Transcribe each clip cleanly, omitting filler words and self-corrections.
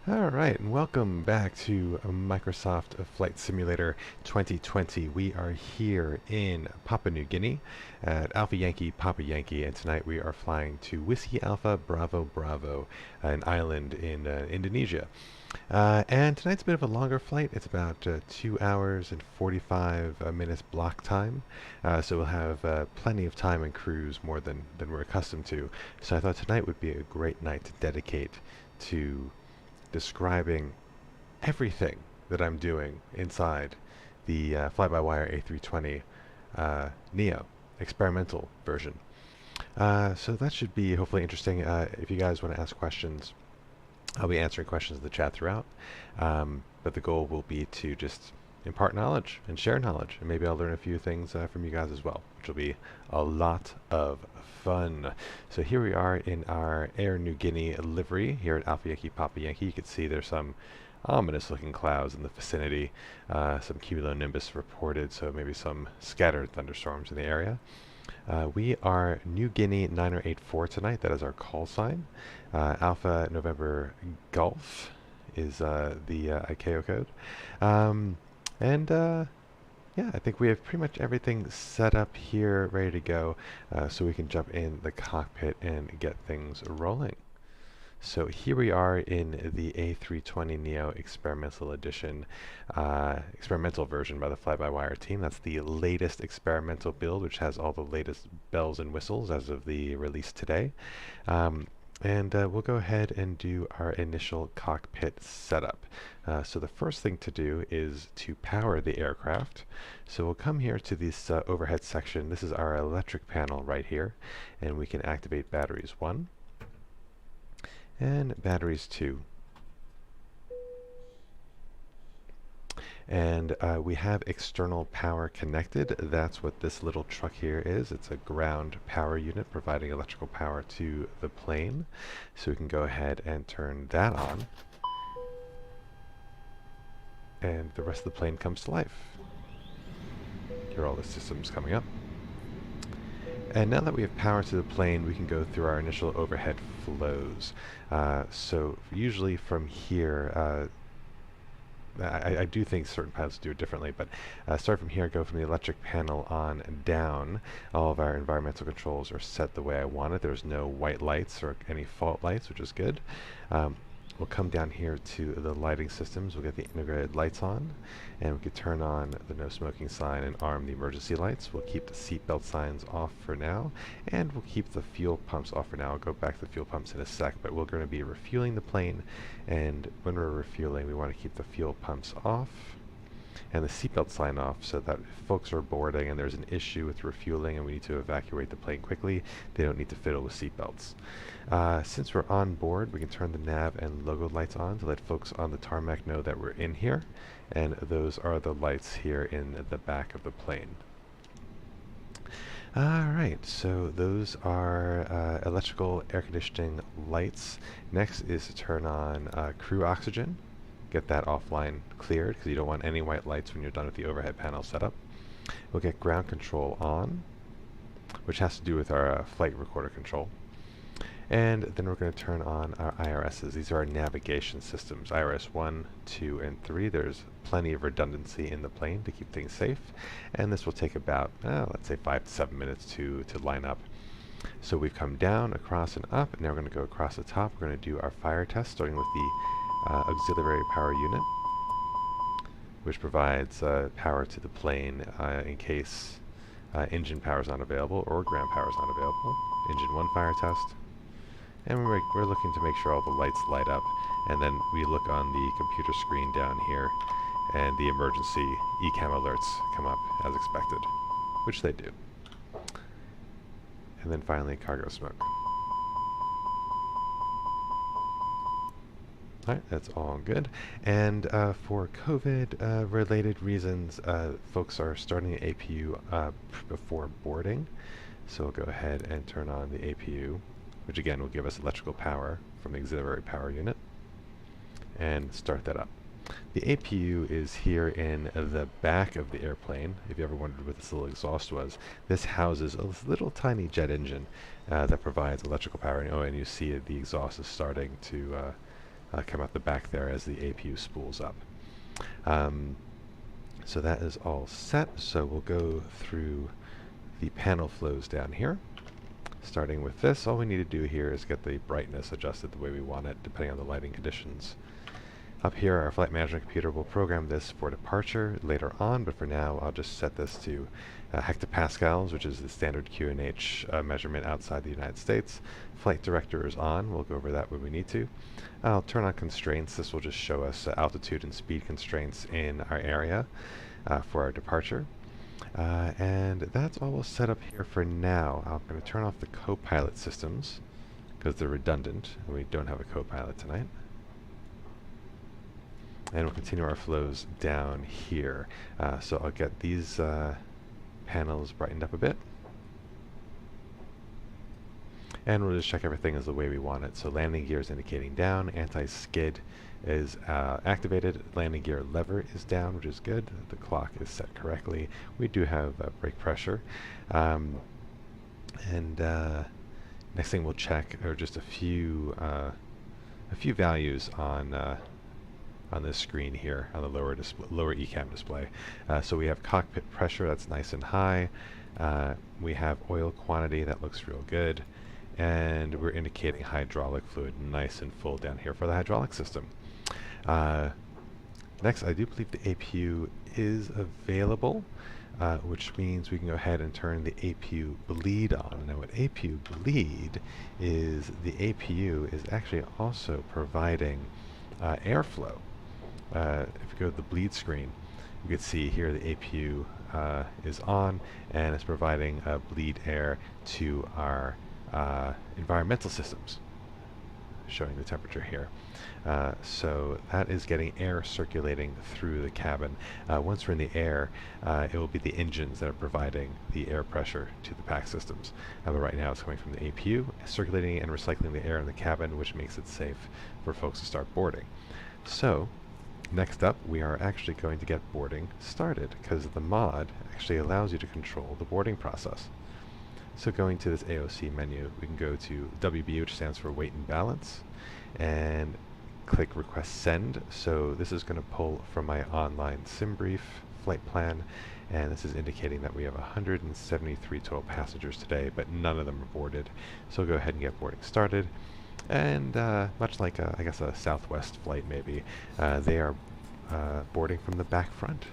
Alright, and welcome back to Microsoft Flight Simulator 2020. We are here in Papua New Guinea at Alpha Yankee, Papa Yankee, and tonight we are flying to Whiskey Alpha Bravo Bravo, an island in Indonesia. And tonight's a bit of a longer flight. It's about 2 hours and 45 minutes block time. So we'll have plenty of time and cruise, more than we're accustomed to. So I thought tonight would be a great night to dedicate to describing everything that I'm doing inside the fly-by-wire A320 neo experimental version. So that should be hopefully interesting. If you guys want to ask questions, I'll be answering questions in the chat throughout. But the goal will be to just impart knowledge and share knowledge, and maybe I'll learn a few things from you guys as well, which will be a lot of fun. So here we are in our Air New Guinea livery here at Alpha Yankee Papa Yankee. You can see there's some ominous looking clouds in the vicinity, some cumulonimbus reported, so maybe some scattered thunderstorms in the area. We are New Guinea 9084 tonight. That is our call sign. Alpha November Golf is the ICAO code. Yeah, I think we have pretty much everything set up here, ready to go, so we can jump in the cockpit and get things rolling. So here we are in the A320neo experimental edition, experimental version by the fly-by-wire team. That's the latest experimental build, which has all the latest bells and whistles as of the release today. We'll go ahead and do our initial cockpit setup. So the first thing to do is to power the aircraft. So we'll come here to this overhead section. This is our electric panel right here, and we can activate batteries 1 and batteries 2. And we have external power connected. That's what this little truck here is. It's a ground power unit providing electrical power to the plane. So we can go ahead and turn that on. And the rest of the plane comes to life. Here are all the systems coming up. And now that we have power to the plane, we can go through our initial overhead flows. So usually from here, I do think certain pilots do it differently, but start from here, go from the electric panel on down. All of our environmental controls are set the way I want it. There's no white lights or any fault lights, which is good. We'll come down here to the lighting systems. We'll get the integrated lights on, and we can turn on the no smoking sign and arm the emergency lights. We'll keep the seatbelt signs off for now, and we'll keep the fuel pumps off for now. I'll go back to the fuel pumps in a sec, but we're going to be refueling the plane, and when we're refueling, we want to keep the fuel pumps off and the seatbelt sign off, so that if folks are boarding and there's an issue with refueling and we need to evacuate the plane quickly, they don't need to fiddle with seatbelts. Since we're on board, we can turn the nav and logo lights on to let folks on the tarmac know that we're in here, and those are the lights here in the back of the plane. Alright, so those are electrical air conditioning lights. Next is to turn on crew oxygen. Get that offline cleared, because you don't want any white lights when you're done with the overhead panel setup. We'll get ground control on, which has to do with our flight recorder control. And then we're going to turn on our IRSs. These are our navigation systems, IRS 1, 2, and 3. There's plenty of redundancy in the plane to keep things safe. And this will take about, let's say 5 to 7 minutes to line up. So we've come down, across, and up, and now we're going to go across the top. We're going to do our fire test, starting with the auxiliary power unit, which provides power to the plane in case engine power is not available or ground power is not available. Engine 1 fire test. And we're looking to make sure all the lights light up, and then we look on the computer screen down here, and the emergency ECAM alerts come up as expected, which they do. And then finally, cargo smoke. Alright, that's all good. And for COVID related reasons, folks are starting the APU before boarding. So we'll go ahead and turn on the APU, which again will give us electrical power from the auxiliary power unit, and start that up. The APU is here in the back of the airplane. If you ever wondered what this little exhaust was, this houses a little tiny jet engine that provides electrical power. And you see the exhaust is starting to come out the back there as the APU spools up. So that is all set. So we'll go through the panel flows down here. Starting with this, all we need to do here is get the brightness adjusted the way we want it, depending on the lighting conditions. Up here, our flight management computer will program this for departure later on, but for now, I'll just set this to hectopascals, which is the standard QNH measurement outside the United States. Flight director is on. We'll go over that when we need to. I'll turn on constraints. This will just show us altitude and speed constraints in our area for our departure. And that's all we'll set up here for now. I'm going to turn off the co-pilot systems because they're redundant and we don't have a co-pilot tonight. And we'll continue our flows down here. So I'll get these panels brightened up a bit. And we'll just check everything is the way we want it. So landing gear is indicating down, anti-skid is activated, landing gear lever is down, which is good. The clock is set correctly. We do have brake pressure. Next thing we'll check are just a few values on this screen here on the lower ECAM display. So we have cockpit pressure, that's nice and high. We have oil quantity, that looks real good. And we're indicating hydraulic fluid, nice and full down here for the hydraulic system. Next, I do believe the APU is available, which means we can go ahead and turn the APU bleed on. Now what APU bleed is, the APU is actually also providing airflow. If you go to the bleed screen, you can see here the APU is on and it's providing bleed air to our environmental systems, showing the temperature here. So that is getting air circulating through the cabin. Once we're in the air, it will be the engines that are providing the air pressure to the pack systems. But right now it's coming from the APU, circulating and recycling the air in the cabin, which makes it safe for folks to start boarding. So next up, we are actually going to get boarding started, because the mod actually allows you to control the boarding process. So going to this AOC menu, we can go to WB, which stands for weight and balance, and click request send. So this is going to pull from my online sim brief flight plan, and this is indicating that we have 173 total passengers today, but none of them are boarded. So go ahead and get boarding started. And much like I guess a Southwest flight maybe, they are boarding from the back front.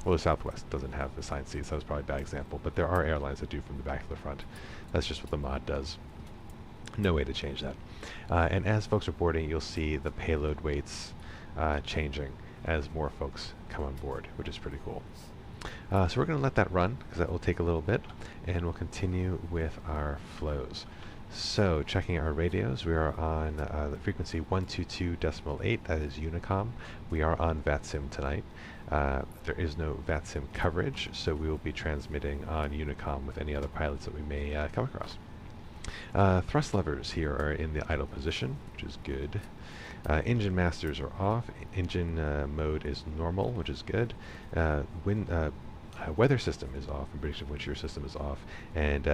Well, the Southwest doesn't have assigned seats, so that was probably a bad example, but there are airlines that do from the back to the front. That's just what the mod does. No way to change that. And as folks are boarding, you'll see the payload weights changing as more folks come on board, which is pretty cool. So we're going to let that run, because that will take a little bit, and we'll continue with our flows. So checking our radios, we are on the frequency 122.8, that is Unicom. We are on VATSIM tonight. There is no VATSIM coverage, so we will be transmitting on Unicom with any other pilots that we may come across. Thrust levers here are in the idle position, which is good. Engine masters are off. Engine mode is normal, which is good. Weather system is off, and prediction wind shear system is off, and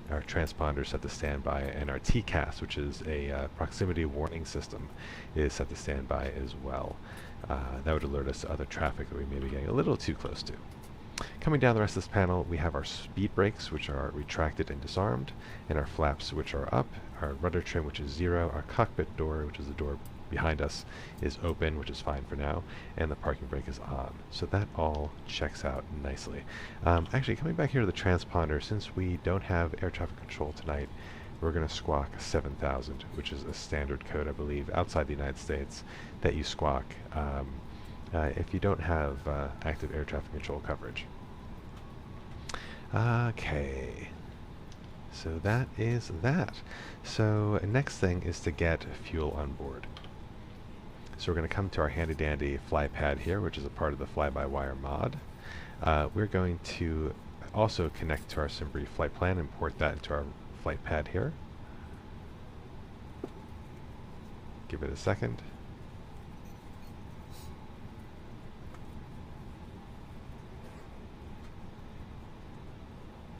our transponder is set to standby, and our TCAS, which is a proximity warning system, is set to standby as well. That would alert us to other traffic that we may be getting a little too close to. Coming down the rest of this panel, we have our speed brakes, which are retracted and disarmed, and our flaps, which are up, our rudder trim, which is 0, our cockpit door, which is the door behind us, is open, which is fine for now, and the parking brake is on. So that all checks out nicely. Actually, coming back here to the transponder, since we don't have air traffic control tonight, we're going to squawk 7000, which is a standard code, I believe, outside the United States, that you squawk if you don't have active air traffic control coverage. Okay. So that is that. So next thing is to get fuel on board. So we're going to come to our handy dandy fly pad here, which is a part of the fly-by-wire mod. We're going to also connect to our SimBrief flight plan and port that into our flight pad here. Give it a second.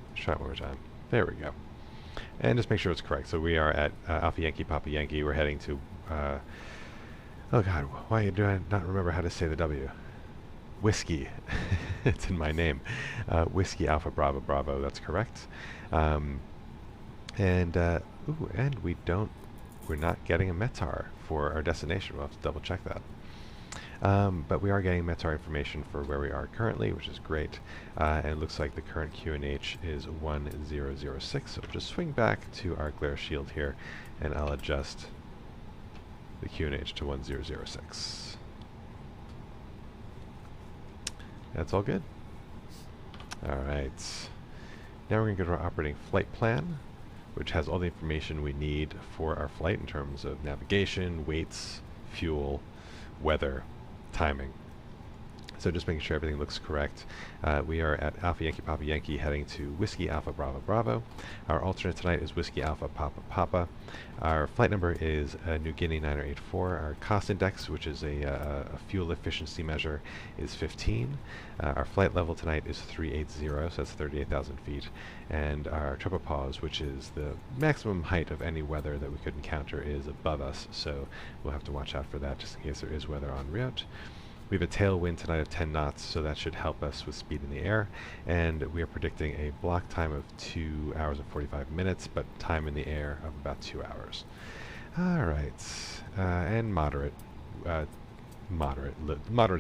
Let's try it one more time. There we go. And just make sure it's correct. So we are at Alpha Yankee, Papa Yankee. We're heading to oh God, why do I not remember how to say the W? Whiskey. It's in my name. Whiskey Alpha Bravo Bravo, that's correct. And we're not getting a METAR for our destination. We'll have to double check that. But we are getting METAR information for where we are currently, which is great. And it looks like the current QNH is 1006. So just swing back to our glare shield here, and I'll adjust the QNH to 1006. That's all good. All right. Now we're going to go to our operating flight plan, which has all the information we need for our flight in terms of navigation, weights, fuel, weather, timing. So just making sure everything looks correct. We are at Alpha Yankee Papa Yankee heading to Whiskey Alpha Bravo Bravo. Our alternate tonight is Whiskey Alpha Papa Papa. Our flight number is New Guinea 9084. Our cost index, which is a fuel efficiency measure, is 15. Our flight level tonight is 380, so that's 38,000 feet. And our tropopause, which is the maximum height of any weather that we could encounter, is above us. So we'll have to watch out for that just in case there is weather en route. We have a tailwind tonight of 10 knots, so that should help us with speed in the air. And we are predicting a block time of 2 hours and 45 minutes, but time in the air of about 2 hours. All right, and moderate to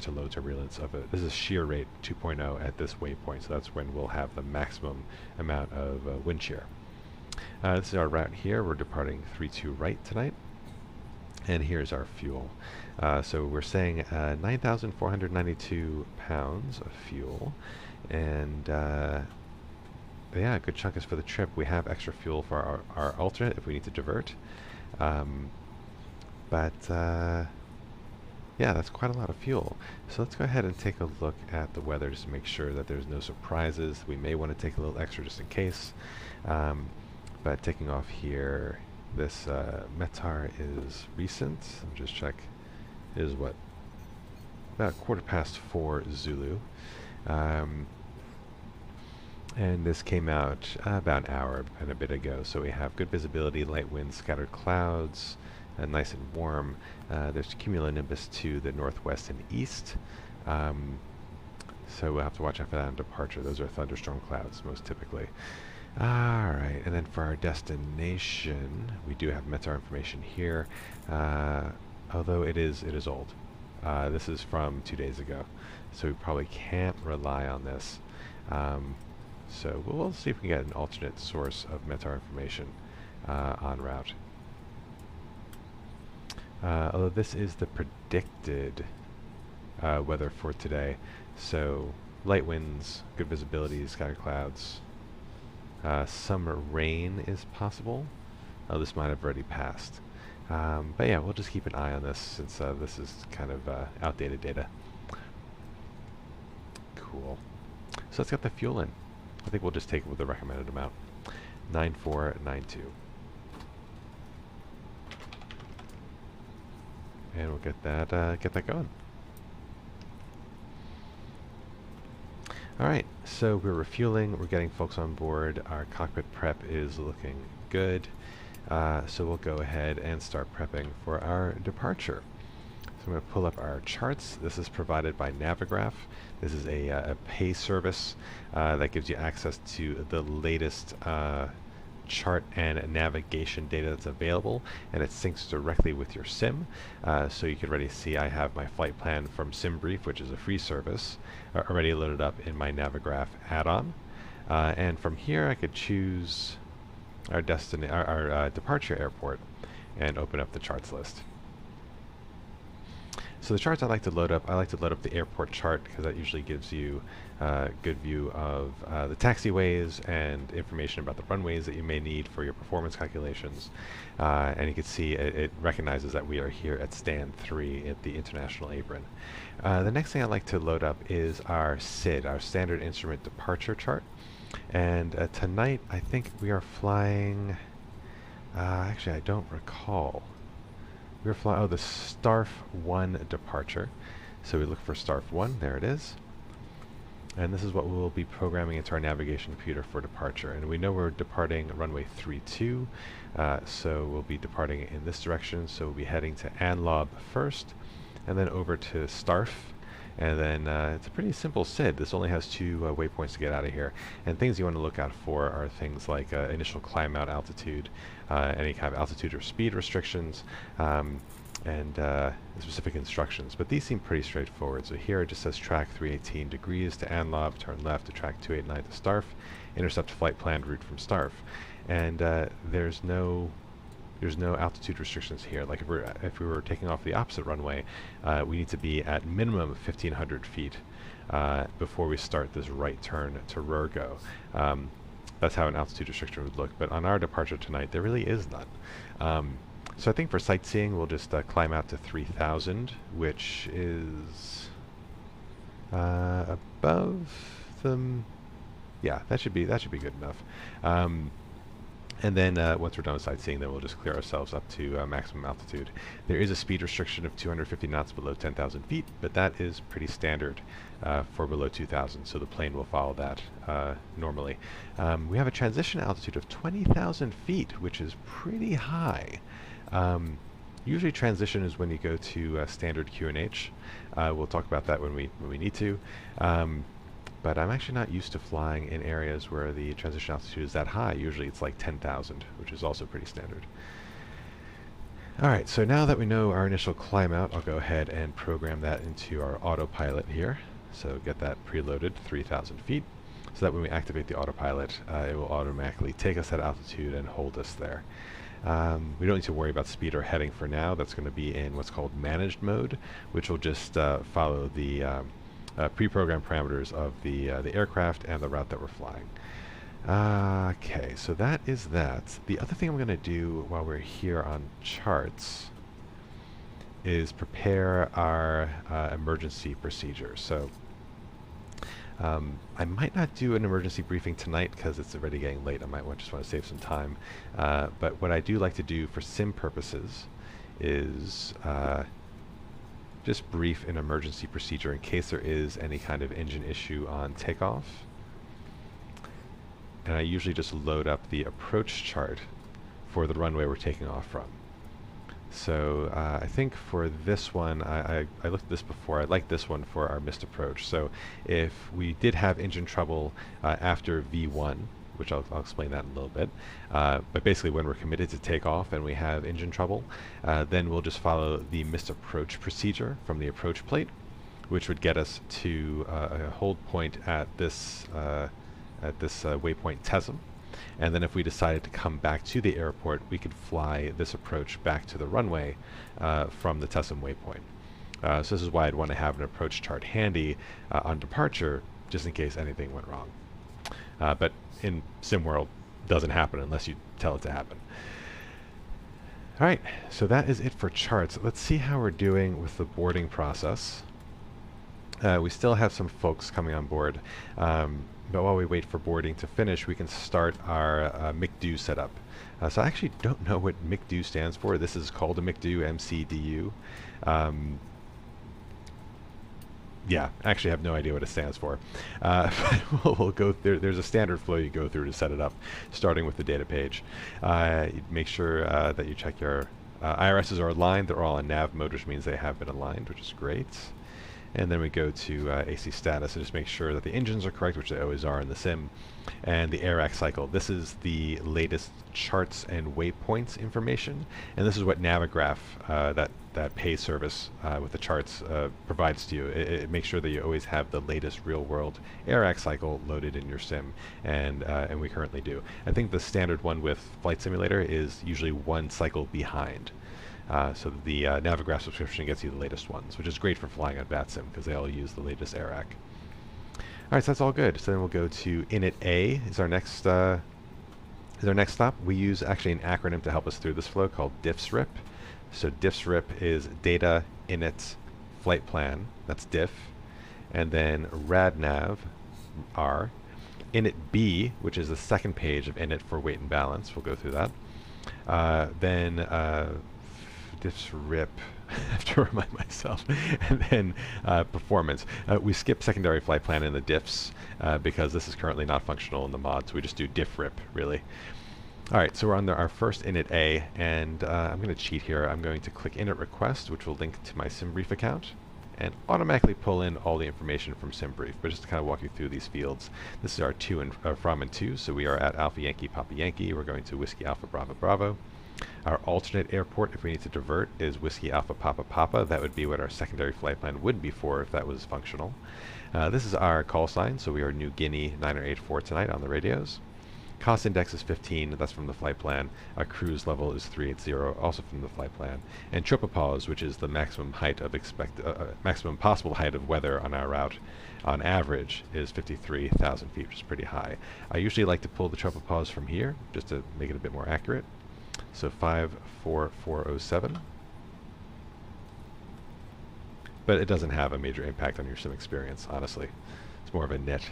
low turbulence of it. This is shear rate 2.0 at this waypoint, so that's when we'll have the maximum amount of wind shear. This is our route here. We're departing 32 right tonight. And here's our fuel. So we're saying 9,492 pounds of fuel. And yeah, a good chunk is for the trip. We have extra fuel for our alternate if we need to divert. Yeah, that's quite a lot of fuel. So let's go ahead and take a look at the weather just to make sure that there's no surprises. We may want to take a little extra just in case. But taking off here, this METAR is recent. Let me just check. It is what? About 4:15 Zulu. And this came out about an hour and a bit ago. So we have good visibility, light winds, scattered clouds, nice and warm. There's cumulonimbus to the northwest and east. So we'll have to watch out for that on departure. Those are thunderstorm clouds most typically. Alright, and then for our destination, we do have METAR information here, although it is old. This is from 2 days ago, so we probably can't rely on this. So we'll see if we can get an alternate source of METAR information en route. Although this is the predicted weather for today, so light winds, good visibility, scattered clouds. Some rain is possible. This might have already passed. But yeah, we'll just keep an eye on this since this is kind of outdated data. Cool. So let's get the fuel in. I think we'll just take it with the recommended amount. 9492. And we'll get that going. Alright, so we're refueling, we're getting folks on board, our cockpit prep is looking good, so we'll go ahead and start prepping for our departure. So I'm going to pull up our charts. This is provided by Navigraph. This is a pay service that gives you access to the latest chart and navigation data that's available, and it syncs directly with your sim. So you can already see I have my flight plan from SimBrief, which is a free service, already loaded up in my Navigraph add-on. And from here I could choose our departure airport and open up the charts list. So the charts I like to load up the airport chart because that usually gives you a good view of the taxiways and information about the runways that you may need for your performance calculations. And you can see it recognizes that we are here at stand 3 at the International Apron. The next thing I like to load up is our SID, our Standard Instrument Departure Chart. And tonight I think we are flying, actually I don't recall. We're flying, the STARF 1 departure. So we look for STARF 1, there it is. And this is what we'll be programming into our navigation computer for departure. And we know we're departing runway 32, so we'll be departing in this direction. So we'll be heading to ANLOB first, and then over to STARF. And then it's a pretty simple SID. This only has two waypoints to get out of here. And things you want to look out for are things like initial climb out altitude, any kind of altitude or speed restrictions, and specific instructions. But these seem pretty straightforward. So here it just says track 318 degrees to ANLOB, turn left to track 289 to STARF, intercept flight planned route from STARF. And there's no altitude restrictions here. Like if we were taking off the opposite runway, we need to be at minimum 1,500 feet before we start this right turn to Rurgo. That's how an altitude restriction would look. But on our departure tonight, there really is none. So I think for sightseeing, we'll just climb out to 3,000, which is above them. Yeah, that should be good enough. And then once we're done with sightseeing, then we'll just clear ourselves up to maximum altitude. There is a speed restriction of 250 knots below 10,000 feet, but that is pretty standard for below 2,000, so the plane will follow that normally. We have a transition altitude of 20,000 feet, which is pretty high. Usually transition is when you go to standard QNH. We'll talk about that when we need to. But I'm actually not used to flying in areas where the transition altitude is that high. Usually it's like 10,000, which is also pretty standard. Alright, so now that we know our initial climb out, I'll go ahead and program that into our autopilot here. So get that preloaded 3,000 feet, so that when we activate the autopilot, it will automatically take us at altitude and hold us there. We don't need to worry about speed or heading for now. That's going to be in what's called managed mode, which will just follow the pre-programmed parameters of the aircraft and the route that we're flying. Okay, so that is that. The other thing I'm going to do while we're here on charts is prepare our emergency procedure. So I might not do an emergency briefing tonight because it's already getting late. I might just want to save some time. But what I do like to do for sim purposes is just brief an emergency procedure in case there is any kind of engine issue on takeoff. And I usually just load up the approach chart for the runway we're taking off from. So I think for this one, I looked at this before. I like this one for our missed approach. So if we did have engine trouble after V1, which I'll explain that in a little bit, but basically when we're committed to takeoff and we have engine trouble, then we'll just follow the missed approach procedure from the approach plate, which would get us to a hold point at this waypoint TESM. And then if we decided to come back to the airport, we could fly this approach back to the runway from the TESM waypoint. So this is why I'd want to have an approach chart handy on departure, just in case anything went wrong. But in SimWorld, doesn't happen unless you tell it to happen. Alright, so that is it for charts. Let's see how we're doing with the boarding process. We still have some folks coming on board. But while we wait for boarding to finish, we can start our MCDU setup. So I actually don't know what MCDU stands for. This is called a MCDU, MCDU. Yeah, I actually have no idea what it stands for. But we'll go through. There's a standard flow you go through to set it up, starting with the data page. Make sure that you check your IRSs are aligned. They're all in nav mode, which means they have been aligned, which is great. And then we go to AC status and just make sure that the engines are correct, which they always are in the sim, and the AIRAC cycle. This is the latest charts and waypoints information, and this is what Navigraph, that pay service with the charts, provides to you. It makes sure that you always have the latest real-world AIRAC cycle loaded in your sim, and we currently do. I think the standard one with Flight Simulator is usually one cycle behind. So the Navigraph subscription gets you the latest ones, which is great for flying on VATSIM because they all use the latest AIRAC. Alright, so that's all good. So then we'll go to Init A is our next stop. We use actually an acronym to help us through this flow called DIFSRIP. So DIFSRIP is Data Init Flight Plan. That's DIF. And then RADNAV R. Init B, which is the second page of Init for weight and balance. We'll go through that. Then DIFSRIP, I have to remind myself. And then performance. We skip secondary flight plan in the diffs because this is currently not functional in the mod, so we just do diff rip, really. Alright, so we're on our first init A, and I'm going to cheat here. I'm going to click init request, which will link to my SimBrief account, and automatically pull in all the information from SimBrief. But just to kind of walk you through these fields, this is our from and to, so we are at Alpha Yankee Papa Yankee. We're going to Whiskey Alpha Bravo Bravo. Our alternate airport, if we need to divert, is Whiskey Alpha Papa Papa. That would be what our secondary flight plan would be for if that was functional. This is our call sign, so we are New Guinea 9084 tonight on the radios. Cost index is 15, that's from the flight plan. Our cruise level is 380, also from the flight plan. And tropopause, which is the maximum height of maximum possible height of weather on our route, on average, is 53,000 feet, which is pretty high. I usually like to pull the tropopause from here, just to make it a bit more accurate. So 54407. But it doesn't have a major impact on your sim experience, honestly. It's more of a net.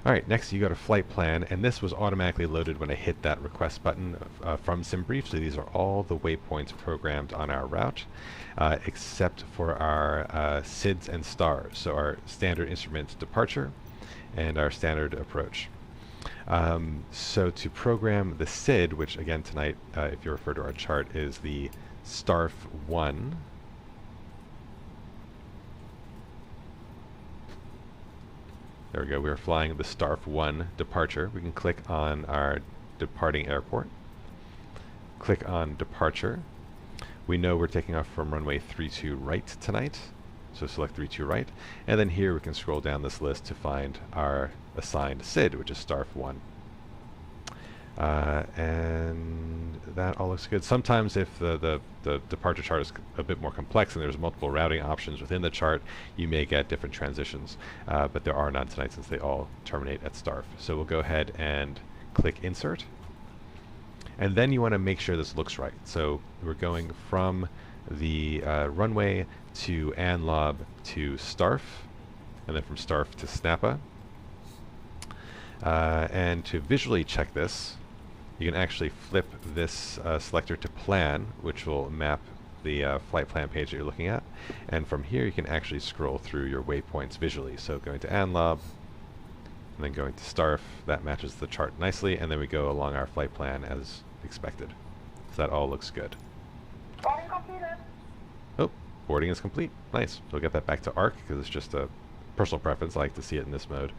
Alright, next you go to flight plan, and this was automatically loaded when I hit that request button from SimBrief, so these are all the waypoints programmed on our route, except for our SIDS and stars, so our standard instrument departure and our standard approach. So to program the SID, which again tonight, if you refer to our chart, is the STARF 1, there we go, we are flying the STARF 1 departure. We can click on our departing airport. Click on departure. We know we're taking off from runway 32 right tonight, so select 32 right. And then here we can scroll down this list to find our assigned SID, which is STARF 1. And that all looks good. Sometimes if the departure chart is a bit more complex and there's multiple routing options within the chart, you may get different transitions, but there are none tonight since they all terminate at STARF. So we'll go ahead and click insert, and then you want to make sure this looks right. So we're going from the runway to ANLOB to STARF, and then from STARF to SNAPA. And to visually check this, you can actually flip this selector to plan, which will map the flight plan page that you're looking at. And from here you can actually scroll through your waypoints visually. So going to ANLOB, and then going to STARF, that matches the chart nicely, and then we go along our flight plan as expected. So that all looks good. Oh, boarding is complete. Nice. We'll get that back to ARC because it's just a personal preference. I like to see it in this mode.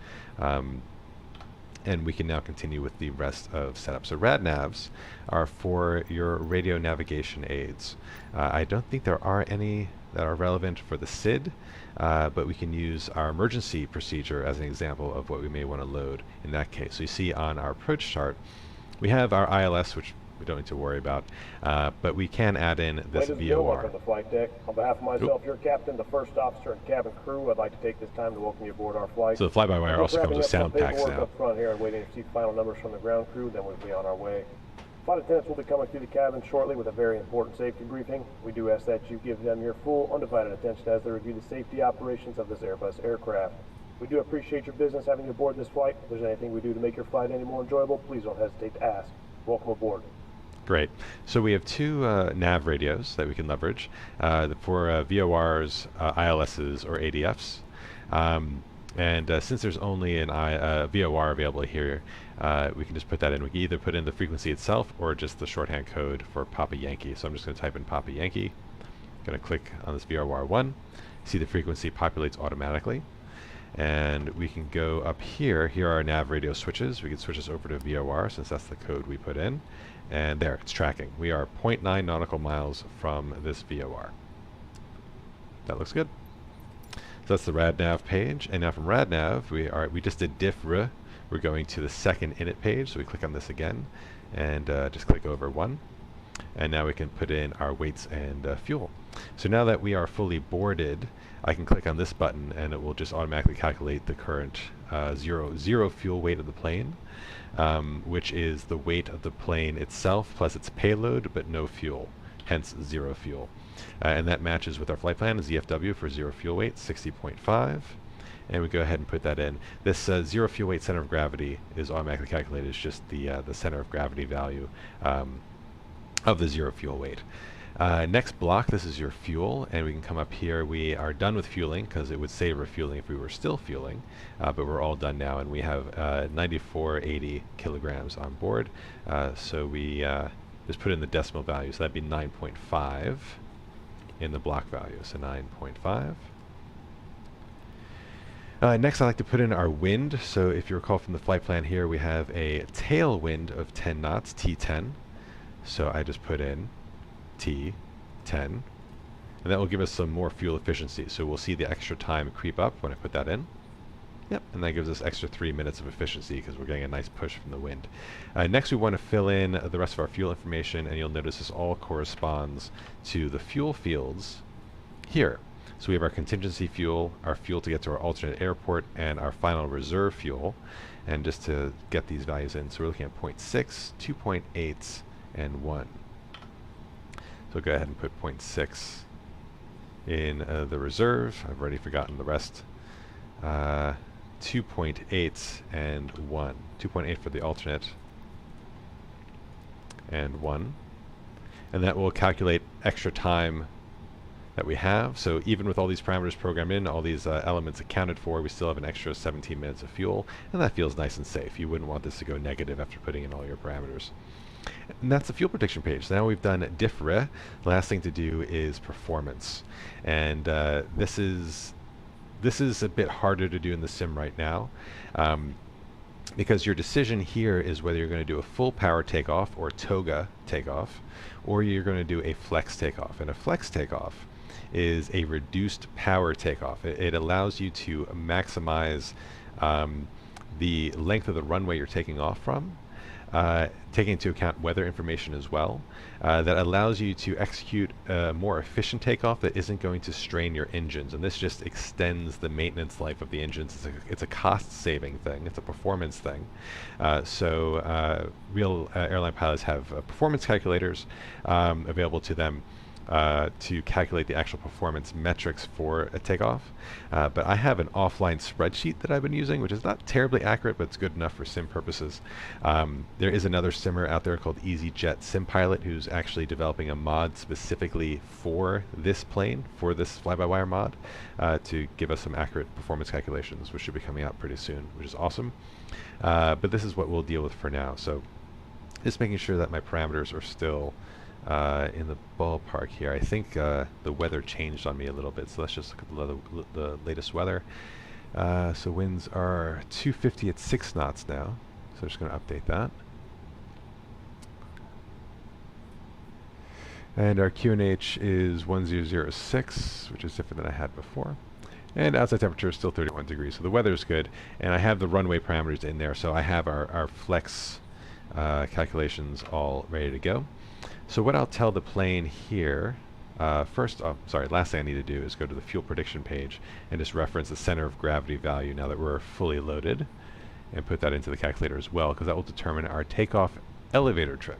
And we can now continue with the rest of setup. So RadNavs are for your radio navigation aids. I don't think there are any that are relevant for the SID, but we can use our emergency procedure as an example of what we may want to load in that case. So you see on our approach chart, we have our ILS, which we don't need to worry about, but we can add in this VOR. On the flight deck. On behalf of myself, your captain, the first officer, and cabin crew, I'd like to take this time to welcome you aboard our flight. So the fly-by-wire also comes with sound packs now. Up front here and waiting to receive final numbers from the ground crew, then we'll be on our way. Flight attendants will be coming through the cabin shortly with a very important safety briefing. We do ask that you give them your full, undivided attention as they review the safety operations of this Airbus aircraft. We do appreciate your business having you aboard this flight. If there's anything we do to make your flight any more enjoyable, please don't hesitate to ask. Welcome aboard. Great. So we have two nav radios that we can leverage for VORs, ILSs, or ADFs. Since there's only an VOR available here, we can just put that in. We can either put in the frequency itself or just the shorthand code for Papa Yankee. So I'm just going to type in Papa Yankee. Going to click on this VOR1. See the frequency populates automatically. And we can go up here. Here are our nav radio switches. We can switch this over to VOR since that's the code we put in. And there, it's tracking. We are 0.9 nautical miles from this VOR. That looks good. So that's the RadNav page. And now from RadNav, we just did diff-r. We're going to the second init page. So we click on this again and just click over 1. And now we can put in our weights and fuel. So now that we are fully boarded, I can click on this button and it will just automatically calculate the current zero fuel weight of the plane, which is the weight of the plane itself plus its payload, but no fuel, hence zero fuel. And that matches with our flight plan, ZFW for zero fuel weight, 60.5. And we go ahead and put that in. This zero fuel weight center of gravity is automatically calculated. It's just the center of gravity value of the zero fuel weight. Next block, this is your fuel, and we can come up here. We are done with fueling because it would say refueling if we were still fueling, but we're all done now, and we have 9480 kilograms on board. So we just put in the decimal value, so that'd be 9.5 in the block value, so 9.5. Next, I like to put in our wind. So if you recall from the flight plan here, we have a tailwind of 10 knots, T10. So I just put in T10, and that will give us some more fuel efficiency. So we'll see the extra time creep up when I put that in. Yep, and that gives us extra 3 minutes of efficiency because we're getting a nice push from the wind. Next, we want to fill in the rest of our fuel information, and you'll notice this all corresponds to the fuel fields here. So we have our contingency fuel, our fuel to get to our alternate airport, and our final reserve fuel. And just to get these values in, so we're looking at 0.6, 2.8, and 1. So go ahead and put 0.6 in the reserve. I've already forgotten the rest. 2.8 and 1. 2.8 for the alternate, and 1. And that will calculate extra time that we have. So even with all these parameters programmed in, all these elements accounted for, we still have an extra 17 minutes of fuel, and that feels nice and safe. You wouldn't want this to go negative after putting in all your parameters. And that's the fuel prediction page. So now we've done diff-re. The last thing to do is performance. And this is a bit harder to do in the sim right now, because your decision here is whether you're going to do a full power takeoff or toga takeoff, or you're going to do a flex takeoff. And a flex takeoff is a reduced power takeoff. It allows you to maximize the length of the runway you're taking off from, taking into account weather information as well. That allows you to execute a more efficient takeoff that isn't going to strain your engines, and this just extends the maintenance life of the engines. It's a cost-saving thing. It's a performance thing. So real airline pilots have performance calculators available to them to calculate the actual performance metrics for a takeoff. But I have an offline spreadsheet that I've been using, which is not terribly accurate, but it's good enough for sim purposes. There is another simmer out there called EasyJet SimPilot who's actually developing a mod specifically for this plane, for this fly-by-wire mod, to give us some accurate performance calculations, which should be coming out pretty soon, which is awesome. But this is what we'll deal with for now. So just making sure that my parameters are still in the ballpark here. I think the weather changed on me a little bit, so let's just look at the latest weather. So winds are 250 at 6 knots now, so I'm just going to update that. And our QNH is 1006, which is different than I had before. And outside temperature is still 31 degrees, so the weather is good. And I have the runway parameters in there, so I have our flex calculations all ready to go. So what I'll tell the plane here, last thing I need to do is go to the fuel prediction page and just reference the center of gravity value now that we're fully loaded, and put that into the calculator as well, because that will determine our takeoff elevator trim.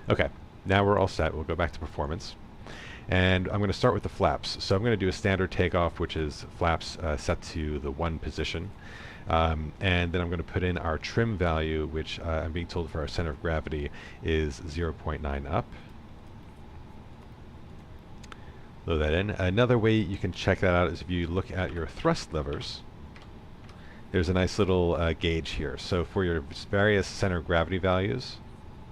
Okay, now we're all set. We'll go back to performance. And I'm going to start with the flaps. So I'm going to do a standard takeoff, which is flaps set to the 1 position. And then I'm going to put in our trim value, which I'm being told for our center of gravity is 0.9 up. Load that in. Another way you can check that out is if you look at your thrust levers. There's a nice little gauge here. So for your various center of gravity values,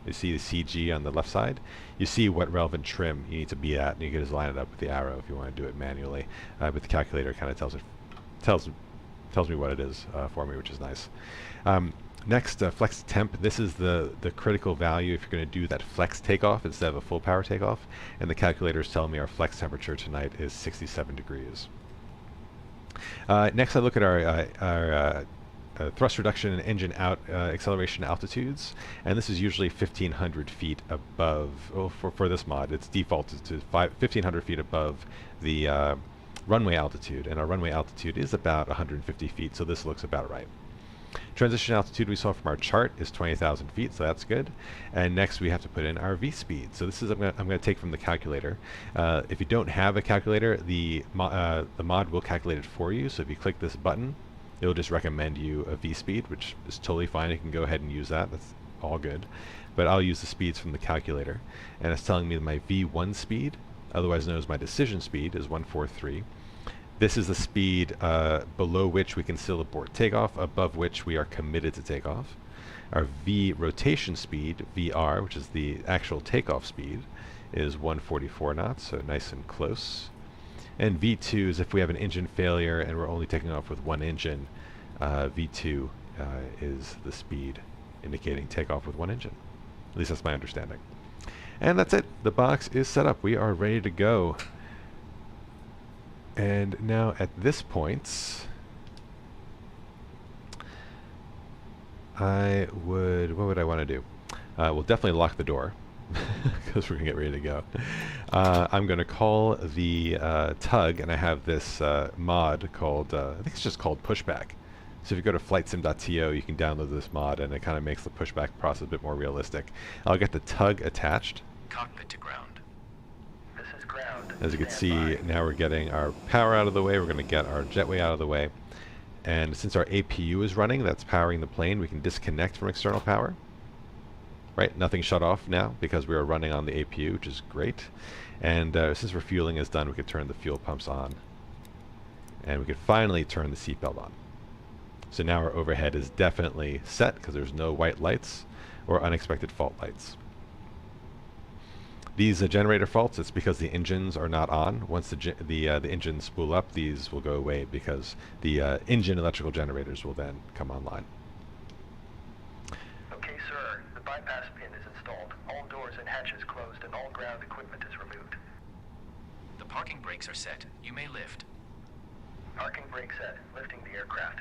you see the CG on the left side, you see what relevant trim you need to be at, and you can just line it up with the arrow if you want to do it manually. But the calculator kind of tells me what it is for me, which is nice. Next, flex temp. This is the critical value if you're going to do that flex takeoff instead of a full power takeoff. And the calculator is telling me our flex temperature tonight is 67 degrees. Next, I look at our thrust reduction and engine out acceleration altitudes, and this is usually 1,500 feet above. Well, for this mod, it's defaulted to 1,500 feet above the runway altitude, and our runway altitude is about 150 feet, so this looks about right. Transition altitude we saw from our chart is 20,000 feet, so that's good. And next we have to put in our V-speed. So this is I'm going to take from the calculator. If you don't have a calculator, the mod will calculate it for you. So if you click this button, it will just recommend you a V-speed, which is totally fine. You can go ahead and use that. That's all good. But I'll use the speeds from the calculator. And it's telling me that my V1 speed, otherwise known as my decision speed, is 143. This is the speed below which we can still abort takeoff, above which we are committed to takeoff. Our V rotation speed, VR, which is the actual takeoff speed, is 144 knots, so nice and close. And V2 is if we have an engine failure and we're only taking off with one engine, V2 is the speed indicating takeoff with one engine. At least that's my understanding. And that's it. The box is set up. We are ready to go. And now at this point, what would I want to do? We'll definitely lock the door because we're going to get ready to go. I'm going to call the tug, and I have this mod called, I think it's just called Pushback. So if you go to flightsim.to, you can download this mod, and it kind of makes the pushback process a bit more realistic. I'll get the tug attached. Cockpit to ground. This is ground. As you can see, now we're getting our power out of the way. We're going to get our jetway out of the way. And since our APU is running, that's powering the plane, we can disconnect from external power. Right, nothing shut off now because we are running on the APU, which is great. And since refueling is done, we could turn the fuel pumps on. And we could finally turn the seatbelt on. So now our overhead is definitely set because there's no white lights or unexpected fault lights. These generator faults, it's because the engines are not on. Once the engines spool up, these will go away because the engine electrical generators will then come online. Okay, sir. The bypass pin is installed. All doors and hatches closed and all ground equipment is removed. The parking brakes are set. You may lift. Parking brake set. Lifting the aircraft.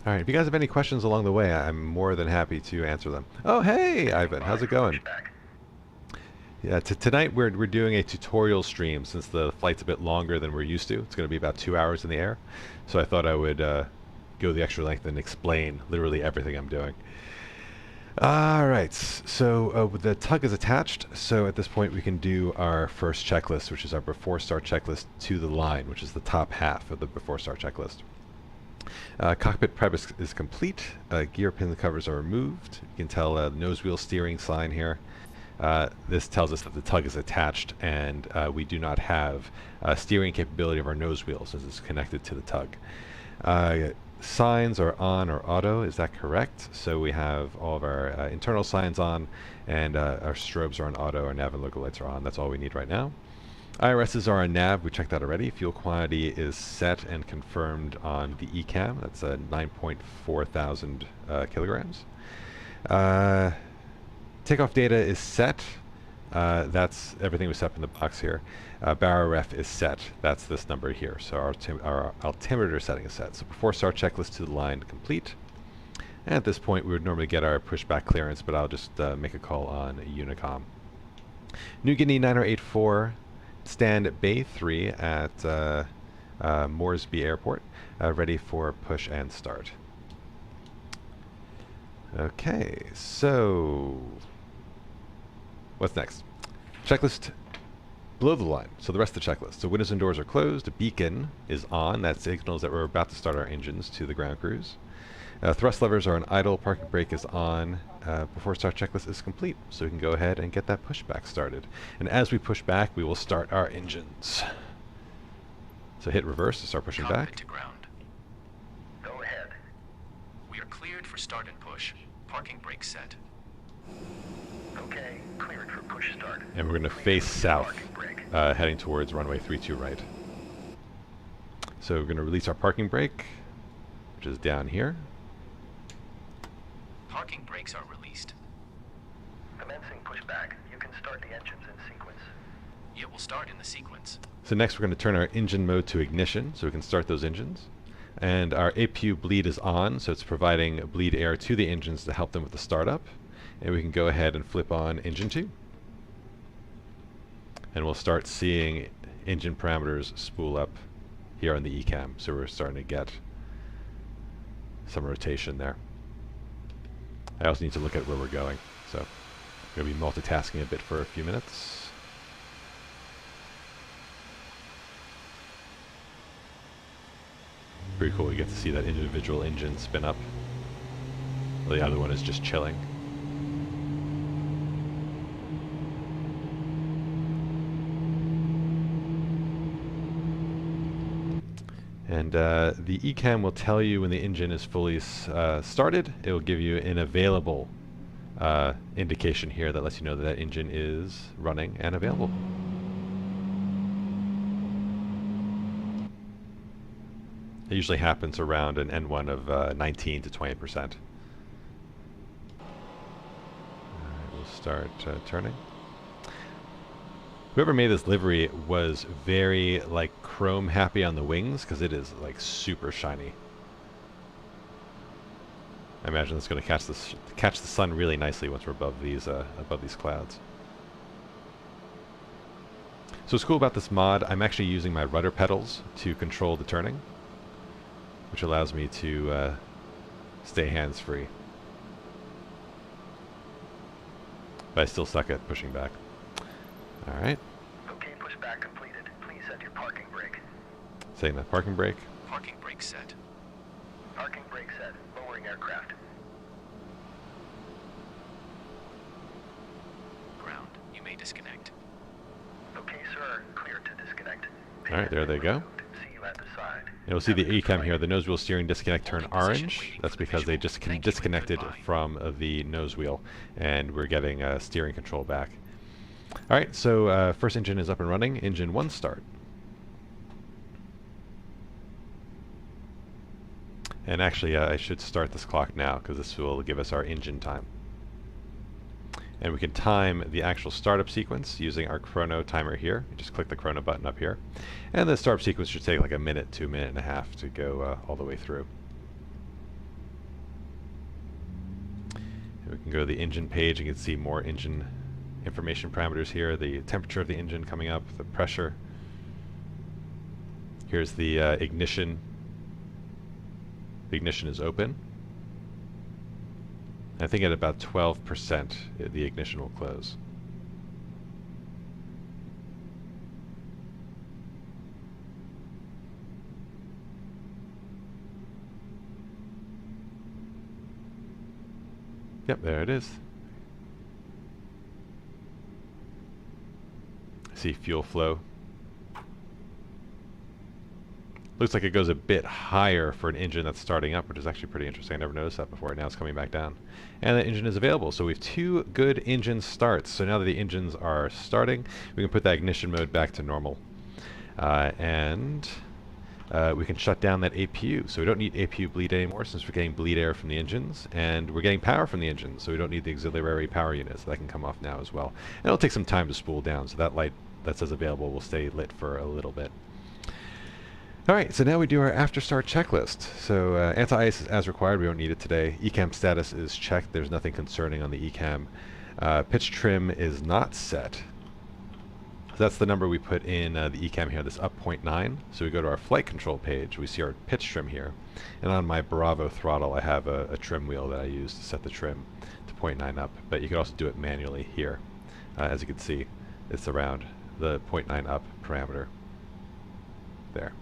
All right, if you guys have any questions along the way, I'm more than happy to answer them. Oh, hey, Ivan, how's it going? Yeah, tonight we're doing a tutorial stream since the flight's a bit longer than we're used to. It's going to be about 2 hours in the air. So I thought I would go the extra length and explain literally everything I'm doing. All right, so the tug is attached. So at this point we can do our first checklist, which is our before start checklist to the line, which is the top half of the before start checklist. Cockpit prep is complete. Gear pin covers are removed. You can tell the nose wheel steering sign here. This tells us that the tug is attached and we do not have steering capability of our nose wheel since it's connected to the tug. Signs are on or auto, is that correct? So we have all of our internal signs on and our strobes are on auto, our nav and local lights are on. That's all we need right now. IRSs are on nav, we checked that already. Fuel quantity is set and confirmed on the ECAM. That's 9.4 thousand kilograms. Takeoff data is set. That's everything was set up in the box here. Barrel ref is set. That's this number here. So our altimeter setting is set. So before start checklist to the line complete. And at this point we would normally get our pushback clearance, but I'll just make a call on Unicom. New Guinea 9084. Stand Bay 3 at Moresby Airport, ready for push and start. Okay, so what's next? Checklist below the line, so the rest of the checklist. So windows and doors are closed, a beacon is on, that signals that we're about to start our engines to the ground cruise. Thrust levers are on idle, parking brake is on, before start checklist is complete, so we can go ahead and get that pushback started. And as we push back, we will start our engines. So hit reverse to start pushing back. To ground. Go ahead. We are cleared for start and push. Parking brake set. Okay, cleared for push start. And we're going to face south, heading towards runway 32 right. So we're going to release our parking brake, which is down here. Parking brakes are released. Commencing pushback. You can start the engines in sequence. It will start in the sequence. So next we're going to turn our engine mode to ignition so we can start those engines. And our APU bleed is on, so it's providing bleed air to the engines to help them with the startup. And we can go ahead and flip on engine 2. And we'll start seeing engine parameters spool up here on the ECAM. So we're starting to get some rotation there. I also need to look at where we're going, so I'm going to be multitasking a bit for a few minutes. Pretty cool, we get to see that individual engine spin up. The other one is just chilling. And the ECAM will tell you when the engine is fully started. It will give you an available indication here that lets you know that that engine is running and available. It usually happens around an N1 of 19 to 20%. Alright, we'll start turning. Whoever made this livery was very like chrome happy on the wings because it is like super shiny. I imagine it's going to catch the sun really nicely once we're above these clouds. So what's cool about this mod, I'm actually using my rudder pedals to control the turning, which allows me to stay hands-free. But I still suck at pushing back. Alright. Okay, pushback completed. Please set your parking brake. Setting that parking brake. Parking brake set. Parking brake set. Lowering aircraft. Ground. You may disconnect. Okay, sir. Clear to disconnect. Alright, there they go. See you at the side. You'll see the ECAM here, the nose wheel steering disconnect turn orange. That's because they just disconnected from the nose wheel, and we're getting steering control back. Alright, so first engine is up and running. Engine 1 start. And actually, I should start this clock now because this will give us our engine time. And we can time the actual startup sequence using our chrono timer here. You just click the chrono button up here. And the startup sequence should take like a minute to a minute and a half to go all the way through. And we can go to the engine page and you can see more engine information parameters here. The temperature of the engine coming up, the pressure. Here's the ignition. The ignition is open. I think at about 12% the ignition will close. Yep, there it is. See fuel flow. Looks like it goes a bit higher for an engine that's starting up, which is actually pretty interesting. I never noticed that before. Now it's coming back down. And the engine is available. So we have 2 good engine starts. So now that the engines are starting, we can put that ignition mode back to normal. And we can shut down that APU. So we don't need APU bleed anymore since we're getting bleed air from the engines. And we're getting power from the engines. So we don't need the auxiliary power units. That can come off now as well. And it'll take some time to spool down. So that light that says available will stay lit for a little bit. Alright, so now we do our after start checklist. So anti-ice is as required, we don't need it today. ECAM status is checked, there's nothing concerning on the ECAM. Pitch trim is not set. So that's the number we put in the ECAM here, this up 0.9. So we go to our flight control page, we see our pitch trim here. And on my Bravo throttle I have a trim wheel that I use to set the trim to 0.9 up. But you can also do it manually here. As you can see, it's around the 0.9 up parameter. There.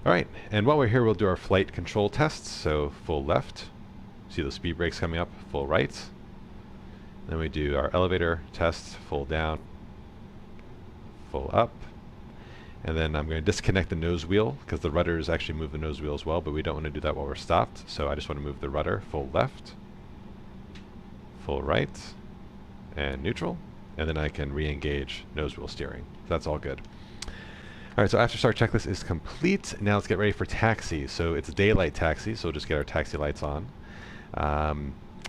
Alright, and while we're here we'll do our flight control tests. So full left, see the speed brakes coming up, full right. Then we do our elevator test, full down, full up. And then I'm going to disconnect the nose wheel because the rudders actually move the nose wheel as well, but we don't want to do that while we're stopped. So I just want to move the rudder, full left, full right, and neutral. And then I can re-engage nose wheel steering. So that's all good. Alright, so after start checklist is complete. Now let's get ready for taxi. So it's daylight taxi, so we'll just get our taxi lights on.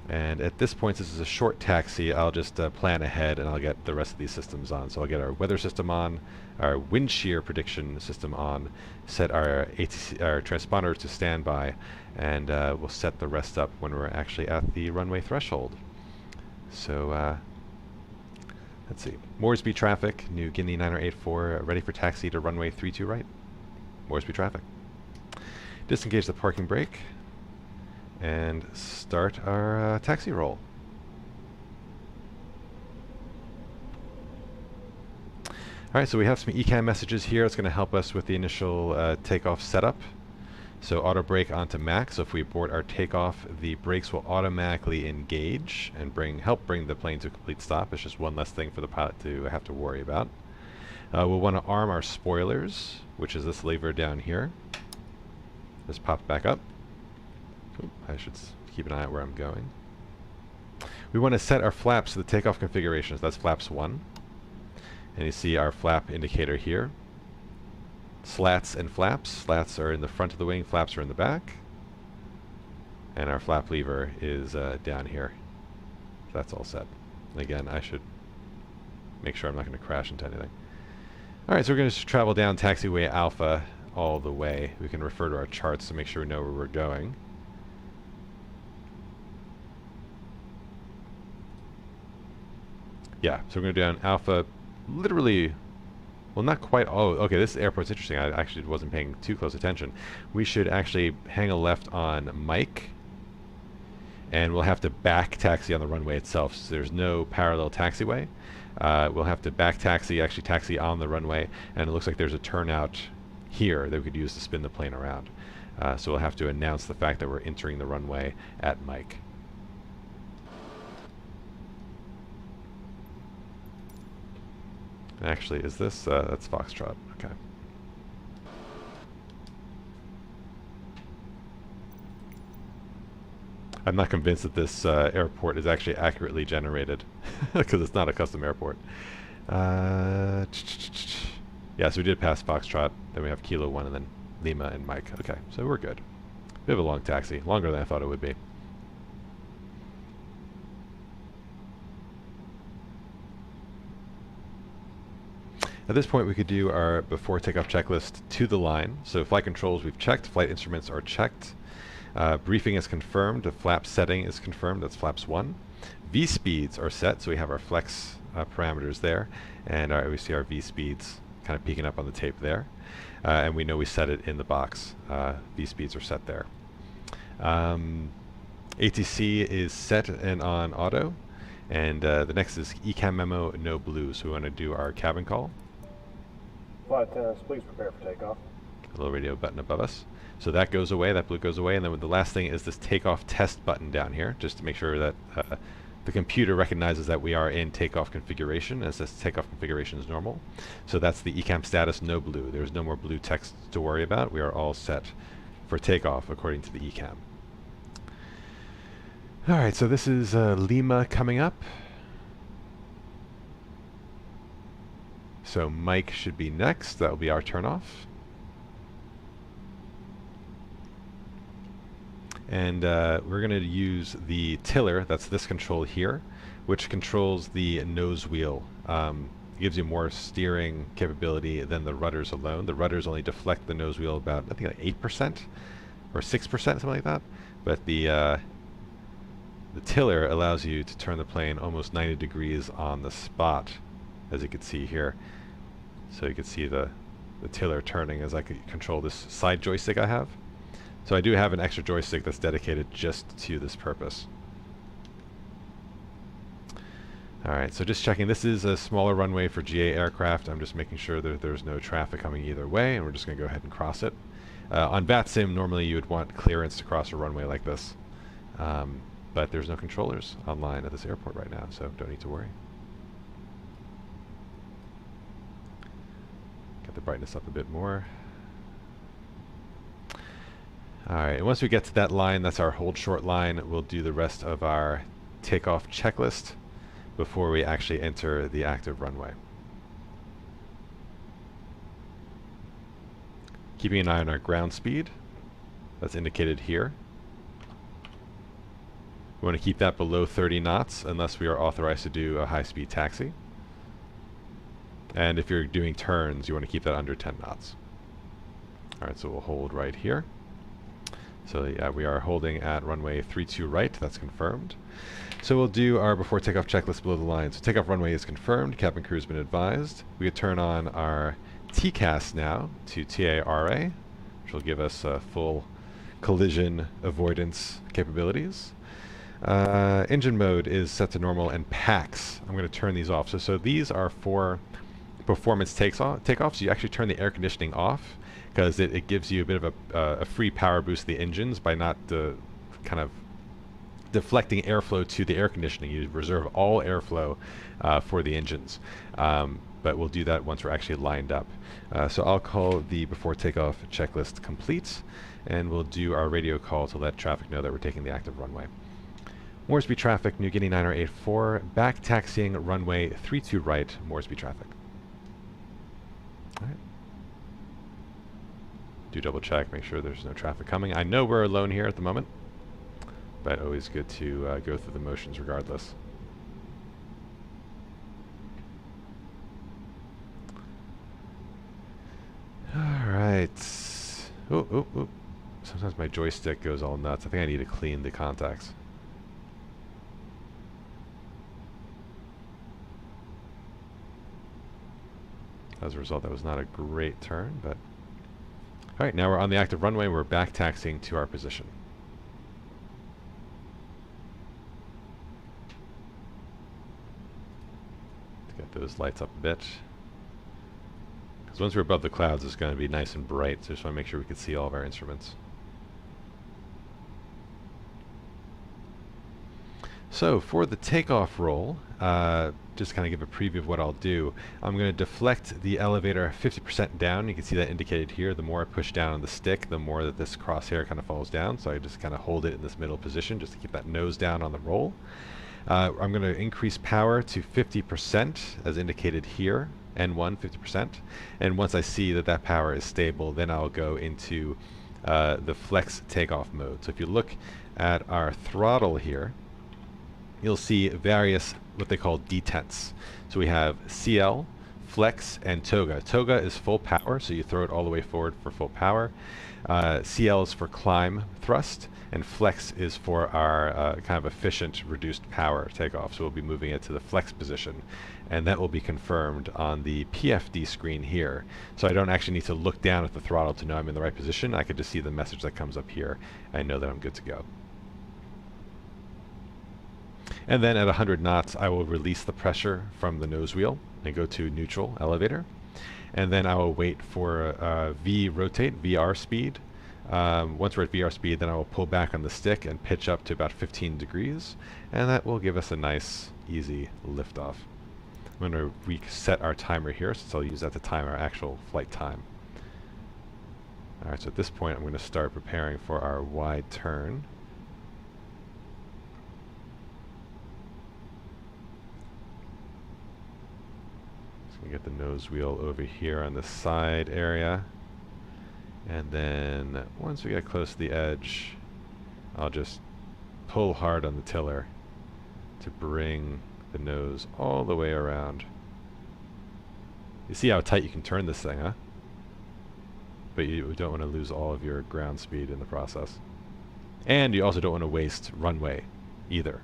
And at this point, this is a short taxi, I'll just plan ahead and I'll get the rest of these systems on. So I'll get our weather system on, our wind shear prediction system on, set our transponder to standby, and we'll set the rest up when we're actually at the runway threshold. So let's see. Moresby traffic, New Guinea 9084, ready for taxi to runway 32 right. Moresby traffic. Disengage the parking brake and start our taxi roll. Alright, so we have some ECAM messages here. It's going to help us with the initial takeoff setup. So auto brake onto max. So if we abort our takeoff, the brakes will automatically engage and help bring the plane to a complete stop. It's just one less thing for the pilot to have to worry about. We'll want to arm our spoilers, which is this lever down here. Just popped back up. Ooh, I should keep an eye out where I'm going. We want to set our flaps to the takeoff configurations. That's flaps 1. And you see our flap indicator here. Slats and flaps. Slats are in the front of the wing, flaps are in the back. And our flap lever is down here. So that's all set. And again, I should make sure I'm not going to crash into anything. Alright, so we're going to travel down taxiway Alpha all the way. We can refer to our charts to make sure we know where we're going. Yeah, so we're going to go down Alpha, literally, well, not quite. Oh, okay, this airport's interesting. I actually wasn't paying too close attention. We should actually hang a left on Mike, and we'll have to back taxi on the runway itself. So there's no parallel taxiway. We'll have to back taxi, actually taxi on the runway, and it looks like there's a turnout here that we could use to spin the plane around. So we'll have to announce the fact that we're entering the runway at Mike. Actually, is this, that's Foxtrot, okay. I'm not convinced that this airport is actually accurately generated, because it's not a custom airport. Yeah, so we did pass Foxtrot, then we have Kilo 1, and then Lima and Mike. Okay, so we're good. We have a long taxi, longer than I thought it would be. At this point, we could do our before takeoff checklist to the line. So flight controls we've checked, flight instruments are checked. Briefing is confirmed, the flap setting is confirmed, that's flaps 1. V-speeds are set, so we have our flex parameters there. And we see our V-speeds kind of peeking up on the tape there. And we know we set it in the box. V-speeds are set there. ATC is set and on auto. And the next is ECAM memo, no blue. So we want to do our cabin call. Flight attendants, please prepare for takeoff. A little radio button above us. So that goes away, that blue goes away, and then the last thing is this takeoff test button down here, just to make sure that the computer recognizes that we are in takeoff configuration, as this takeoff configuration is normal. So that's the ECAM status, no blue. There's no more blue text to worry about. We are all set for takeoff according to the ECAM. Alright, so this is Lima coming up. So Mike should be next. That will be our turnoff. And we're going to use the tiller, that's this control here, which controls the nose wheel. Gives you more steering capability than the rudders alone. The rudders only deflect the nose wheel about, I think, like 8% or 6%, something like that. But the tiller allows you to turn the plane almost 90 degrees on the spot, as you can see here. So you can see the tiller turning as I could control this side joystick I have. So I do have an extra joystick that's dedicated just to this purpose. Alright, so just checking, this is a smaller runway for GA aircraft. I'm just making sure that there's no traffic coming either way, and we're just going to go ahead and cross it. On VATSIM, normally you would want clearance to cross a runway like this. But there's no controllers online at this airport right now, so don't need to worry. Get the brightness up a bit more. Alright, and once we get to that line, that's our hold short line, we'll do the rest of our takeoff checklist before we actually enter the active runway. Keeping an eye on our ground speed, that's indicated here. We want to keep that below 30 knots unless we are authorized to do a high-speed taxi. And if you're doing turns, you want to keep that under 10 knots. Alright, so we'll hold right here. So yeah, we are holding at runway 32 right, that's confirmed. So we'll do our before takeoff checklist below the line. So takeoff runway is confirmed, cabin crew has been advised. We could turn on our TCAS now to TARA, which will give us full collision avoidance capabilities. Engine mode is set to normal, and PAX, I'm going to turn these off. So these are for performance takeoff, so you actually turn the air conditioning off because it gives you a bit of a free power boost to the engines by not kind of deflecting airflow to the air conditioning. You reserve all airflow for the engines. But we'll do that once we're actually lined up. So I'll call the before takeoff checklist complete, and we'll do our radio call to let traffic know that we're taking the active runway. Moresby traffic, New Guinea 9084, back taxiing runway 32 right, Moresby traffic. All right. Do double check, make sure there's no traffic coming. I know we're alone here at the moment, but always good to go through the motions regardless. Alright. Oh. Sometimes my joystick goes all nuts. I think I need to clean the contacts. As a result, that was not a great turn, but... Alright, now we're on the active runway. We're back taxiing to our position. Let's get those lights up a bit. Because once we're above the clouds, it's going to be nice and bright, so just want to make sure we can see all of our instruments. So for the takeoff roll, just kind of give a preview of what I'll do. I'm going to deflect the elevator 50% down. You can see that indicated here. The more I push down on the stick, the more that this crosshair kind of falls down. So I just kind of hold it in this middle position just to keep that nose down on the roll. I'm going to increase power to 50% as indicated here. N1 50%, and once I see that that power is stable, then I'll go into the flex takeoff mode. So if you look at our throttle here, you'll see various what they call detents. So we have CL, flex, and toga. Toga is full power, so you throw it all the way forward for full power. CL is for climb thrust, and flex is for our kind of efficient reduced power takeoff. So we'll be moving it to the flex position, and that will be confirmed on the PFD screen here. So I don't actually need to look down at the throttle to know I'm in the right position. I could just see the message that comes up here and know that I'm good to go. And then at 100 knots, I will release the pressure from the nose wheel and go to neutral elevator. And then I will wait for V rotate, VR speed. Once we're at VR speed, then I will pull back on the stick and pitch up to about 15 degrees. And that will give us a nice, easy liftoff. I'm going to reset our timer here, since I'll use that to time our actual flight time. Alright, so at this point, I'm going to start preparing for our wide turn. We get the nose wheel over here on the side area, and then once we get close to the edge, I'll just pull hard on the tiller to bring the nose all the way around. You see how tight you can turn this thing, huh? But you don't want to lose all of your ground speed in the process. And you also don't want to waste runway either.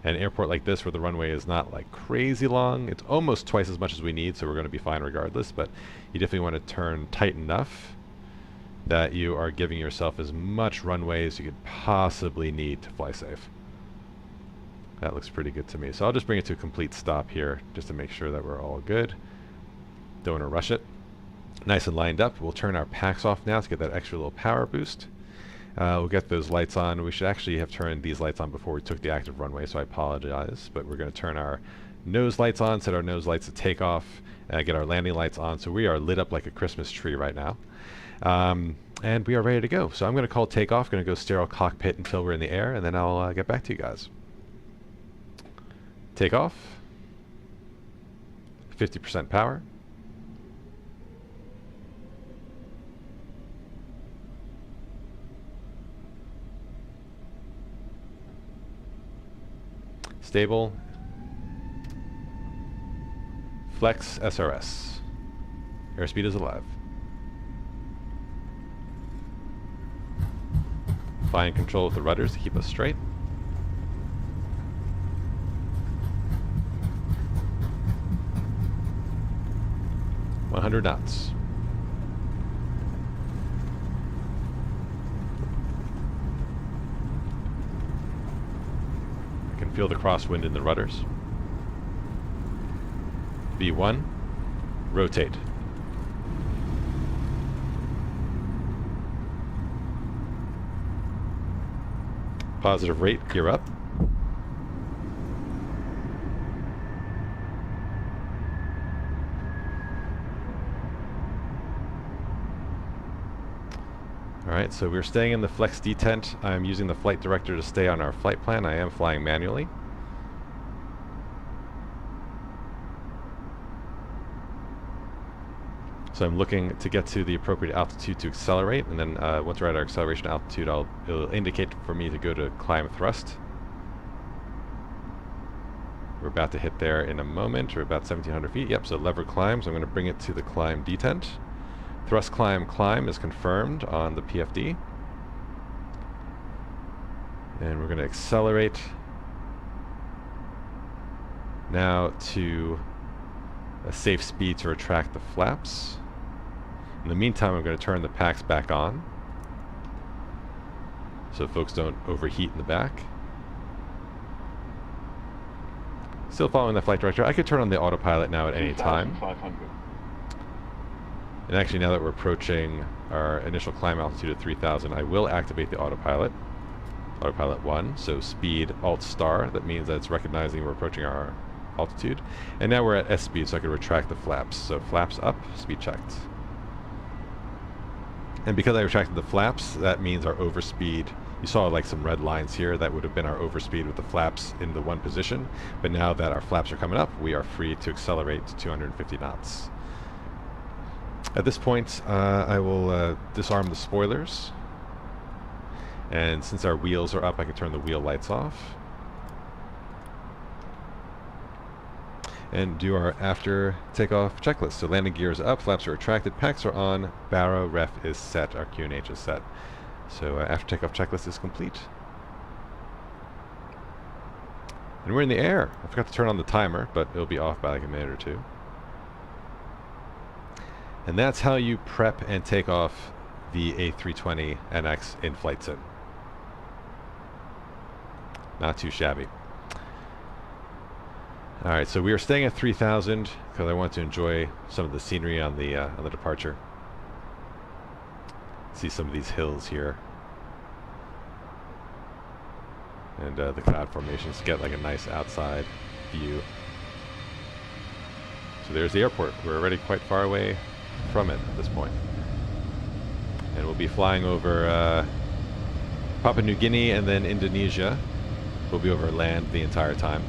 An airport like this where the runway is not like crazy long, it's almost twice as much as we need, so we're going to be fine regardless, but you definitely want to turn tight enough that you are giving yourself as much runway as you could possibly need to fly safe. That looks pretty good to me. So I'll just bring it to a complete stop here just to make sure that we're all good. Don't want to rush it. Nice and lined up. We'll turn our packs off now to get that extra little power boost. We'll get those lights on. We should actually have turned these lights on before we took the active runway, so I apologize. But we're going to turn our nose lights on, set our nose lights to takeoff, get our landing lights on. So we are lit up like a Christmas tree right now. And we are ready to go. So I'm going to call takeoff, going to go sterile cockpit until we're in the air, and then I'll get back to you guys. Takeoff. 50% power. Stable. Flex SRS. Airspeed is alive. Fine control with the rudders to keep us straight. .100 knots. I can feel the crosswind in the rudders. V1, rotate. Positive rate, gear up. Alright, so we're staying in the flex detent. I'm using the flight director to stay on our flight plan. I am flying manually. So I'm looking to get to the appropriate altitude to accelerate, and then once we're at our acceleration altitude, it'll indicate for me to go to climb thrust. We're about to hit there in a moment. We're about 1,700 feet. Yep, so lever climb, so I'm going to bring it to the climb detent. Thrust climb is confirmed on the PFD. And we're going to accelerate now to a safe speed to retract the flaps. In the meantime, I'm going to turn the packs back on so folks don't overheat in the back. Still following the flight director. I could turn on the autopilot now at any time. And actually, now that we're approaching our initial climb altitude of 3,000, I will activate the autopilot. Autopilot 1, so speed Alt star. That means that it's recognizing we're approaching our altitude. And now we're at S speed, so I can retract the flaps. So flaps up, speed checked. And because I retracted the flaps, that means our overspeed, you saw like some red lines here, that would have been our overspeed with the flaps in the one position. But now that our flaps are coming up, we are free to accelerate to 250 knots. At this point, I will disarm the spoilers. And since our wheels are up, I can turn the wheel lights off. And do our after takeoff checklist. So landing gear is up, flaps are retracted, packs are on, barrow ref is set, our QNH is set. So after takeoff checklist is complete. And we're in the air. I forgot to turn on the timer, but it'll be off by like a minute or two. And that's how you prep and take off the A320nx in Flight Sim. Not too shabby. Alright, so we are staying at 3,000 because I want to enjoy some of the scenery on the departure. See some of these hills here. And the cloud formations to get like a nice outside view. So there's the airport. We're already quite far away from it at this point. And we'll be flying over Papua New Guinea and then Indonesia. We'll be over land the entire time.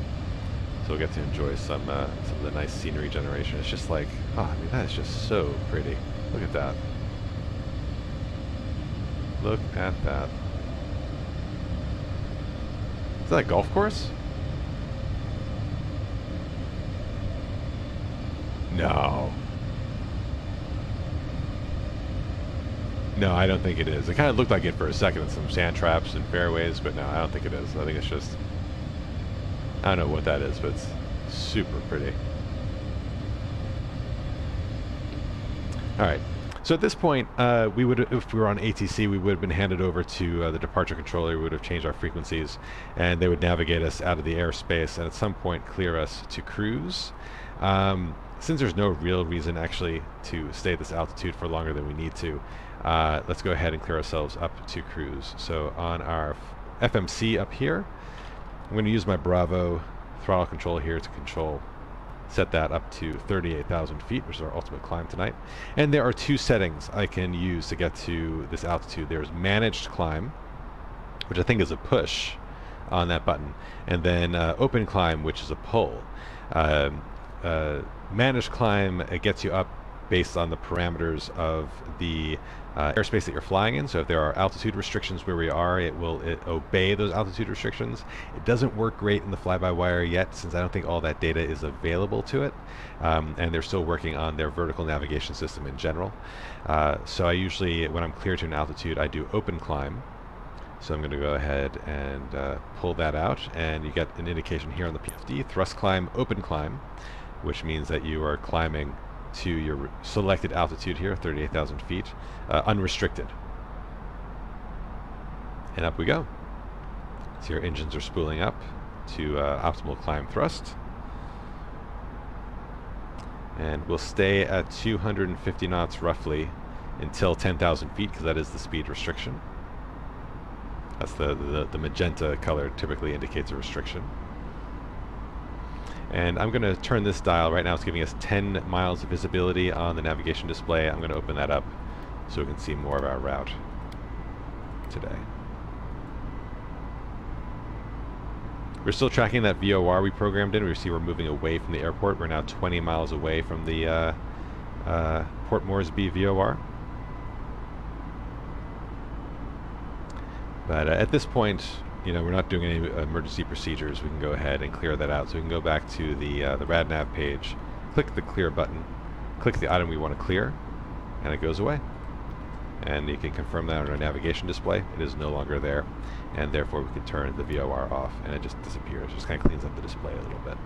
So we'll get to enjoy some of the nice scenery generation. It's just like, oh, I mean, that is just so pretty. Look at that. Look at that. Is that a golf course? No. No, I don't think it is. It kind of looked like it for a second in some sand traps and fairways, but no, I don't think it is. I think it's just, I don't know what that is, but it's super pretty. All right. So at this point, we would, if we were on ATC, we would have been handed over to the departure controller. We would have changed our frequencies, and they would navigate us out of the airspace, and at some point clear us to cruise. Since there's no real reason actually to stay at this altitude for longer than we need to, let's go ahead and clear ourselves up to cruise. So on our FMC up here, I'm going to use my Bravo throttle control here to set that up to 38,000 feet, which is our ultimate climb tonight. And there are two settings I can use to get to this altitude. There's managed climb, which I think is a push on that button, and then open climb, which is a pull. Managed climb, it gets you up based on the parameters of the airspace that you're flying in. So if there are altitude restrictions where we are, it will obey those altitude restrictions. It doesn't work great in the fly-by-wire yet, since I don't think all that data is available to it, and they're still working on their vertical navigation system in general. So I usually, when I'm clear to an altitude, I do open climb. So I'm going to go ahead and pull that out, and you get an indication here on the PFD, thrust climb, open climb, which means that you are climbing to your selected altitude here, 38,000 feet, unrestricted. And up we go. So your engines are spooling up to optimal climb thrust. And we'll stay at 250 knots roughly until 10,000 feet, because that is the speed restriction. That's the magenta color typically indicates a restriction. And I'm going to turn this dial. Right now it's giving us 10 miles of visibility on the navigation display. I'm going to open that up so we can see more of our route today. We're still tracking that VOR we programmed in. We see we're moving away from the airport. We're now 20 miles away from the Port Moresby VOR. But at this point, you know, we're not doing any emergency procedures. We can go ahead and clear that out. So we can go back to the RadNav page, click the clear button, click the item we want to clear, and it goes away. And you can confirm that on our navigation display. It is no longer there, and therefore we can turn the VOR off, and it just disappears. It just kind of cleans up the display a little bit.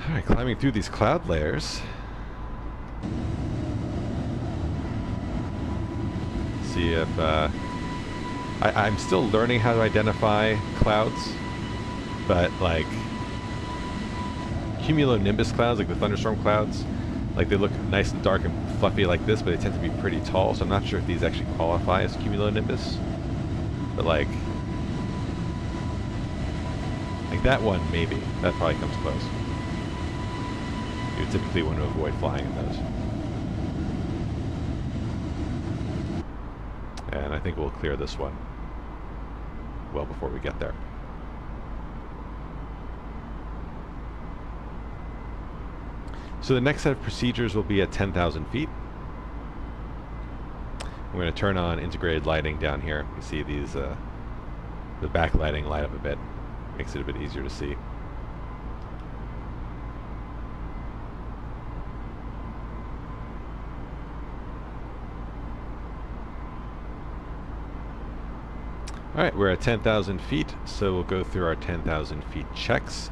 All right, climbing through these cloud layers. See if I'm still learning how to identify clouds, but like cumulonimbus clouds, like the thunderstorm clouds, like they look nice and dark and fluffy like this, but they tend to be pretty tall, so I'm not sure if these actually qualify as cumulonimbus. But like that one, maybe. That probably comes close. You would typically want to avoid flying in those. And I think we'll clear this one well before we get there. So the next set of procedures will be at 10,000 feet. We're going to turn on integrated lighting down here. You see these, the backlighting light up a bit. Makes it a bit easier to see. Alright, we're at 10,000 feet, so we'll go through our 10,000 feet checks.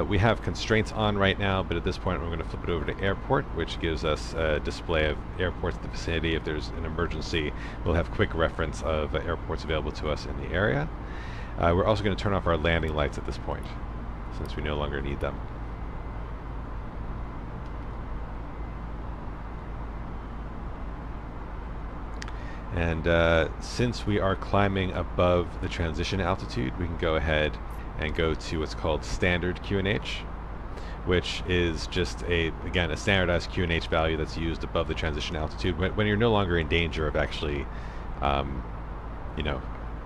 We have constraints on right now, but at this point we're going to flip it over to airport, which gives us a display of airports in the vicinity. If there's an emergency, we'll have quick reference of airports available to us in the area. We're also going to turn off our landing lights at this point, since we no longer need them. And since we are climbing above the transition altitude, we can go ahead and go to what's called standard QNH, which is just again a standardized QNH value that's used above the transition altitude when you're no longer in danger of actually, you know,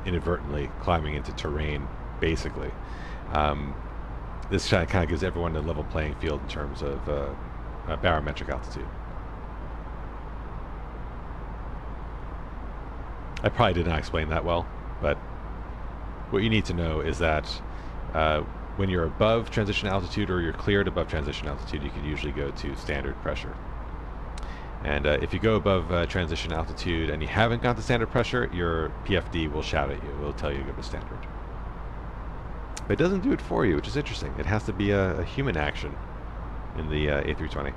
inadvertently climbing into terrain, basically. This kind of gives everyone a level playing field in terms of barometric altitude. I probably did not explain that well, but what you need to know is that when you're above transition altitude or you're cleared above transition altitude, you can usually go to standard pressure. And if you go above transition altitude and you haven't got the standard pressure, your PFD will shout at you. It will tell you to go to standard. But it doesn't do it for you, which is interesting. It has to be a human action in the A320.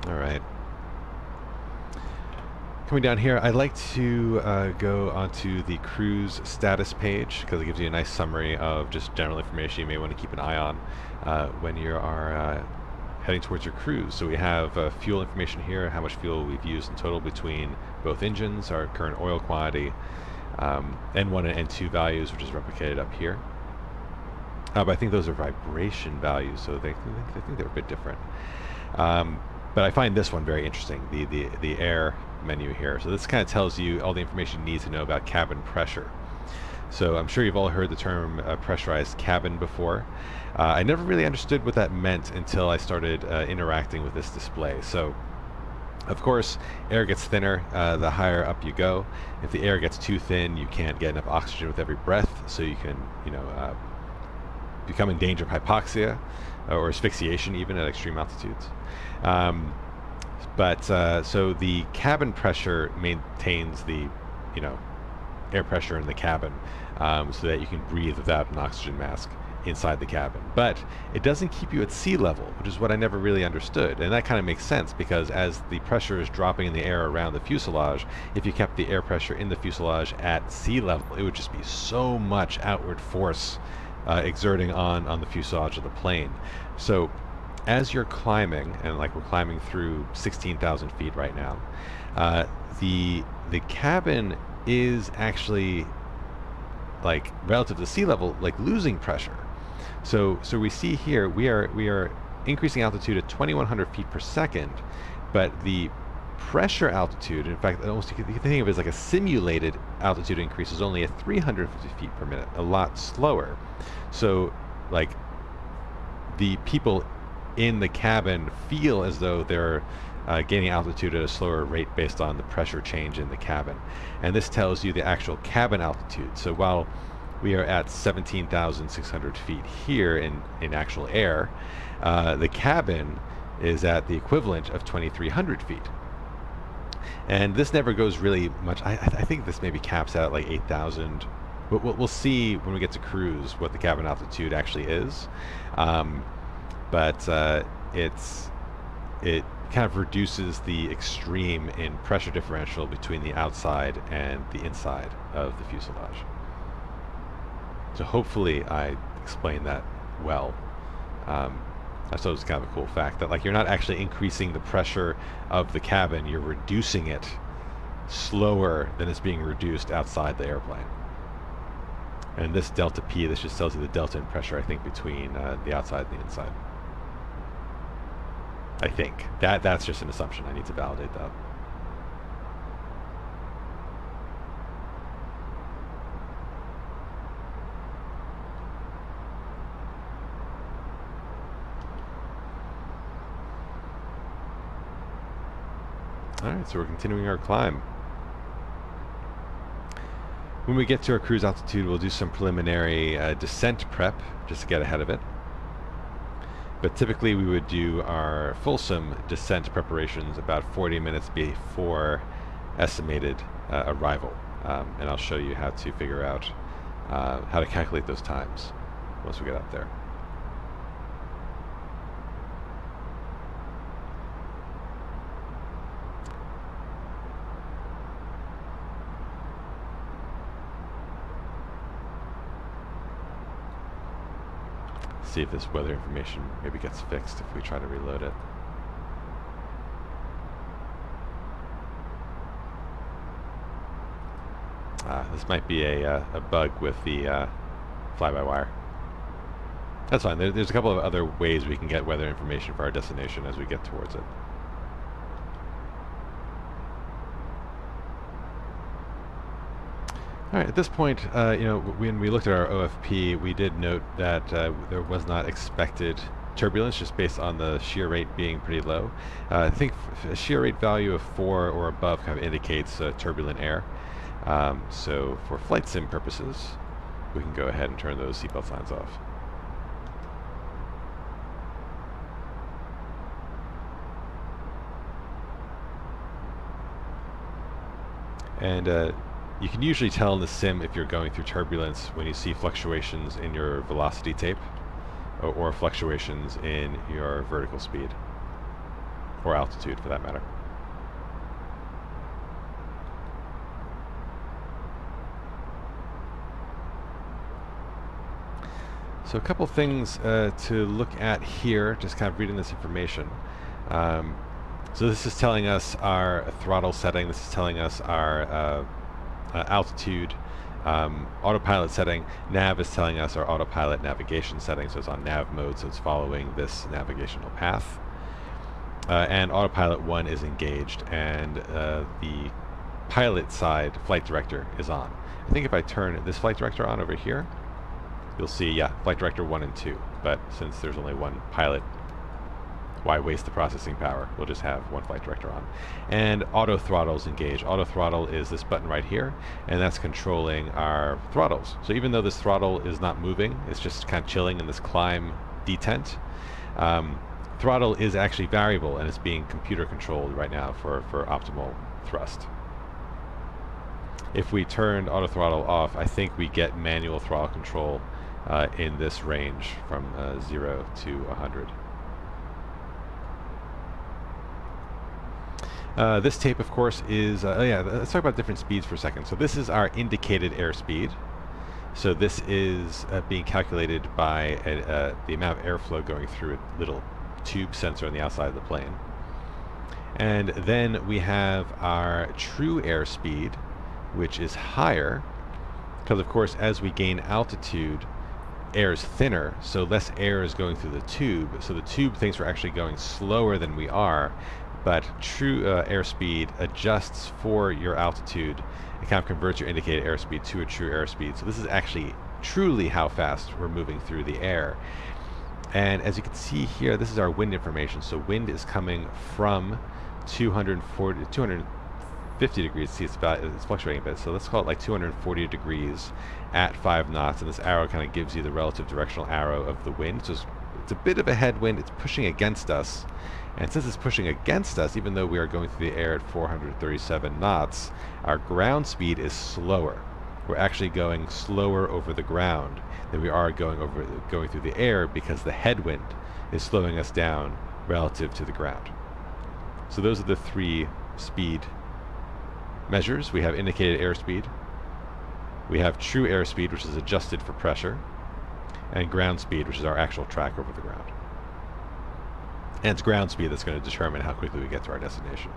All right. Coming down here, I'd like to go onto the cruise status page because it gives you a nice summary of just general information you may want to keep an eye on when you are heading towards your cruise. So we have fuel information here, how much fuel we've used in total between both engines, our current oil quantity, N1 and N2 values, which is replicated up here. But I think those are vibration values, so I think they're a bit different. But I find this one very interesting, the air menu here. So this kind of tells you all the information you need to know about cabin pressure. So I'm sure you've all heard the term pressurized cabin before. I never really understood what that meant until I started interacting with this display. So of course, air gets thinner the higher up you go. If the air gets too thin, you can't get enough oxygen with every breath, so you can, you know, become in danger of hypoxia or asphyxiation even at extreme altitudes. So the cabin pressure maintains the, you know, air pressure in the cabin so that you can breathe without an oxygen mask inside the cabin. But it doesn't keep you at sea level, which is what I never really understood. And that kind of makes sense, because as the pressure is dropping in the air around the fuselage, if you kept the air pressure in the fuselage at sea level, it would just be so much outward force exerting on the fuselage of the plane. So as you're climbing, and like we're climbing through 16,000 feet right now, the cabin is actually, like, relative to sea level, like losing pressure. So we see here we are increasing altitude at 2,100 feet per second, but the pressure altitude, in fact, almost you can think of it as like a simulated altitude increase, is only at 350 feet per minute, a lot slower. So, like, the people in the cabin feel as though they're gaining altitude at a slower rate based on the pressure change in the cabin. And this tells you the actual cabin altitude. So while we are at 17,600 feet here in actual air, the cabin is at the equivalent of 2,300 feet. And this never goes really much. I think this maybe caps out at like 8,000. We'll see when we get to cruise what the cabin altitude actually is. But it kind of reduces the extreme in pressure differential between the outside and the inside of the fuselage. So hopefully I explained that well. I thought it was kind of a cool fact that, like, you're not actually increasing the pressure of the cabin, you're reducing it slower than it's being reduced outside the airplane. And this delta P, this just tells you the delta in pressure, I think, between the outside and the inside. I think. That's just an assumption. I need to validate that. Alright, so we're continuing our climb. When we get to our cruise altitude, we'll do some preliminary descent prep, just to get ahead of it. But typically we would do our fulsome descent preparations about 40 minutes before estimated arrival. And I'll show you how to figure out how to calculate those times once we get up there. See if this weather information maybe gets fixed if we try to reload it. This might be a bug with the fly-by-wire. That's fine. There's a couple of other ways we can get weather information for our destination as we get towards it. All right, at this point, you know, when we looked at our OFP, we did note that there was not expected turbulence just based on the shear rate being pretty low. I think a shear rate value of 4 or above kind of indicates turbulent air. So for flight sim purposes, we can go ahead and turn those seatbelt signs off. And you can usually tell in the sim if you're going through turbulence when you see fluctuations in your velocity tape or fluctuations in your vertical speed or altitude for that matter. So a couple things to look at here, just kind of reading this information. So this is telling us our throttle setting, this is telling us our altitude, autopilot setting. Nav is telling us our autopilot navigation setting, so it's on nav mode, so it's following this navigational path. And autopilot 1 is engaged, and the pilot side flight director is on. I think if I turn this flight director on over here, you'll see, yeah, flight director 1 and 2. But since there's only one pilot, why waste the processing power? We'll just have one flight director on. And auto throttle is engaged. Auto throttle is this button right here, and that's controlling our throttles. So even though this throttle is not moving, it's just kind of chilling in this climb detent, throttle is actually variable, and it's being computer controlled right now for optimal thrust. If we turned auto throttle off, I think we get manual throttle control in this range from 0 to 100. This tape, of course, is, let's talk about different speeds for a second. So this is our indicated airspeed. So this is being calculated by the amount of airflow going through a little tube sensor on the outside of the plane. And then we have our true airspeed, which is higher, because of course as we gain altitude, air is thinner, so less air is going through the tube. So the tube thinks we're actually going slower than we are. But true airspeed adjusts for your altitude. It kind of converts your indicated airspeed to a true airspeed. So this is actually truly how fast we're moving through the air. And as you can see here, this is our wind information. So wind is coming from 250 degrees. See, it's fluctuating a bit. So let's call it like 240 degrees at 5 knots. And this arrow kind of gives you the relative directional arrow of the wind. So it's a bit of a headwind. It's pushing against us. And since it's pushing against us, even though we are going through the air at 437 knots, our ground speed is slower. We're actually going slower over the ground than we are going through the air, because the headwind is slowing us down relative to the ground. So those are the three speed measures. We have indicated airspeed, we have true airspeed, which is adjusted for pressure, and ground speed, which is our actual track over the ground. And it's ground speed that's going to determine how quickly we get to our destination.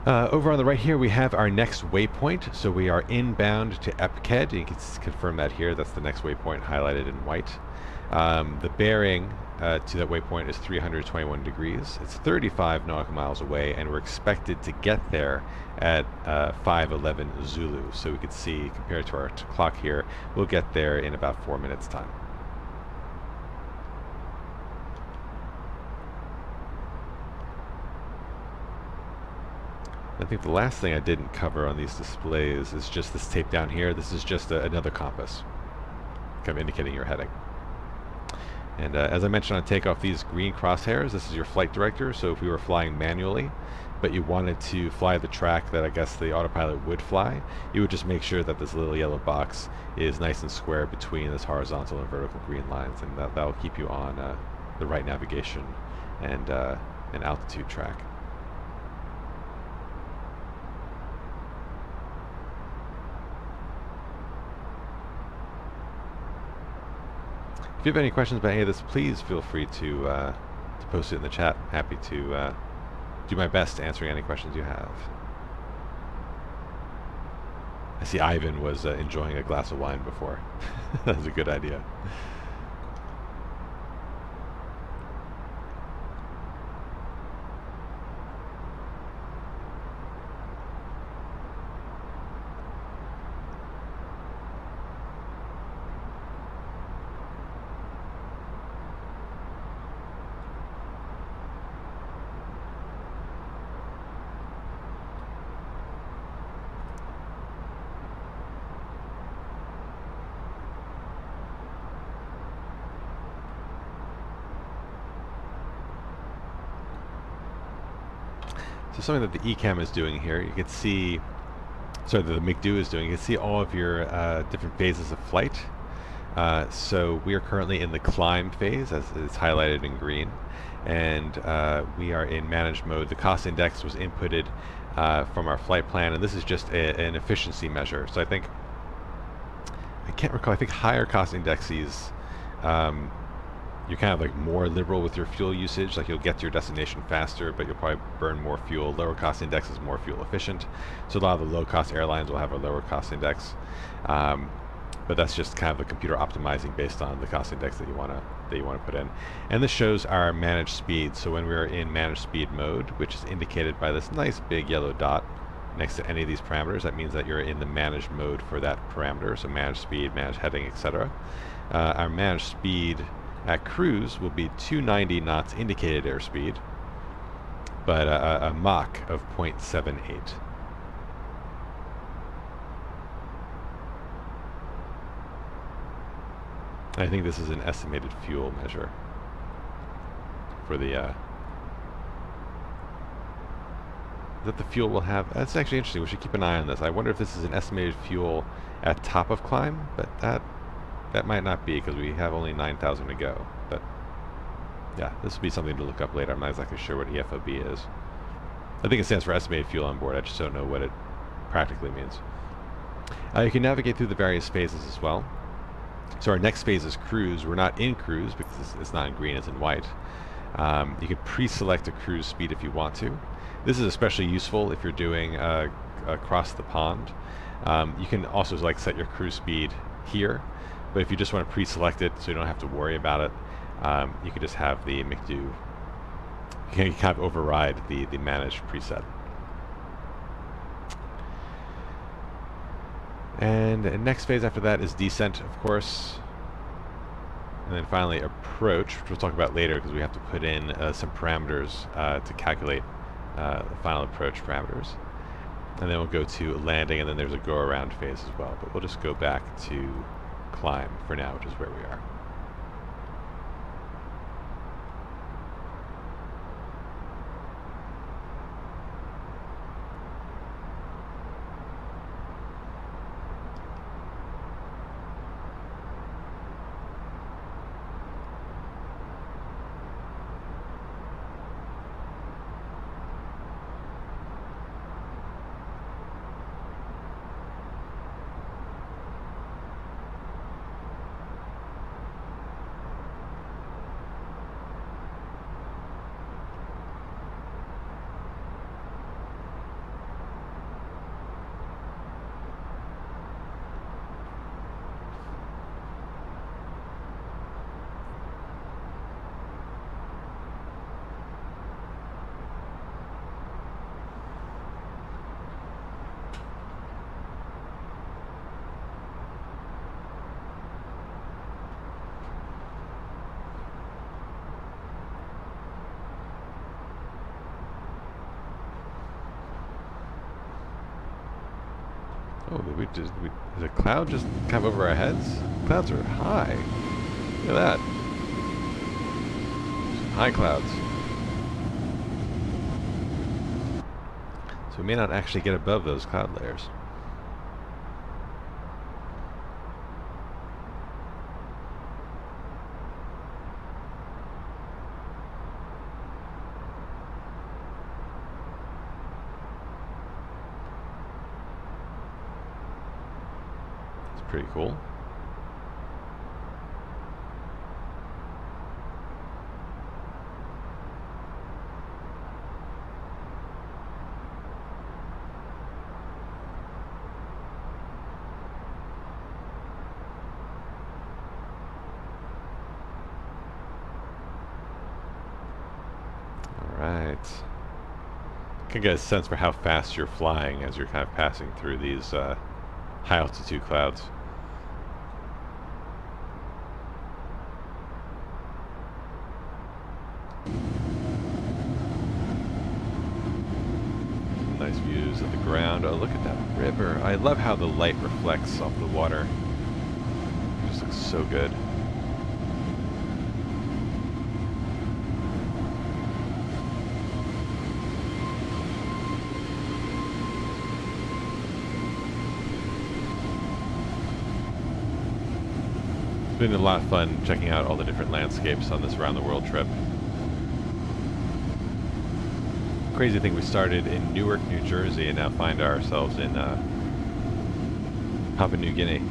Over on the right here, we have our next waypoint. So we are inbound to Epked. You can confirm that here. That's the next waypoint highlighted in white. The bearing to that waypoint is 321 degrees. It's 35 nautical miles away, and we're expected to get there at 5:11 Zulu. So we can see, compared to our clock here, we'll get there in about 4 minutes' time. I think the last thing I didn't cover on these displays is just this tape down here. This is just another compass, kind of indicating your heading. And as I mentioned on takeoff, these green crosshairs, this is your flight director. So if we were flying manually, but you wanted to fly the track that I guess the autopilot would fly, you would just make sure that this little yellow box is nice and square between this horizontal and vertical green lines, and that'll keep you on the right navigation and an altitude track. If you have any questions about any of this, please feel free to post it in the chat. Happy to do my best answering any questions you have. I see Ivan was enjoying a glass of wine before. That's a good idea. So something that the ECAM is doing here, you can see, sorry, the McDo is doing, you can see all of your different phases of flight. So we are currently in the climb phase, as it's highlighted in green, and we are in managed mode. The cost index was inputted from our flight plan, and this is just an efficiency measure. So I think, I can't recall, I think higher cost indexes, you're kind of like more liberal with your fuel usage, like you'll get to your destination faster, but you'll probably burn more fuel. Lower cost index is more fuel efficient. So a lot of the low cost airlines will have a lower cost index. But that's just kind of the computer optimizing based on the cost index that you want to put in. And this shows our managed speed. So when we're in managed speed mode, which is indicated by this nice big yellow dot next to any of these parameters, that means that you're in the managed mode for that parameter. So managed speed, managed heading, etc. Our managed speed at cruise will be 290 knots indicated airspeed, but a Mach of 0.78. I think this is an estimated fuel measure for the that the fuel will have. That's actually interesting. We should keep an eye on this. I wonder if this is an estimated fuel at top of climb, but that might not be because we have only 9,000 to go. But yeah, this will be something to look up later. I'm not exactly sure what EFOB is. I think it stands for estimated fuel on board. I just don't know what it practically means. You can navigate through the various phases as well. So our next phase is cruise. We're not in cruise because it's not in green, it's in white. You can pre-select a cruise speed if you want to. This is especially useful if you're doing across the pond. You can also like set your cruise speed here, but if you just want to pre-select it so you don't have to worry about it, you can just have the McDo. You can kind of override the managed preset. And the next phase after that is descent, of course. And then finally approach, which we'll talk about later because we have to put in some parameters to calculate the final approach parameters. And then we'll go to landing, and then there's a go around phase as well. But we'll just go back to climb for now, which is where we are. Oh, is a cloud just kind of over our heads? Clouds are high. Look at that. Some high clouds. So we may not actually get above those cloud layers. Pretty cool. All right. Can get a sense for how fast you're flying as you're kind of passing through these high altitude clouds. Nice views of the ground. Oh, look at that river. I love how the light reflects off the water. It just looks so good. It's been a lot of fun checking out all the different landscapes on this around the world trip. Crazy thing, we started in Newark, New Jersey, and now find ourselves in Papua New Guinea.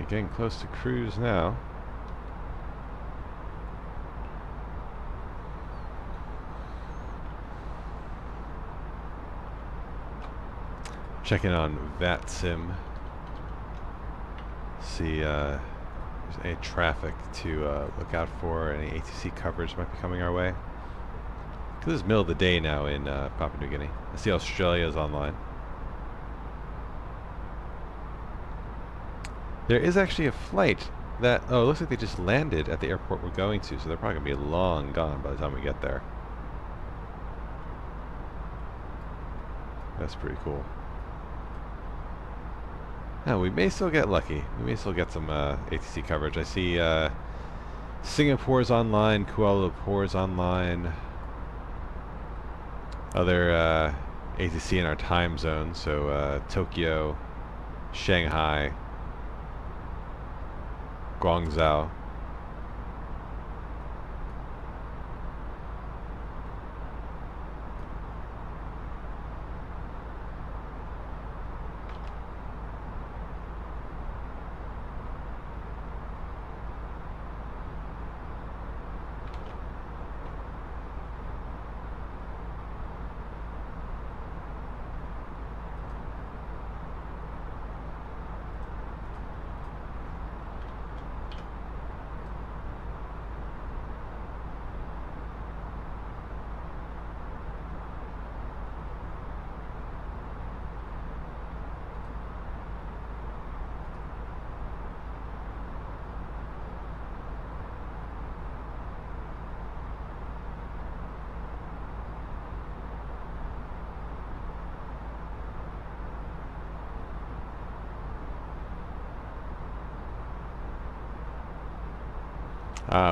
Alright, getting close to cruise now. Checking on VATSIM. See if there's any traffic to look out for, any ATC coverage might be coming our way. Because it's middle of the day now in Papua New Guinea. I see Australia is online. There is actually a flight that, oh, it looks like they just landed at the airport we're going to, so they're probably going to be long gone by the time we get there. That's pretty cool. Now, we may still get lucky. We may still get some ATC coverage. I see Singapore's online, Kuala Lumpur's online. Other ATC in our time zone, so Tokyo, Shanghai, Guangzhou.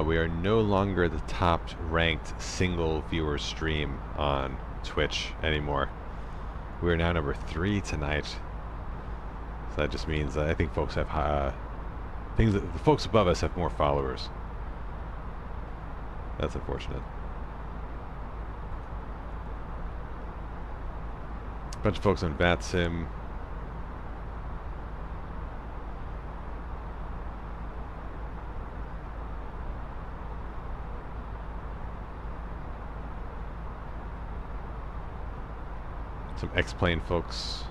We are no longer the top ranked single viewer stream on Twitch anymore. We are now number 3 tonight. So that just means I think folks have the folks above us have more followers. That's unfortunate. A bunch of folks on VATSIM. Some X-Plane folks.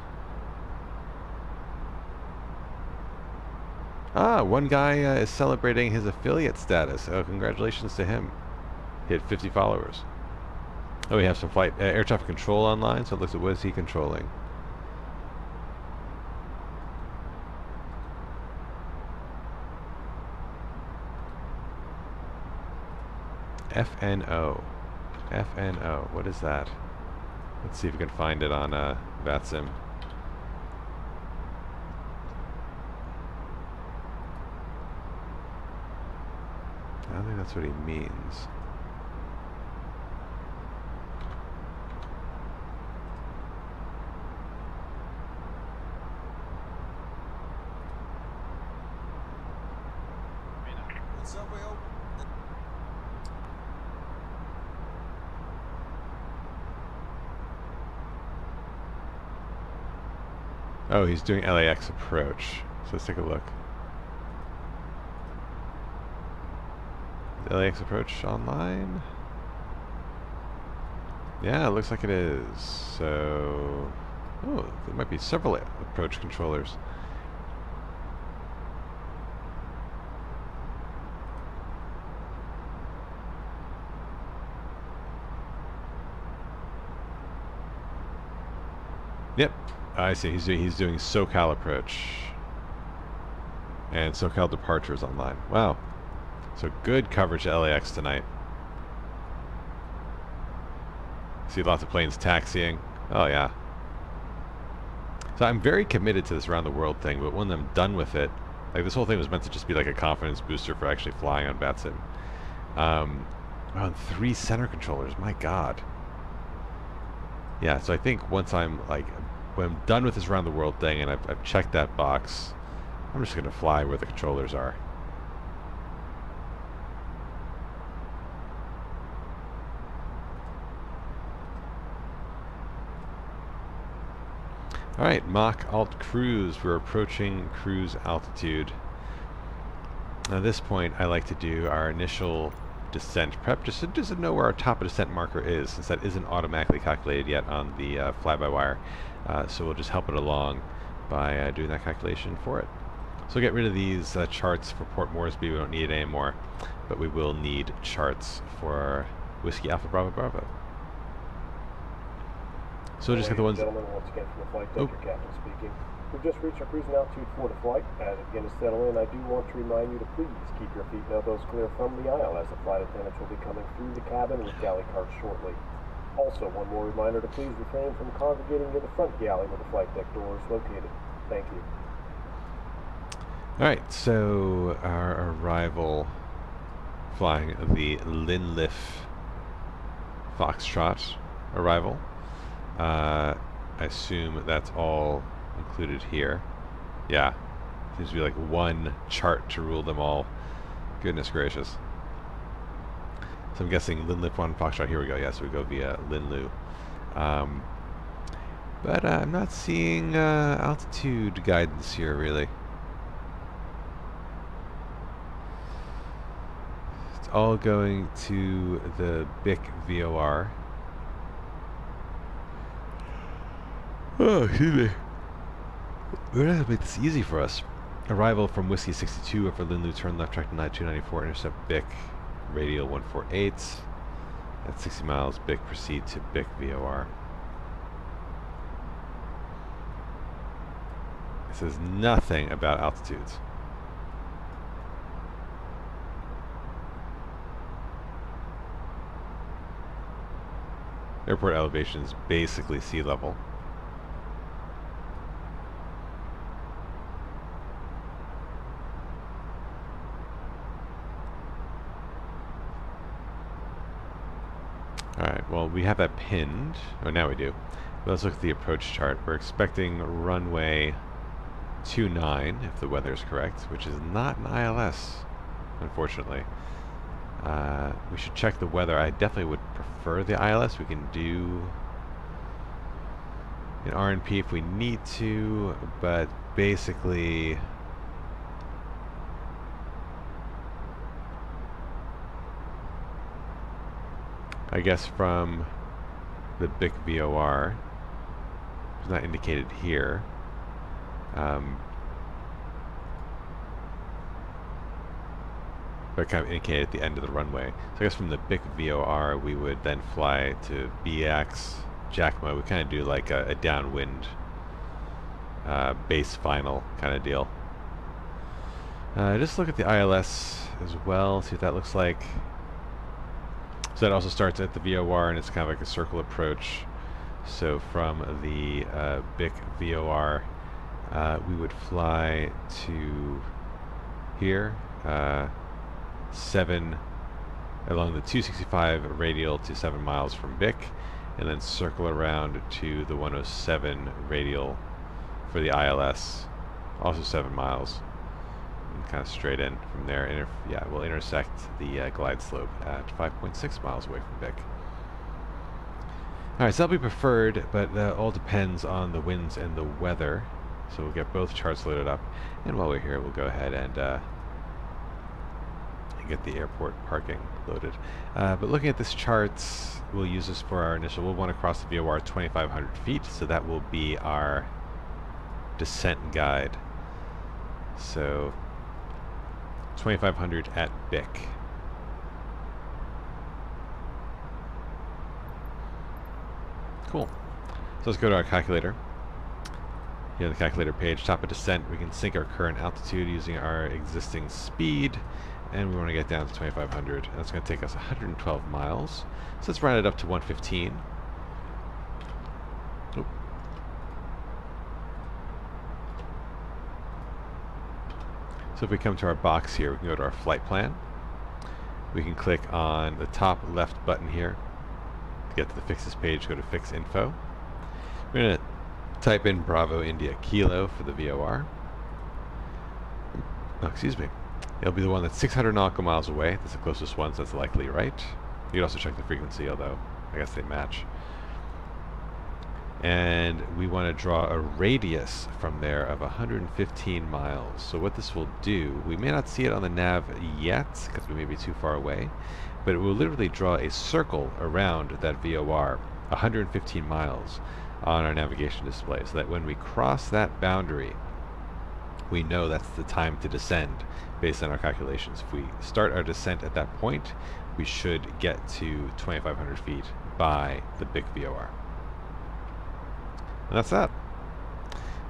Ah, one guy is celebrating his affiliate status. Oh, congratulations to him. He had 50 followers. Oh, we have some flight air traffic control online, so it looks at what is he controlling. FNO. FNO. What is that? Let's see if we can find it on VATSIM. I don't think that's what he means. Oh, he's doing LAX approach. So let's take a look. Is LAX approach online? Yeah, it looks like it is. So, oh, there might be several approach controllers. Yep. I see. He's doing SoCal approach and SoCal departures online. Wow. So good coverage at LAX tonight. See lots of planes taxiing. Oh yeah. So I'm very committed to this around the world thing, but when I'm done with it, like this whole thing was meant to just be like a confidence booster for actually flying on VATSIM. On 3 center controllers. My God. Yeah. So I think once I'm like, when I'm done with this around the world thing and I've checked that box, I'm just going to fly where the controllers are. Alright, Mach Alt Cruise. We're approaching cruise altitude. At this point, I like to do our initial descent prep, just to know where our top of descent marker is, since that isn't automatically calculated yet on the fly-by-wire. So we'll just help it along by doing that calculation for it. So get rid of these charts for Port Moresby. We don't need it anymore, but we will need charts for Whiskey Alpha Bravo Bravo. So we'll just get the ones. Gentlemen, once again from the flight deck, your captain speaking. We've just reached our cruising altitude for the flight. As it begins to settle in, I do want to remind you to please keep your feet and elbows clear from the aisle, as the flight attendants will be coming through the cabin with galley carts shortly. Also, one more reminder to please refrain from congregating near the front galley where the flight deck door is located. Thank you. Alright, so our arrival flying the Linliff Foxtrot arrival. I assume that's all included here. Yeah. Seems to be like one chart to rule them all. Goodness gracious. So I'm guessing Linliff 1 Foxtrot. Here we go. Yeah, so we go via Linlu. But I'm not seeing altitude guidance here, really. It's all going to the BIC VOR. Oh, excuse me. We're going to have to make this easy for us. Arrival from Whiskey 62 for Linlu, turn left track to 9294, intercept BIC, radial 148. At 60 miles, BIC, proceed to BIC VOR. It says nothing about altitudes. Airport elevation is basically sea level. Alright, well, we have that pinned. Oh, now we do. Let's look at the approach chart. We're expecting runway 29, if the weather is correct, which is not an ILS, unfortunately. We should check the weather. I definitely would prefer the ILS. We can do an RNP if we need to, but basically I guess from the BIC VOR, it's not indicated here. But kind of indicated at the end of the runway. So I guess from the BIC VOR, we would then fly to BX, Jackma. We kind of do like a downwind base final kind of deal. Just look at the ILS as well, see what that looks like. So that also starts at the VOR, and it's kind of like a circle approach. So from the BIC VOR, we would fly to here, 7 along the 265 radial to 7 miles from BIC, and then circle around to the 107 radial for the ILS, also 7 miles. Kind of straight in from there. Yeah, we'll intersect the glide slope at 5.6 miles away from BIC. Alright, so that'll be preferred, but that all depends on the winds and the weather. So we'll get both charts loaded up, and while we're here, we'll go ahead and get the airport parking loaded. But looking at this chart, we'll use this for our initial. We'll want to cross the VOR 2,500 feet, so that will be our descent guide. So 2,500 at BIC. Cool. So let's go to our calculator. Here on the calculator page, top of descent, we can sync our current altitude using our existing speed, and we want to get down to 2,500. And that's going to take us 112 miles. So let's round it up to 115. Oop. So if we come to our box here, we can go to our flight plan. We can click on the top left button here to get to the fixes page. Go to fix info. We're going to type in Bravo India Kilo for the VOR. Oh, excuse me. It'll be the one that's 600 nautical miles away. That's the closest one, so that's likely right. You can also check the frequency, although I guess they match. and we want to draw a radius from there of 115 miles. So what this will do, we may not see it on the nav yet because we may be too far away, but it will literally draw a circle around that VOR 115 miles on our navigation display, so that when we cross that boundary, we know that's the time to descend based on our calculations. If we start our descent at that point, we should get to 2,500 feet by the big VOR. And that's that.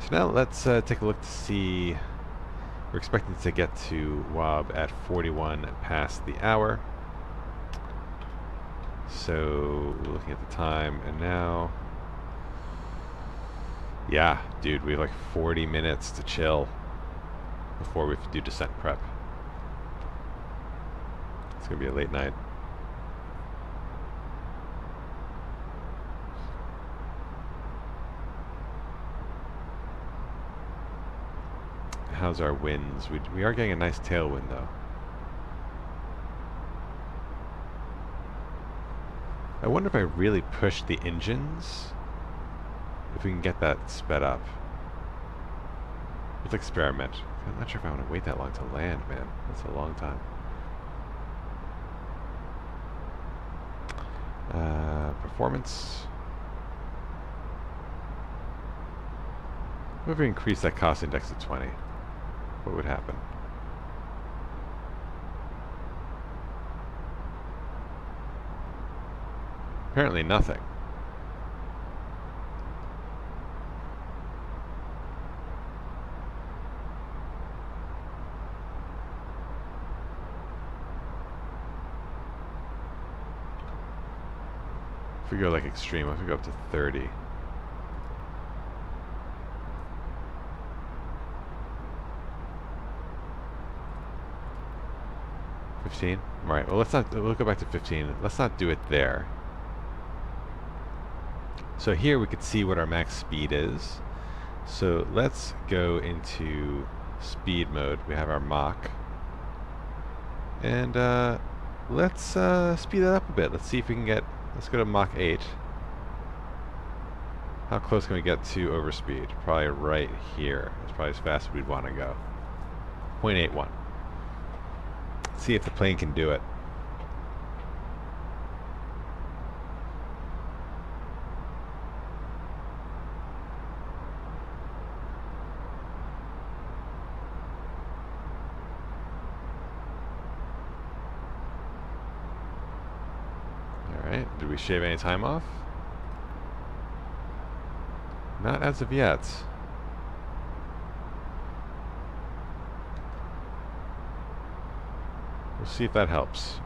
So now let's take a look to see. We're expecting to get to WABB at 41 past the hour. So looking at the time, and now, yeah, dude, we have like 40 minutes to chill before we do descent prep. It's gonna be a late night. How's our winds? We are getting a nice tailwind though. I wonder if I really push the engines, if we can get that sped up. Let's experiment. I'm not sure if I want to wait that long to land, man. That's a long time. Performance. What if we increase that cost index to 20? What would happen? Apparently nothing. If we go like extreme, if we go up to 30. $15? Alright, well we'll go back to 15. Let's not do it there. So here we could see what our max speed is. So let's go into speed mode. We have our Mach. And let's speed that up a bit. Let's see if we can get, let's go to Mach 8. How close can we get to overspeed? Probably right here. It's probably as fast as we'd want to go. 0.81. See if the plane can do it. Alright, did we shave any time off? Not as of yet. We'll see if that helps.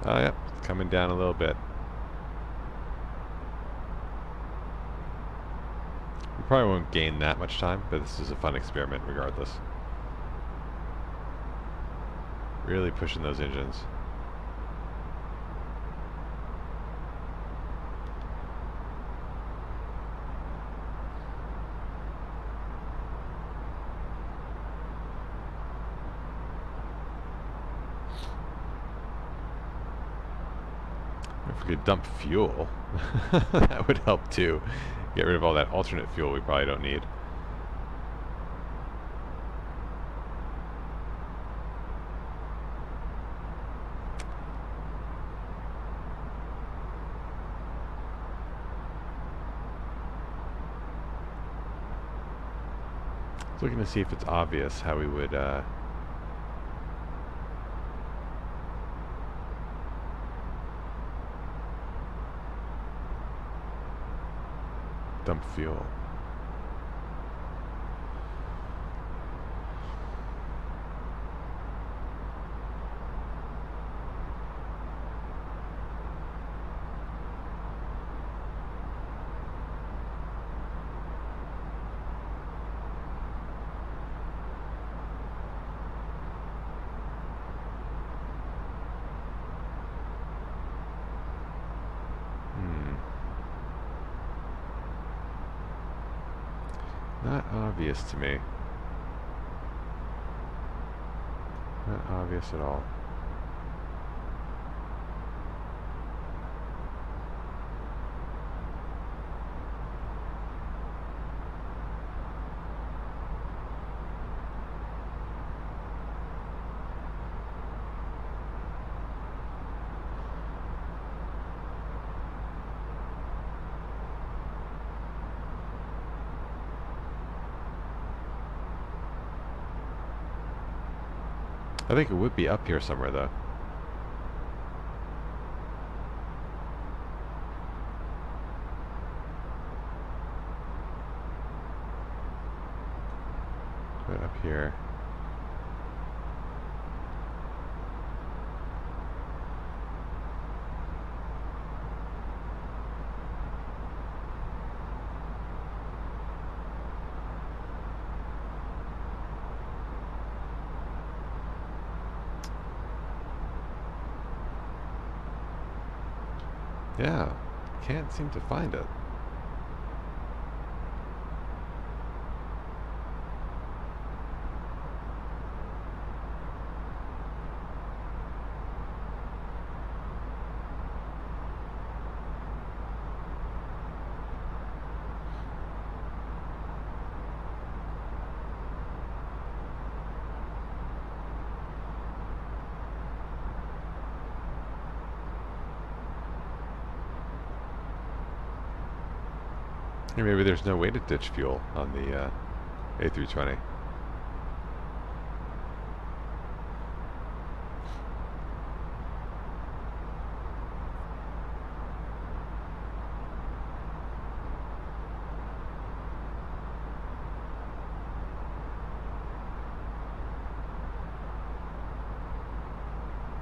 Oh, yep, coming down a little bit. We probably won't gain that much time, but this is a fun experiment regardless. Really pushing those engines. If we could dump fuel, that would help too. Get rid of all that alternate fuel we probably don't need. Looking to see if it's obvious how we would dump fuel. Not obvious to me. Not obvious at all. I think it would be up here somewhere, though. Right up here. Yeah, can't seem to find it. Or maybe there's no way to ditch fuel on the A320.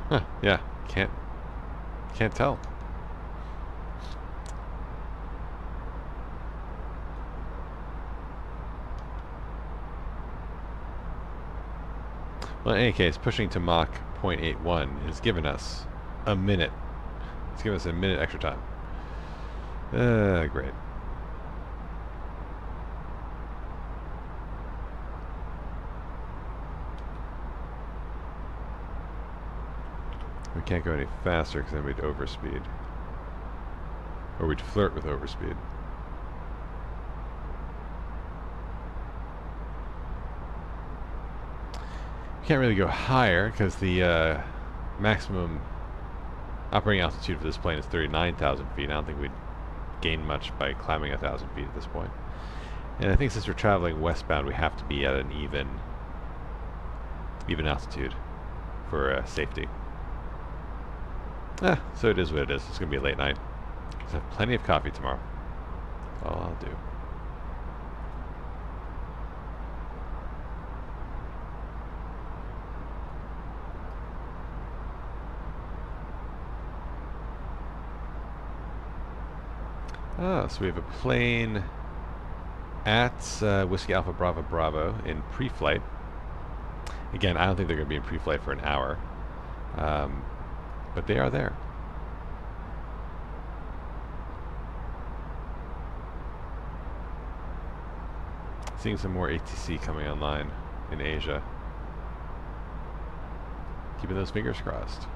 Huh, yeah, can't tell. Well, in any case, pushing to Mach 0.81 has given us a minute. It's given us a minute extra time. Great. We can't go any faster because then we'd overspeed. Or we'd flirt with overspeed. Can't really go higher because the maximum operating altitude for this plane is 39,000 feet. I don't think we'd gain much by climbing 1,000 feet at this point. And I think since we're traveling westbound, we have to be at an even altitude for safety. So it is what it is. It's going to be a late night. I'll have plenty of coffee tomorrow. That's all I'll do. So we have a plane at Whiskey Alpha Bravo Bravo in pre-flight. Again, I don't think they're going to be in pre-flight for an hour, but they are there. Seeing some more ATC coming online in Asia. Keeping those fingers crossed.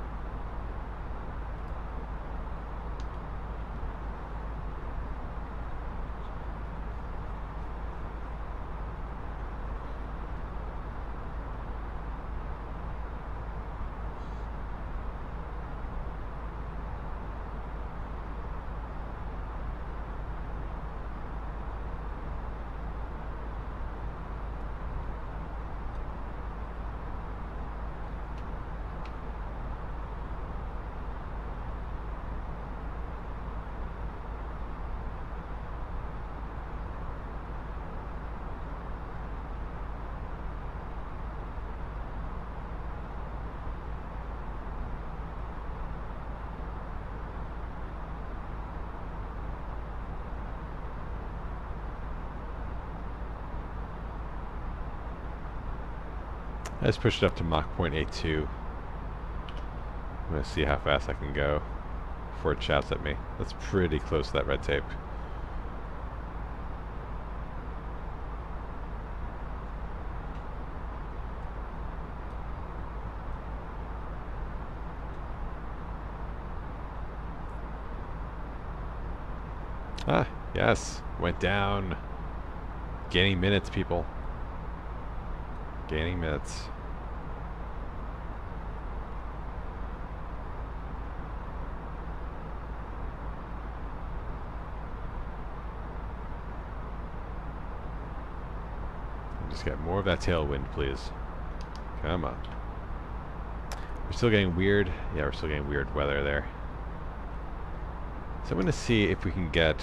I just pushed it up to Mach 0.82. I'm going to see how fast I can go before it shouts at me. That's pretty close to that red tape. Ah, yes. Went down. Gaining minutes, people. Gaining minutes. Just get more of that tailwind, please. Come on. We're still getting weird. Yeah, we're still getting weird weather there. So I'm going to see if we can get...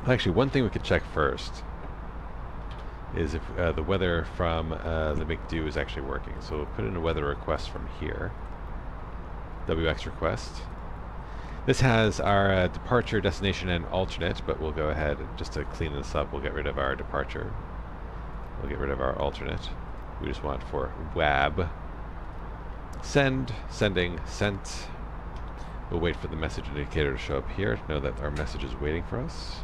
Actually, one thing we could check first is if the weather from the McDo is actually working. So we'll put in a weather request from here. WX request. This has our departure, destination, and alternate, but we'll go ahead, just to clean this up, we'll get rid of our departure. We'll get rid of our alternate. We just want for WABB. Send, sending, sent. We'll wait for the message indicator to show up here to know that our message is waiting for us.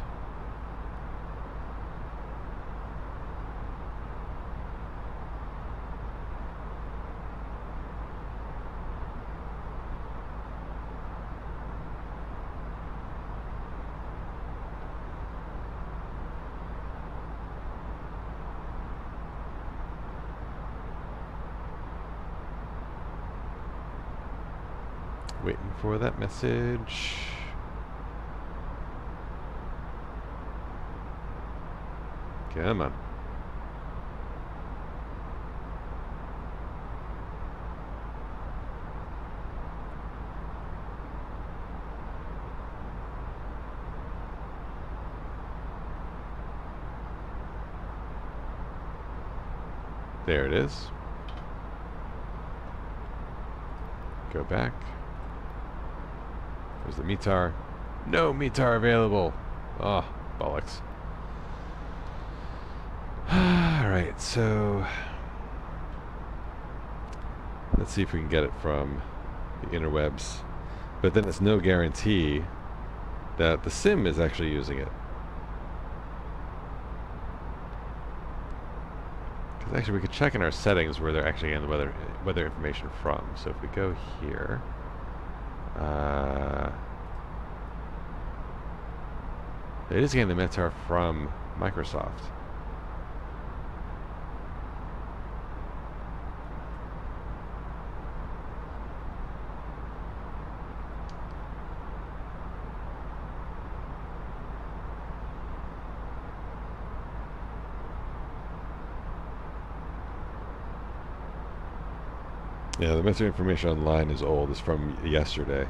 Waiting for that message. Come on. There it is. Go back. There's the METAR. No METAR available. Oh, bollocks. Alright, so let's see if we can get it from the interwebs. But then it's no guarantee that the sim is actually using it. Because actually we could check in our settings where they're actually getting the weather information from. So if we go here, it is getting the METAR from Microsoft. Yeah, the METAR information online is old. It's from yesterday.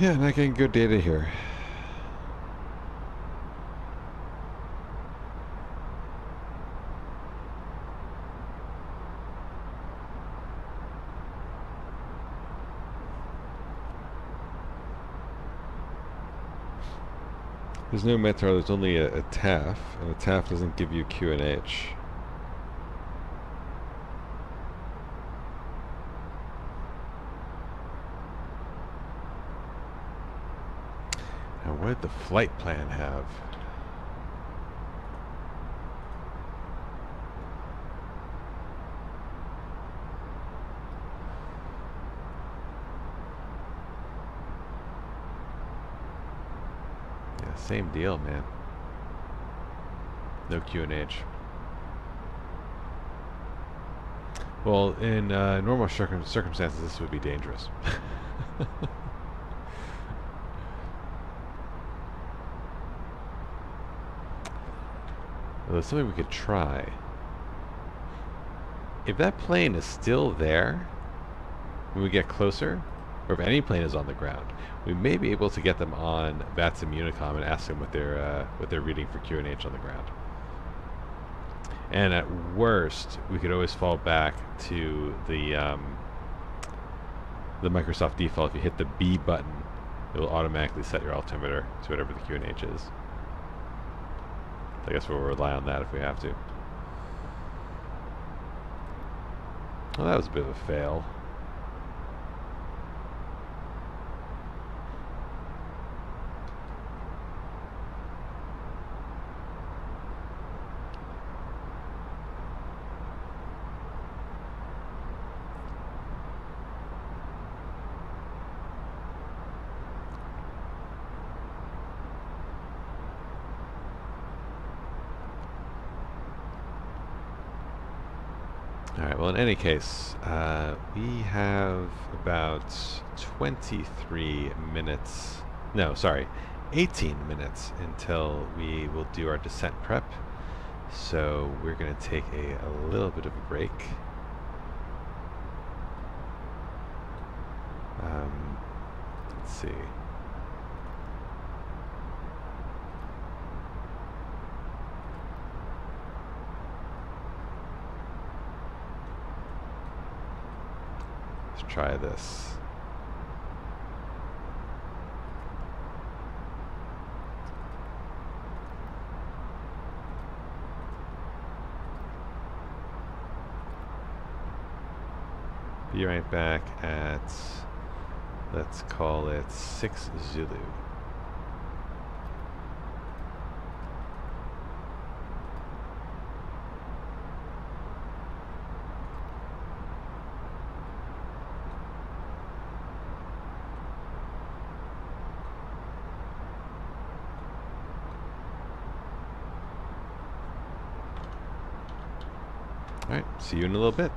Yeah, not getting good data here. There's no METAR, there's only a TAF, and a TAF doesn't give you QNH. Now, what did the flight plan have? Same deal, man. No QNH. Well, in normal circumstances, this would be dangerous. Well, there's something we could try. If that plane is still there when we get closer, or if any plane is on the ground, we may be able to get them on VATSIM Unicom and ask them what they're reading for QNH on the ground. And at worst, we could always fall back to the Microsoft default. If you hit the B button, it will automatically set your altimeter to whatever the QNH is. I guess we'll rely on that if we have to. Well, that was a bit of a fail. Alright, well in any case, we have about 23 minutes, no, sorry, 18 minutes until we will do our descent prep. So we're going to take a little bit of a break. Let's see. Let's try this. Be right back at, let's call it 6 Zulu. Alright, see you in a little bit.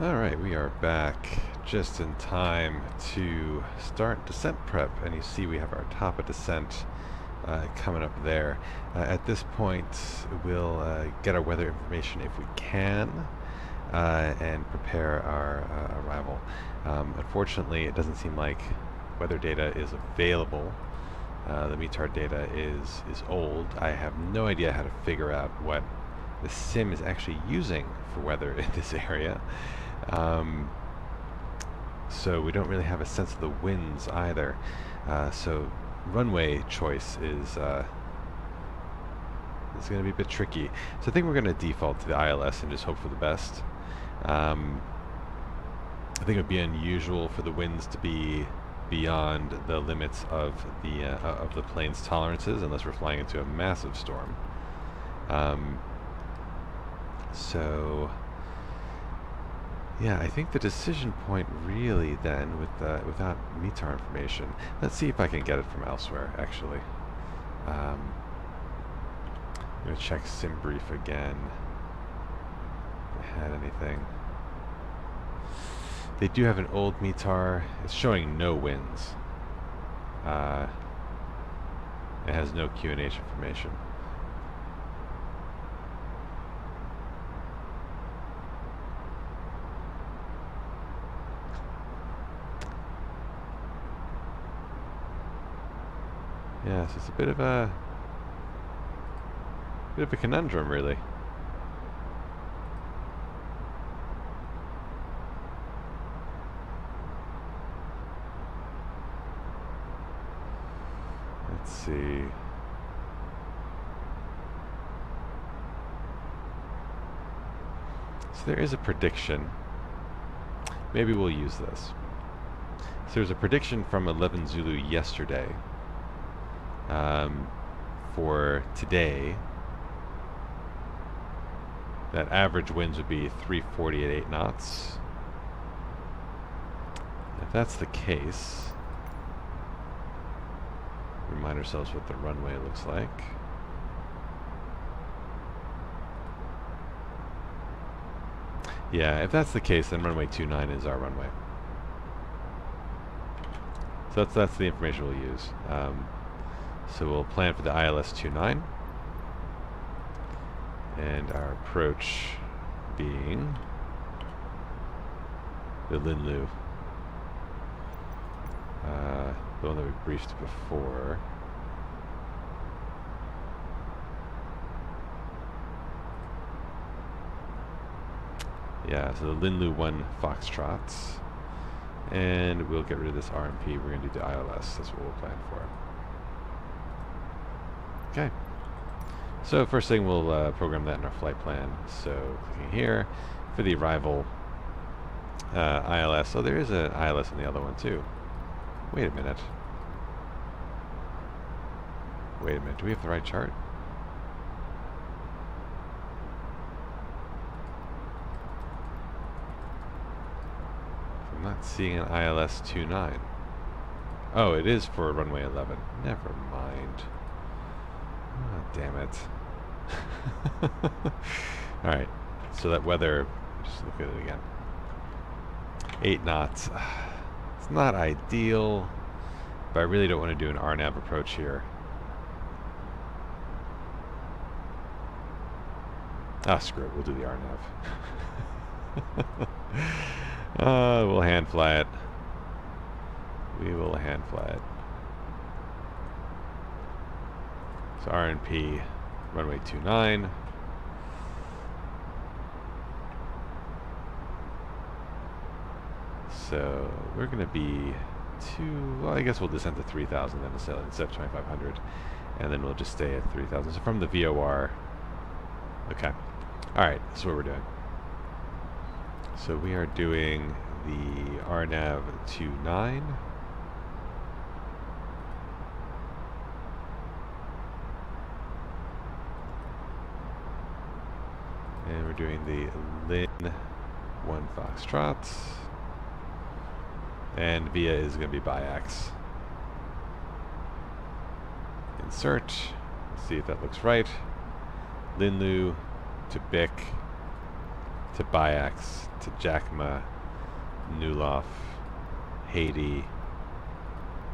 Alright, we are back just in time to start descent prep, and you see we have our top of descent coming up there. At this point, we'll get our weather information if we can, and prepare our arrival. Unfortunately, it doesn't seem like weather data is available. The METAR data is old. I have no idea how to figure out what the sim is actually using for weather in this area. So we don't really have a sense of the winds either. So runway choice is going to be a bit tricky. So I think we're going to default to the ILS and just hope for the best. I think it would be unusual for the winds to be beyond the limits of the plane's tolerances unless we're flying into a massive storm. So yeah, I think the decision point really then, without METAR information, let's see if I can get it from elsewhere, actually. I'm going to check SimBrief again. If I had anything. They do have an old METAR. It's showing no winds. It has no QNH information. Yeah, so it's a bit of a conundrum, really. Let's see. So there is a prediction. Maybe we'll use this. So there's a prediction from 11 Zulu yesterday. For today, that average winds would be 340 at 8 knots. If that's the case, remind ourselves what the runway looks like. Yeah, if that's the case, then runway 29 is our runway. So that's the information we'll use. So we'll plan for the ILS 29, and our approach being the Linlu, the one that we briefed before. Yeah, so the Linlu 1 Foxtrots, and we'll get rid of this RMP. We're going to do the ILS. That's what we'll plan for. Okay, so first thing we'll program that in our flight plan. So clicking here for the arrival ILS. Oh, there is an ILS in the other one too. Wait a minute. Wait a minute. Do we have the right chart? I'm not seeing an ILS 29. Oh, it is for runway 11. Never mind. Oh, damn it. Alright, so that weather, just look at it again. 8 knots. It's not ideal, but I really don't want to do an RNAV approach here. Ah, screw it, we'll do the RNAV. We'll hand fly it. We will hand fly it. So RNP, runway 29. So we're going to be well, I guess we'll descend to 3,000 then instead of 2,500. And then we'll just stay at 3,000. So from the VOR. Okay. Alright, that's what we're doing. So we are doing the RNAV 29. And we're doing the Lin 1 Foxtrot. And VIA is going to be biax. Insert. Let's see if that looks right. Linlu to BIC. to Biax, to Jacma, Newloff, Haiti,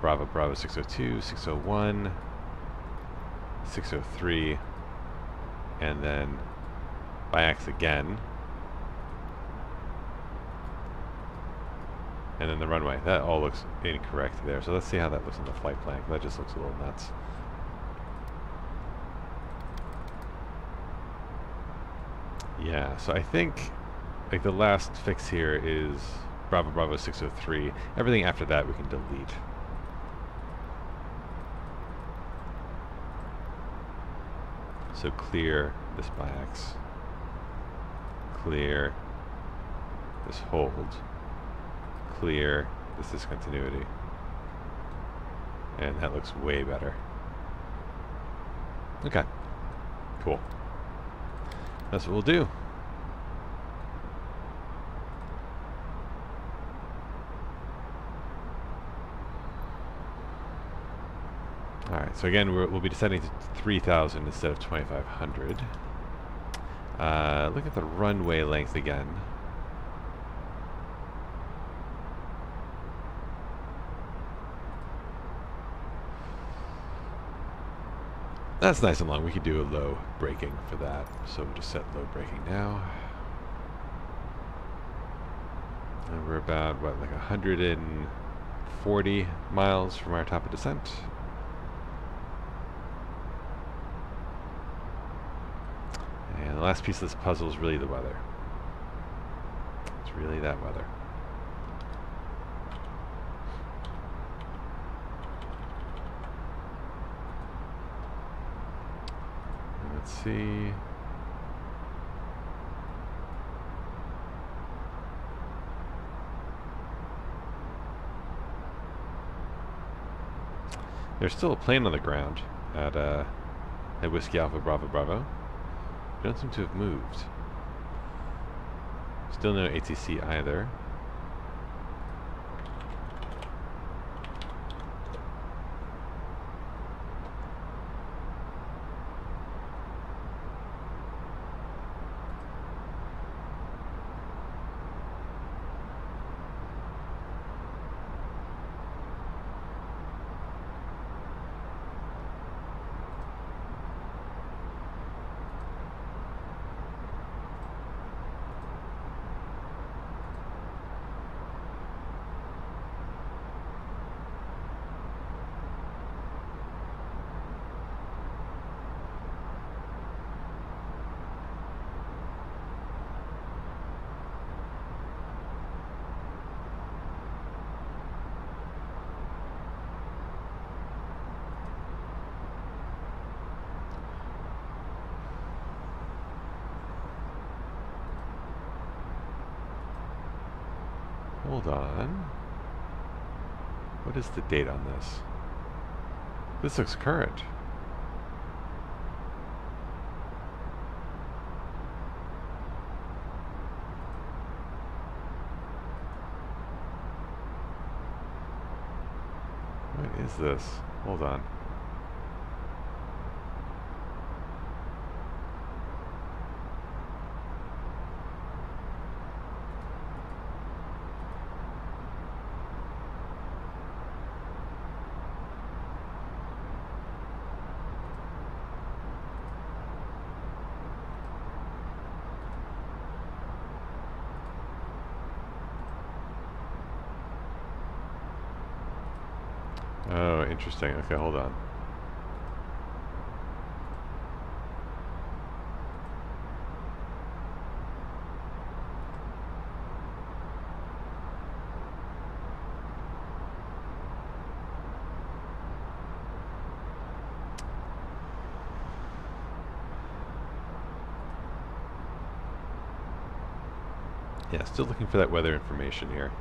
Bravo Bravo 602, 601, 603, and then Biax again. And then the runway. That all looks incorrect there. So let's see how that looks on the flight plan. That just looks a little nuts. Yeah, so I think like the last fix here is Bravo Bravo 603. Everything after that we can delete. So clear this Biax. Clear this hold. Clear this discontinuity. And that looks way better. Okay. Cool. That's what we'll do. Alright, so again we'll be descending to 3,000 instead of 2,500. Look at the runway length again. That's nice and long. We could do a low braking for that. So we'll just set low braking now. And we're about, what, like 140 miles from our top of descent. And the last piece of this puzzle is really the weather. It's really that weather. Let's see. There's still a plane on the ground at Whiskey Alpha Bravo Bravo. They don't seem to have moved. Still no ATC either. Hold on. What is the date on this? This looks current. What is this? Hold on. Oh, interesting. Okay, hold on. Yeah, still looking for that weather information here.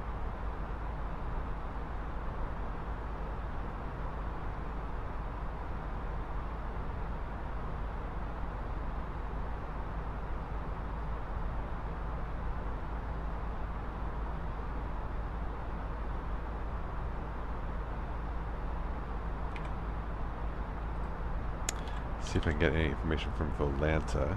See if I can get any information from Volanta.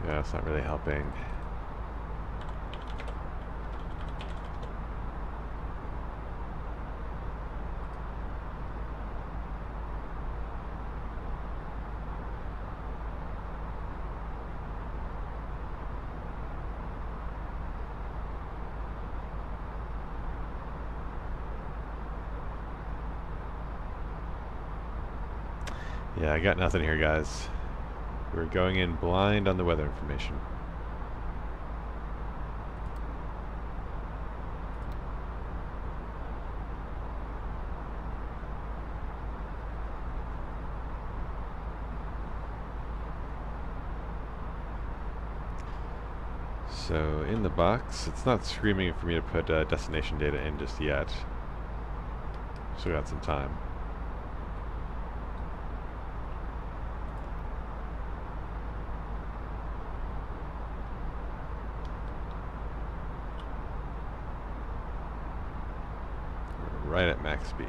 Yeah, it's not really helping. Yeah, I got nothing here, guys. We're going in blind on the weather information. So in the box, it's not screaming for me to put destination data in just yet. Still got some time. We're right at max speed.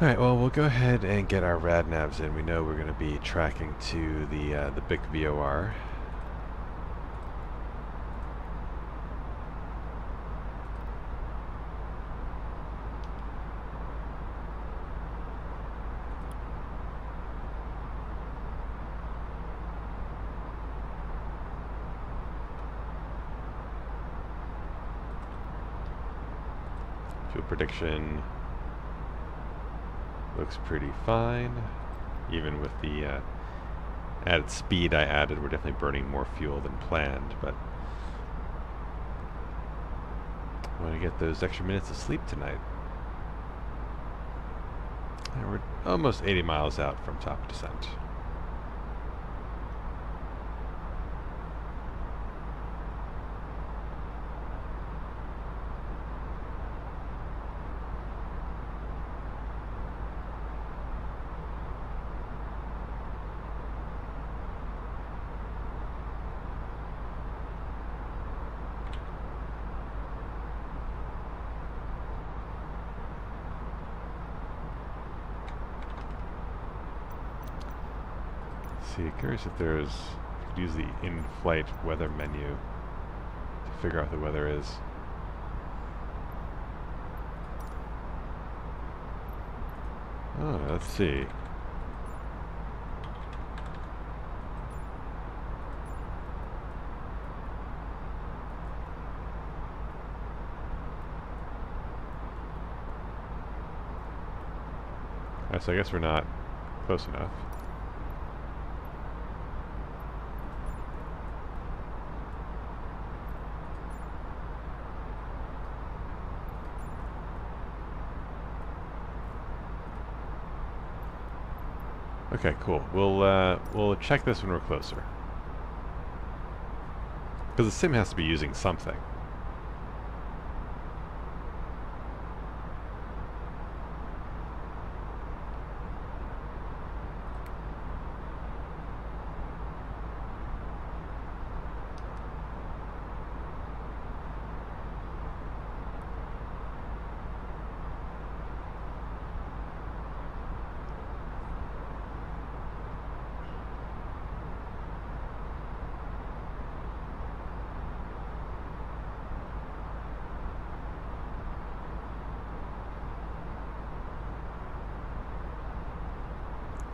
Alright, well, we'll go ahead and get our rad navs in. We know we're going to be tracking to the big VOR. Fuel prediction looks pretty fine. Even with the added speed I added, we're definitely burning more fuel than planned, but I want to get those extra minutes of sleep tonight. And we're almost 80 miles out from top descent. See, curious if there's, if you could use the in-flight weather menu to figure out what the weather is. Oh, let's see. Alright, so I guess we're not close enough. Okay, cool. We'll check this when we're closer. Because the sim has to be using something.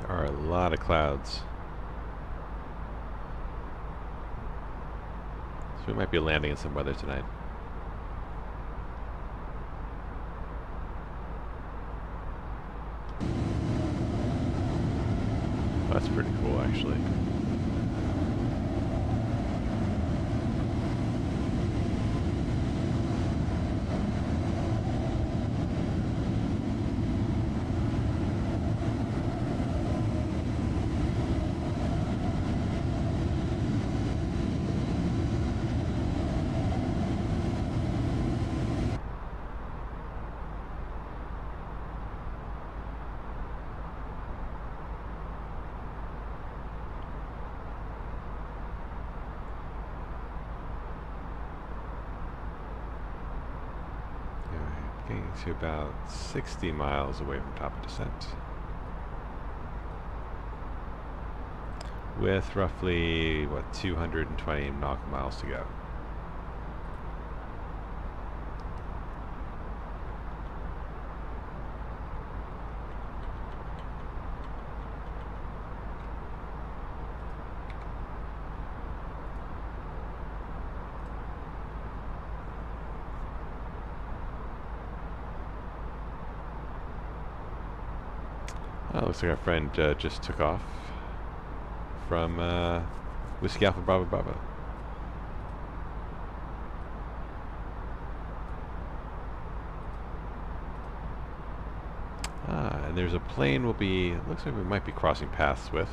There are a lot of clouds. So we might be landing in some weather tonight. That's pretty cool, actually. Getting to about 60 miles away from top of descent. With roughly, what, 220 nautical miles to go. Looks like our friend just took off from Whiskey Alpha Bravo Bravo. And there's a plane we'll be, looks like we might be crossing paths with.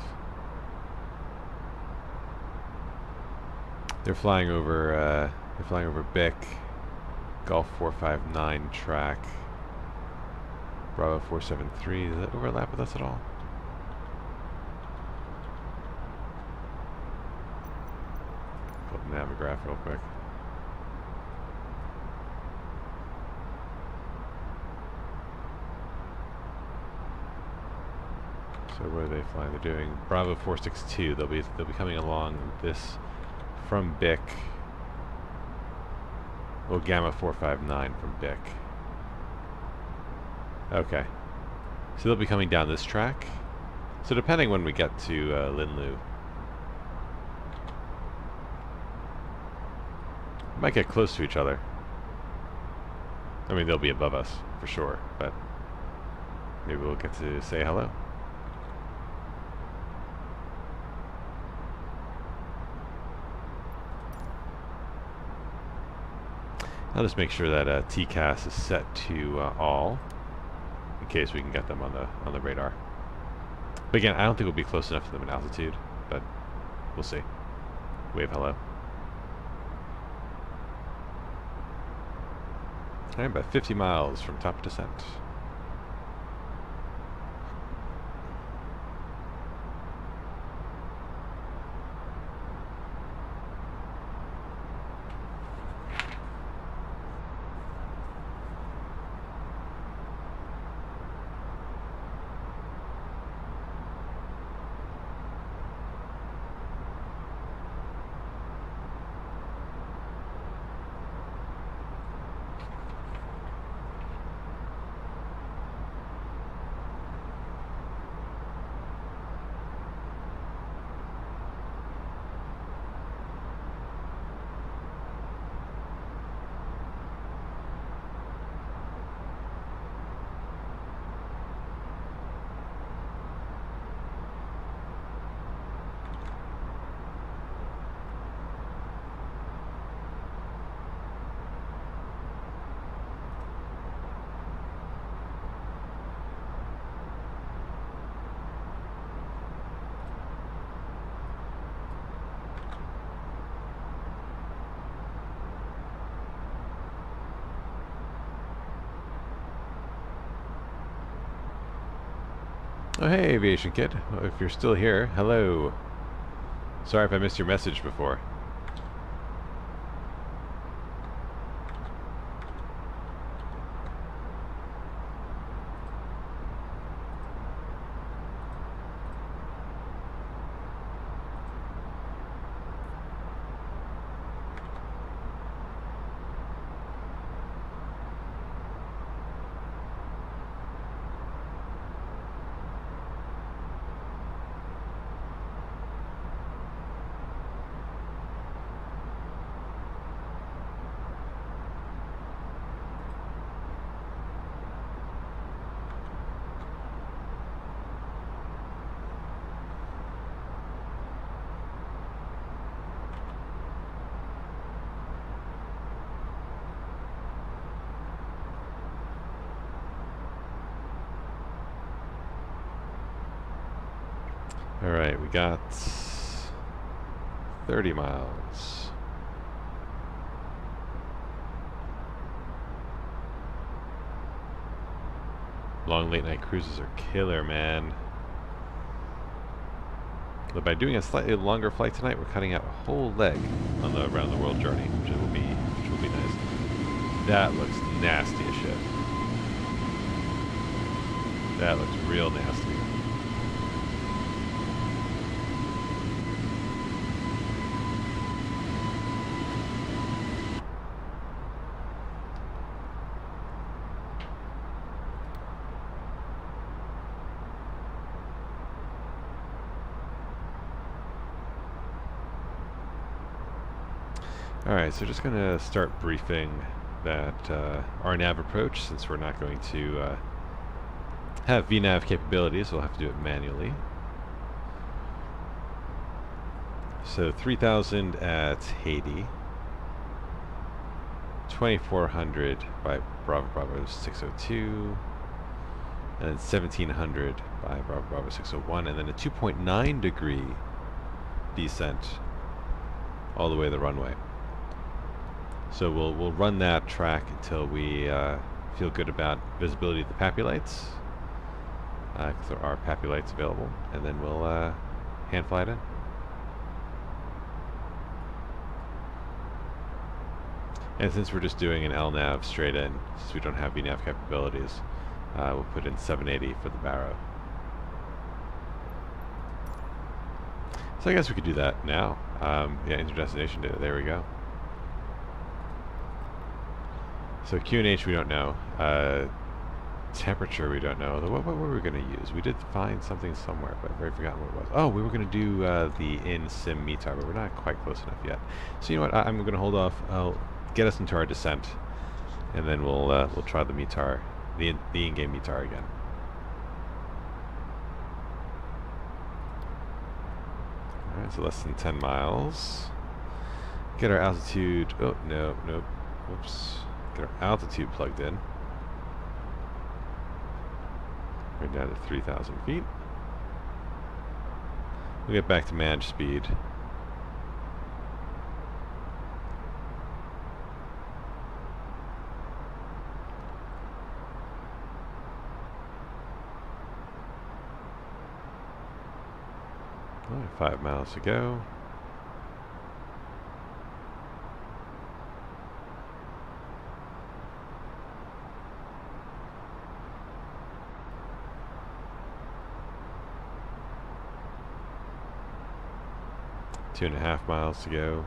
They're flying over BIC, Golf 459 track. Bravo 473, does that overlap with us at all? Pull up the Navigraph real quick. So where are they flying? They're doing Bravo 462. They'll be coming along this from BIC. Well, Gamma 459 from BIC. Okay, so they'll be coming down this track. So depending when we get to Linlu, we might get close to each other. I mean, they'll be above us for sure, but maybe we'll get to say hello. I'll just make sure that TCAS is set to all, in case we can get them on the radar. But again, I don't think we'll be close enough to them in altitude, but we'll see. Wave hello. Alright, about 50 miles from top of descent. Oh, hey, Aviation Kid. Well, if you're still here, hello. Sorry if I missed your message before. Alright, we got 30 miles. Long late night cruises are killer, man. But by doing a slightly longer flight tonight, we're cutting out a whole leg on the around the world journey, which will be nice. That looks nasty as shit. That looks real nasty. Alright, so just going to start briefing that our nav approach, since we're not going to have VNav capabilities, we'll have to do it manually. So 3000 at Haiti, 2400 by Bravo Bravo 602, and then 1700 by Bravo Bravo 601, and then a 2.9 degree descent all the way to the runway. So we'll run that track until we feel good about visibility of the PAPI lights, because there are PAPI lights available, and then we'll hand fly it in. And since we're just doing an LNAV straight in, since we don't have VNav capabilities, we'll put in 780 for the Barrow. So I guess we could do that now. Yeah, interdestination data, there we go. So QNH we don't know. Temperature we don't know. What were we going to use? We did find something somewhere, but I've already forgotten what it was. Oh, we were going to do the in-sim METAR, but we're not quite close enough yet. So you know what? I'm going to hold off. I'll get us into our descent, and then we'll try the METAR, the in-game METAR again. All right, so less than 10 miles. Get our altitude. Oh no, nope. Whoops. Get our altitude plugged in. Right down to 3,000 feet. We'll get back to managed speed. All right, 5 miles to go. Two and a half miles to go.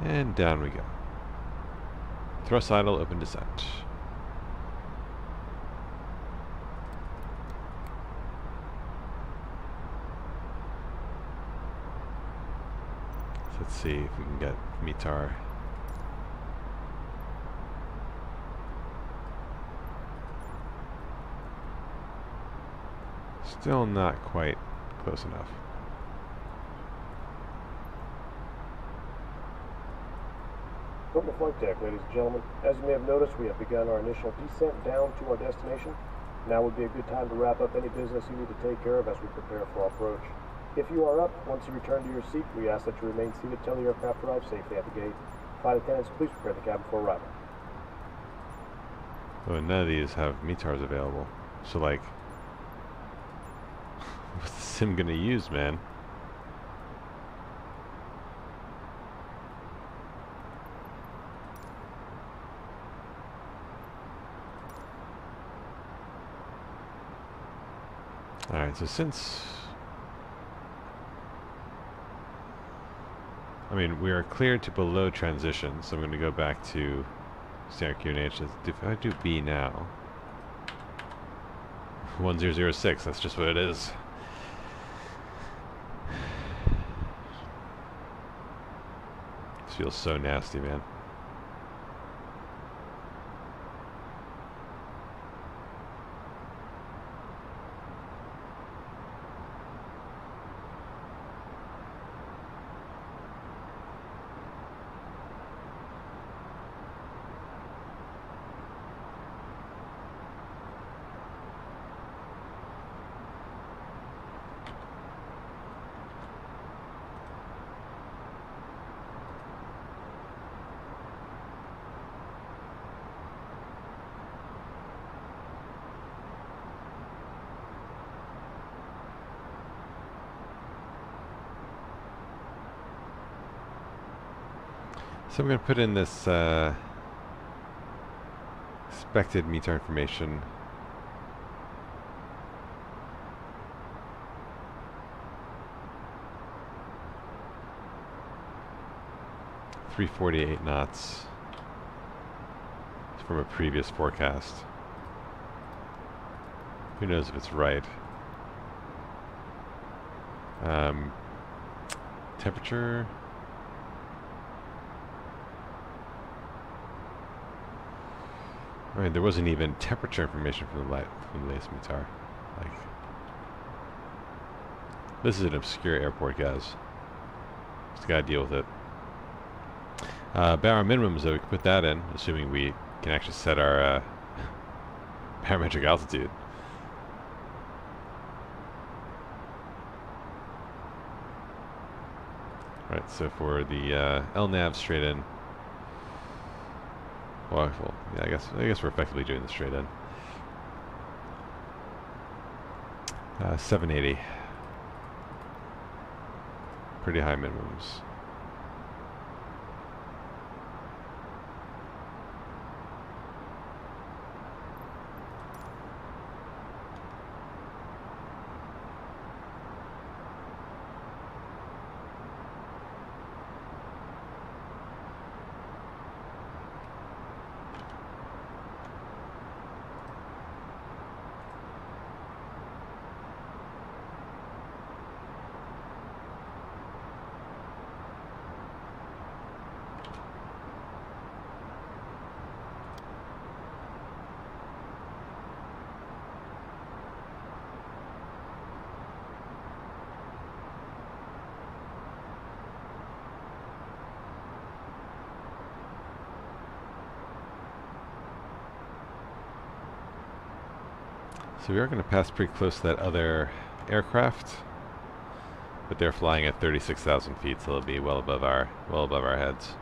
And down we go. Thrust idle, open descent. Let's see if we can get METAR. Still not quite close enough. From the flight deck, ladies and gentlemen, as you may have noticed, we have begun our initial descent down to our destination. Now would be a good time to wrap up any business you need to take care of as we prepare for our approach. If you are up, once you return to your seat, we ask that you remain seated till the aircraft arrives safely at the gate. Flight attendants, please prepare the cabin for arrival. Oh, none of these have METARs available. So, like, what's the sim gonna use, man? Alright, so since... I mean, we are cleared to below transition, so I'm going to go back to standard QNH. If I do B now, 1006, that's just what it is. This feels so nasty, man. So I'm going to put in this expected METAR information. .348 knots from a previous forecast. Who knows if it's right? Temperature. I mean, there wasn't even temperature information from the latest METAR. Like, this is an obscure airport, guys. Just gotta deal with it. Barrow minimum, so we can put that in, assuming we can actually set our parametric altitude. Right, so for the LNAV straight in. Well, yeah, I guess we're effectively doing this straight in. 780. Pretty high minimums. So we are going to pass pretty close to that other aircraft, but they're flying at 36,000 feet, so they'll be well above our heads.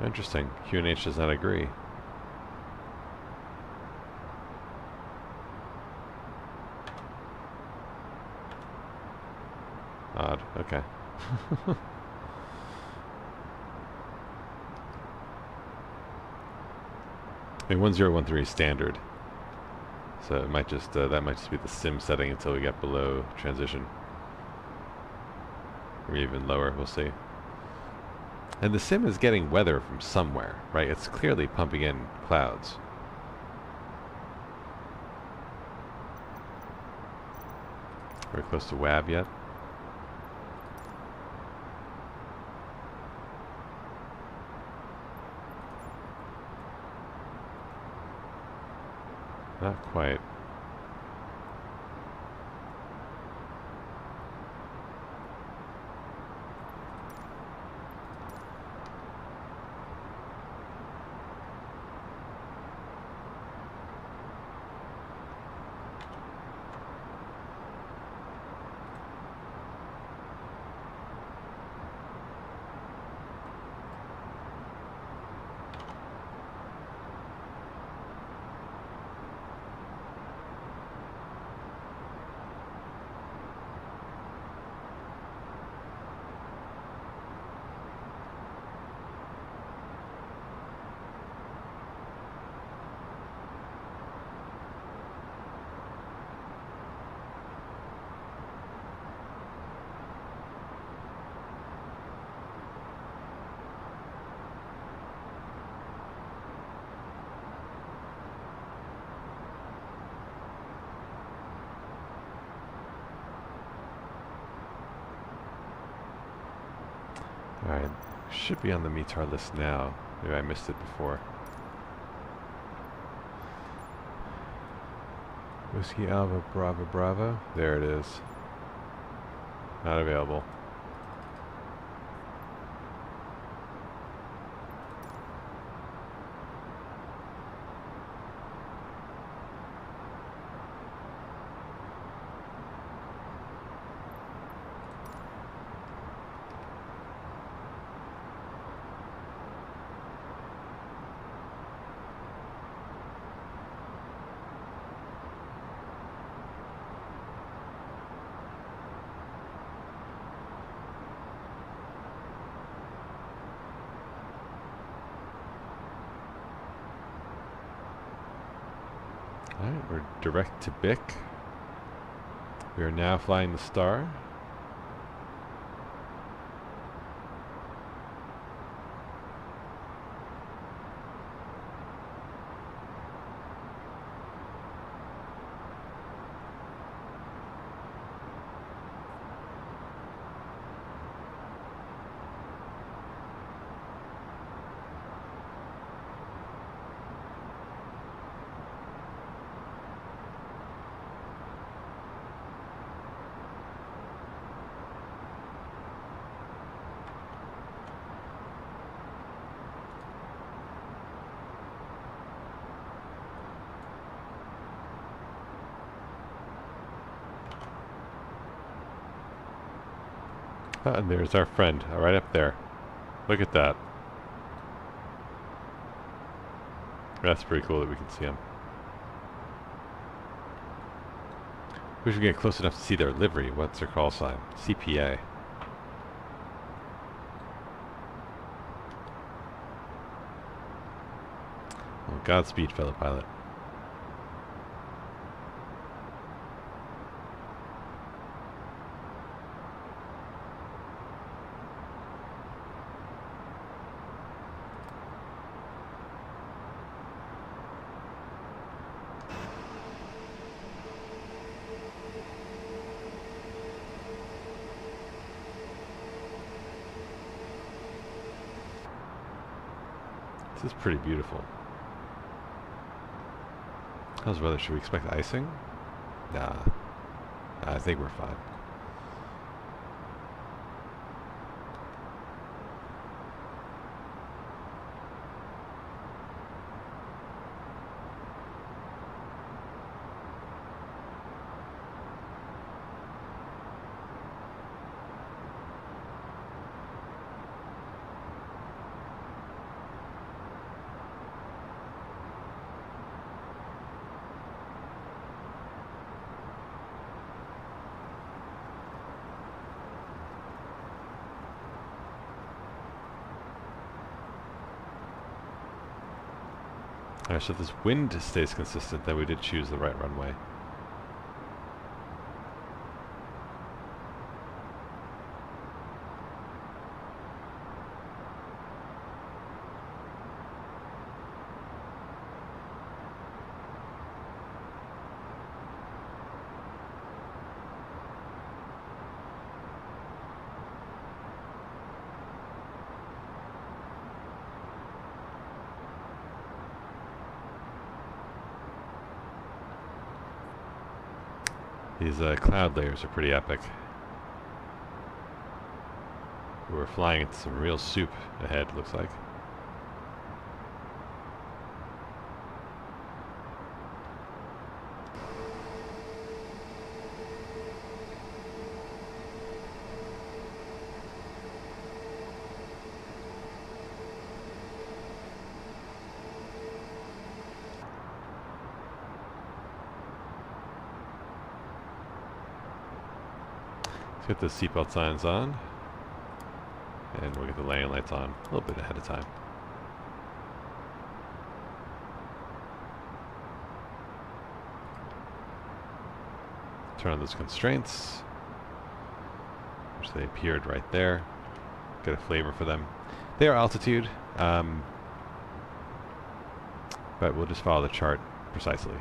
Interesting. QNH does not agree. Odd. Okay. I mean, 1013 is standard, so it might just that might just be the sim setting until we get below transition, or even lower. We'll see. And the sim is getting weather from somewhere, right? It's clearly pumping in clouds. Are we close to WABB yet? Not quite. Alright, should be on the METAR list now. Maybe I missed it before. Whiskey Alpha Bravo Bravo. There it is. Not available. Alright, we're direct to BIC. We are now flying the Star. And there's our friend, right up there. Look at that. That's pretty cool that we can see him. Wish we could get close enough to see their livery. What's their call sign? CPA. Well, Godspeed, fellow pilot. This is pretty beautiful. How's the weather? Should we expect icing? Nah. I think we're fine. Alright, so if this wind stays consistent, then we did choose the right runway. These cloud layers are pretty epic. We're flying into some real soup ahead, looks like. Let's get the seatbelt signs on, and we'll get the landing lights on a little bit ahead of time. Turn on those constraints, which they appeared right there. Get a flavor for them. They are altitude, but we'll just follow the chart precisely.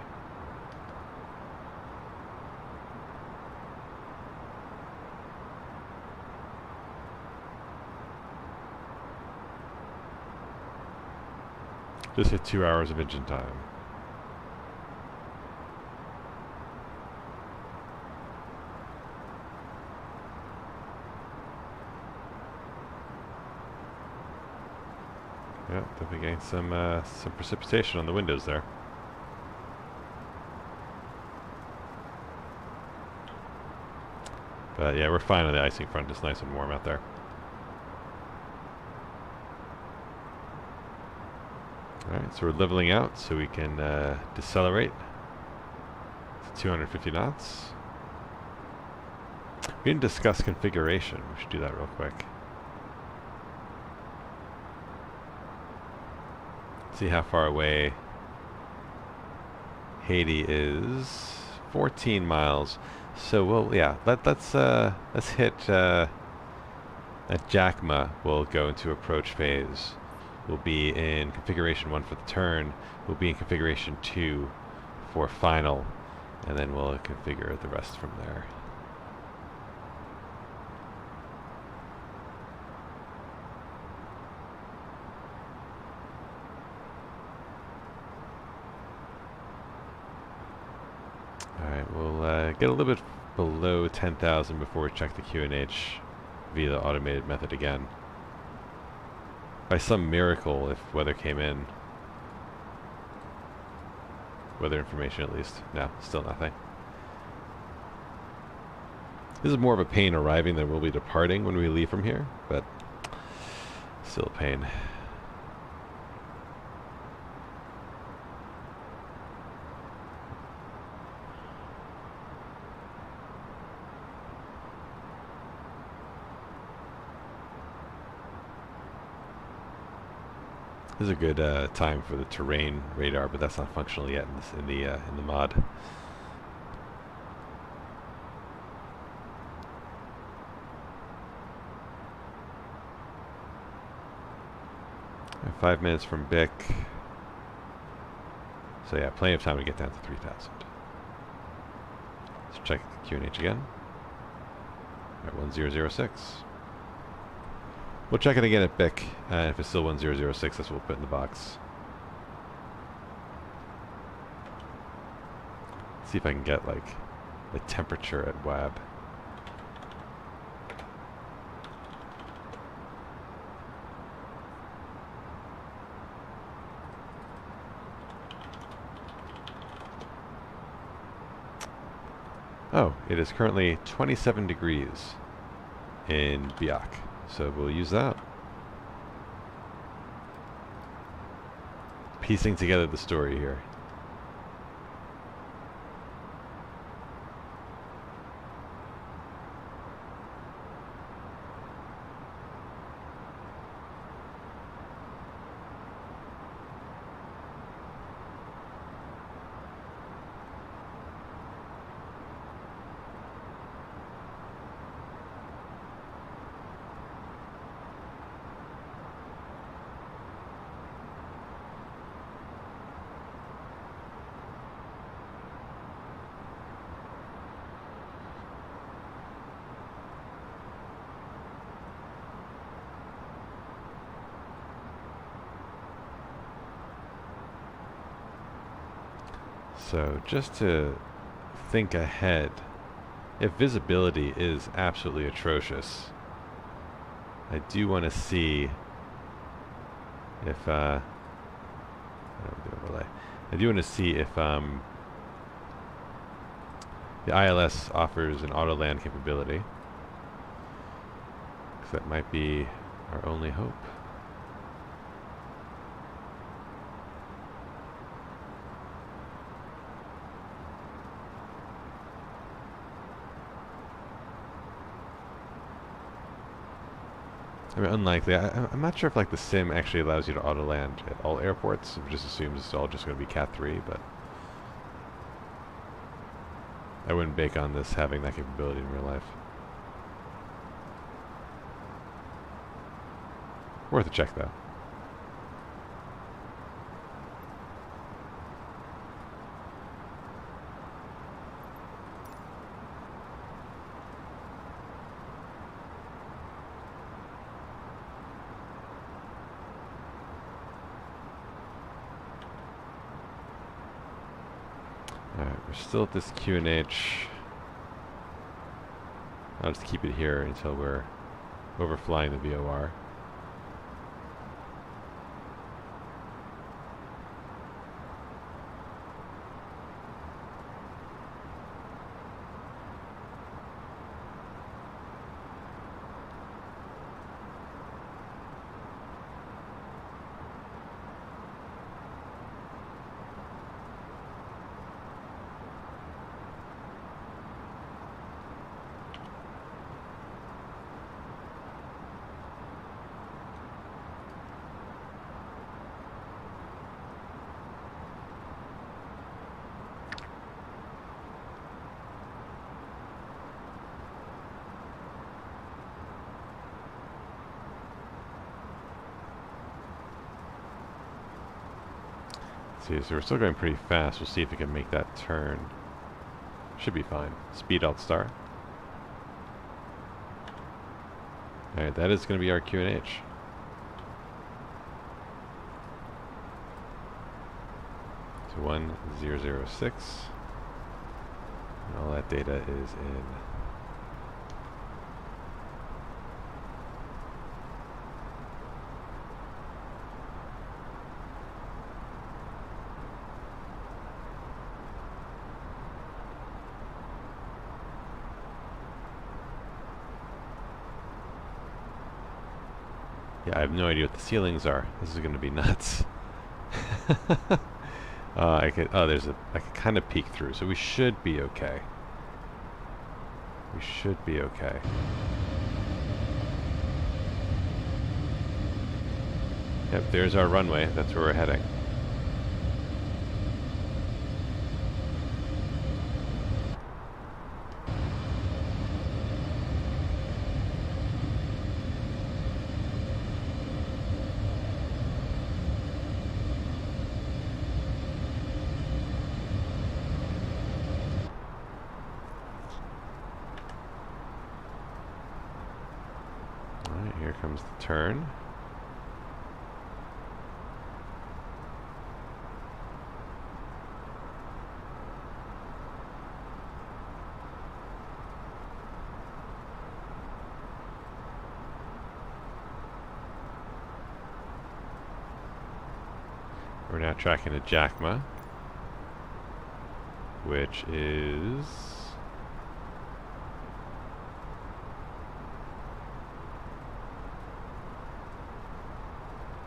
Just hit 2 hours of engine time. Yeah, definitely getting some precipitation on the windows there. But yeah, we're fine on the icing front. It's nice and warm out there. Alright, so we're leveling out so we can decelerate to 250 knots. We didn't discuss configuration. We should do that real quick. See how far away Haiti is 14 miles. So we'll, yeah, let's hit at Jackma. We'll go into approach phase. We'll be in configuration 1 for the turn. We'll be in configuration 2 for final, and then we'll configure the rest from there. Alright, we'll get a little bit below 10,000 before we check the QNH via the automated method again. By some miracle, if weather came in. Weather information at least. No, still nothing. This is more of a pain arriving than we'll be departing when we leave from here, but still a pain. This is a good time for the terrain radar, but that's not functional yet in the mod. Right, 5 minutes from Bic. So yeah, plenty of time to get down to 3,000. Let's check the QNH again. All right, 1006. We'll check it again at BIC, and if it's still 1006, that's what we'll put in the box. See if I can get, like, the temperature at WABB. Oh, it is currently 27 degrees in Biak. So we'll use that. Piecing together the story here. So just to think ahead, if visibility is absolutely atrocious, I do want to see if I do want to see if the ILS offers an auto land capability, because that might be our only hope. I mean, unlikely. I'm not sure if like the sim actually allows you to auto land at all airports. It just assumes it's all just going to be Cat 3, but I wouldn't bake on this having that capability in real life. Worth a check though. We're still at this QNH. I'll just keep it here until we're overflying the VOR. See, so we're still going pretty fast. We'll see if we can make that turn. Should be fine. Speed alt star. Alright, that is going to be our QNH. So 1006. And all that data is in. Yeah, I have no idea what the ceilings are. This is going to be nuts. I could kind of peek through, so we should be okay. We should be okay. Yep, there's our runway. That's where we're heading. Here comes the turn. We're now tracking a JACMA, which is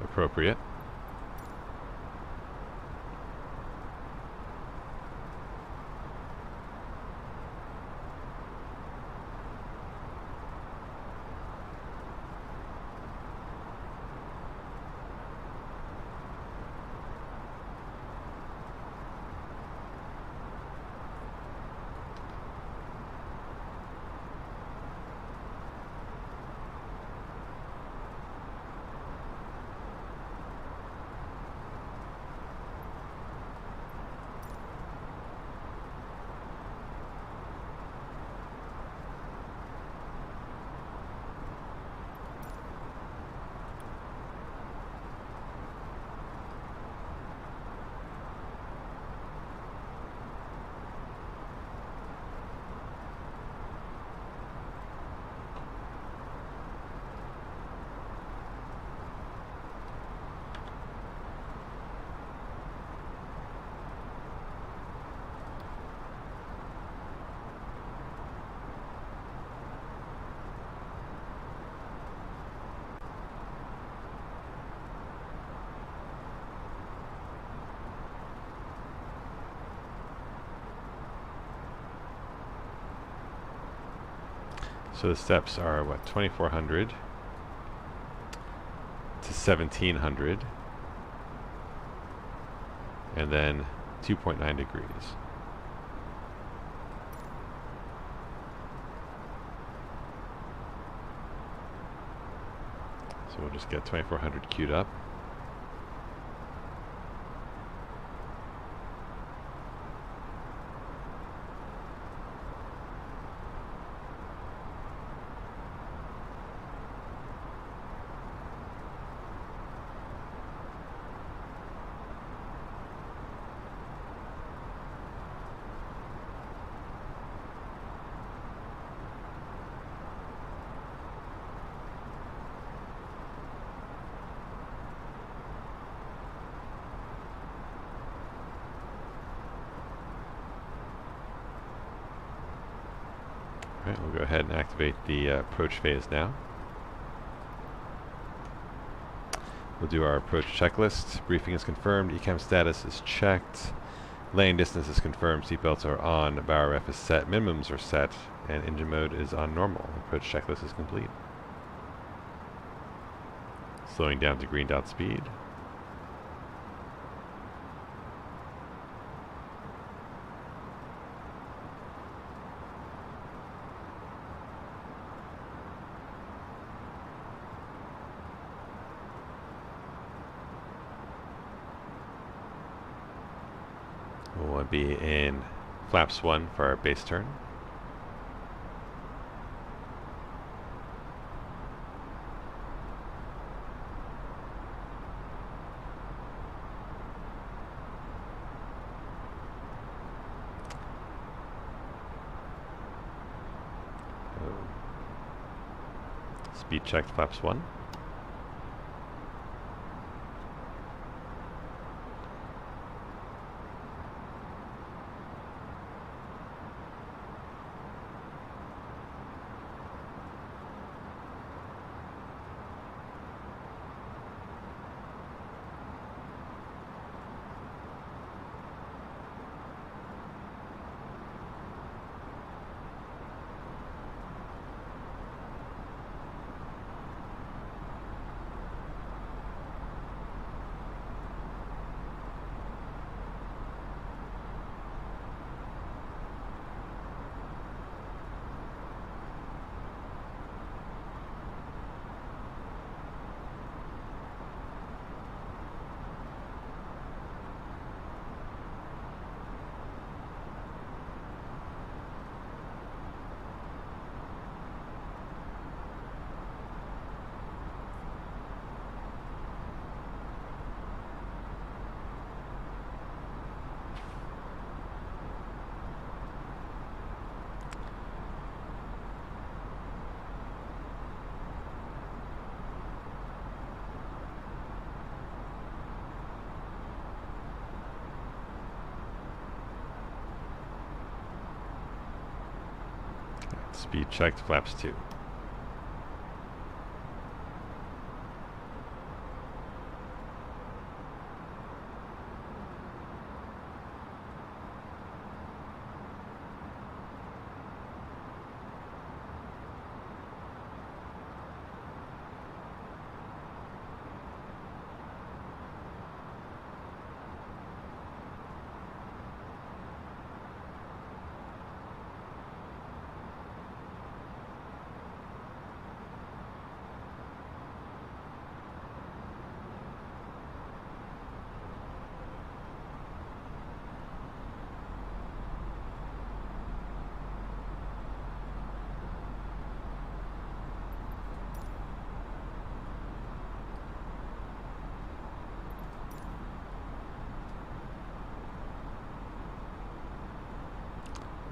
appropriate. So the steps are, what, 2400 to 1700, and then 2.9 degrees. So we'll just get 2400 queued up. Alright, we'll go ahead and activate the approach phase now. We'll do our approach checklist. Briefing is confirmed, ECAM status is checked, landing distance is confirmed, seatbelts are on, bow ref is set, minimums are set, and engine mode is on normal. Approach checklist is complete. Slowing down to green dot speed. We'll be in flaps 1 for our base turn. Speed checked flaps 1. Speed checked flaps 2.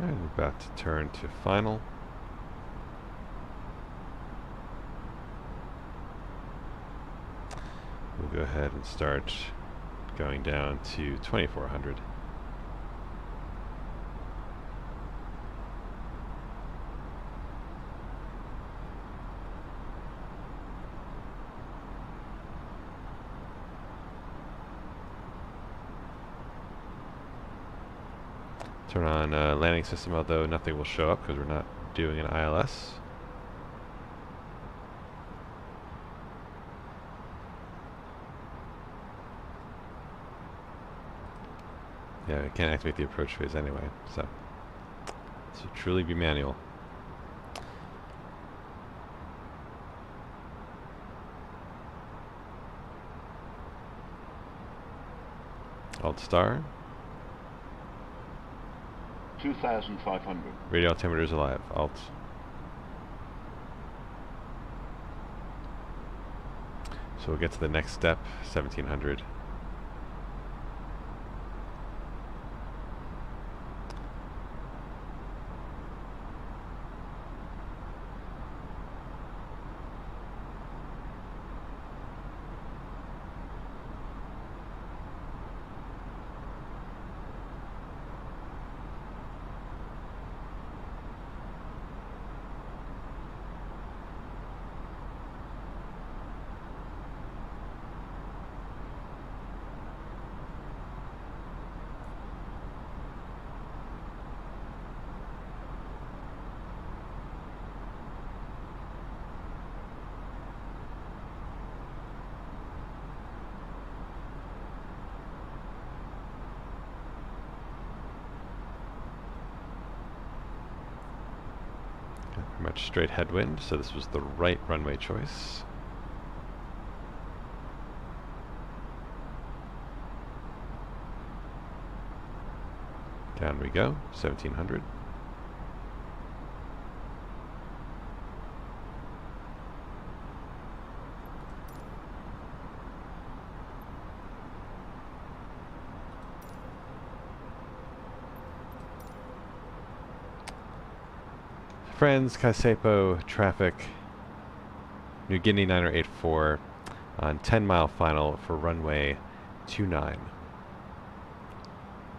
And about to turn to final. We'll go ahead and start going down to 2400. Turn on landing system, although nothing will show up because we're not doing an ILS. Yeah, we can't activate the approach phase anyway, so this will truly be manual. Alt star. 2,500. Radio altimeter is alive. Alt. So we'll get to the next step, 1700. Much straight headwind, so this was the right runway choice. Down we go, 1700. Frans, Kaisiepo, traffic, New Guinea 9084 on 10-mile final for runway 29.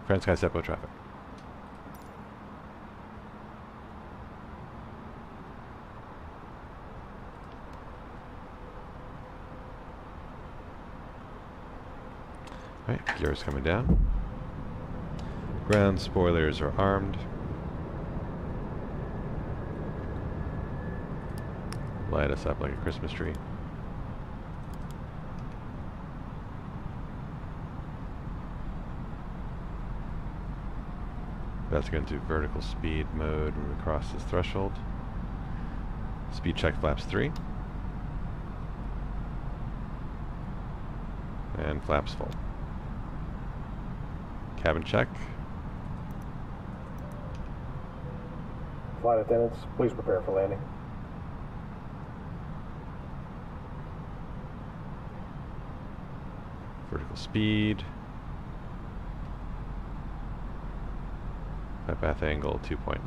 Frans, Kaisiepo, traffic. Alright, gears coming down. Ground spoilers are armed. Light us up like a Christmas tree. That's going to vertical speed mode when we cross this threshold. Speed check flaps 3. And flaps full. Cabin check. Flight attendants, please prepare for landing. Vertical speed. Flight path angle 2.9.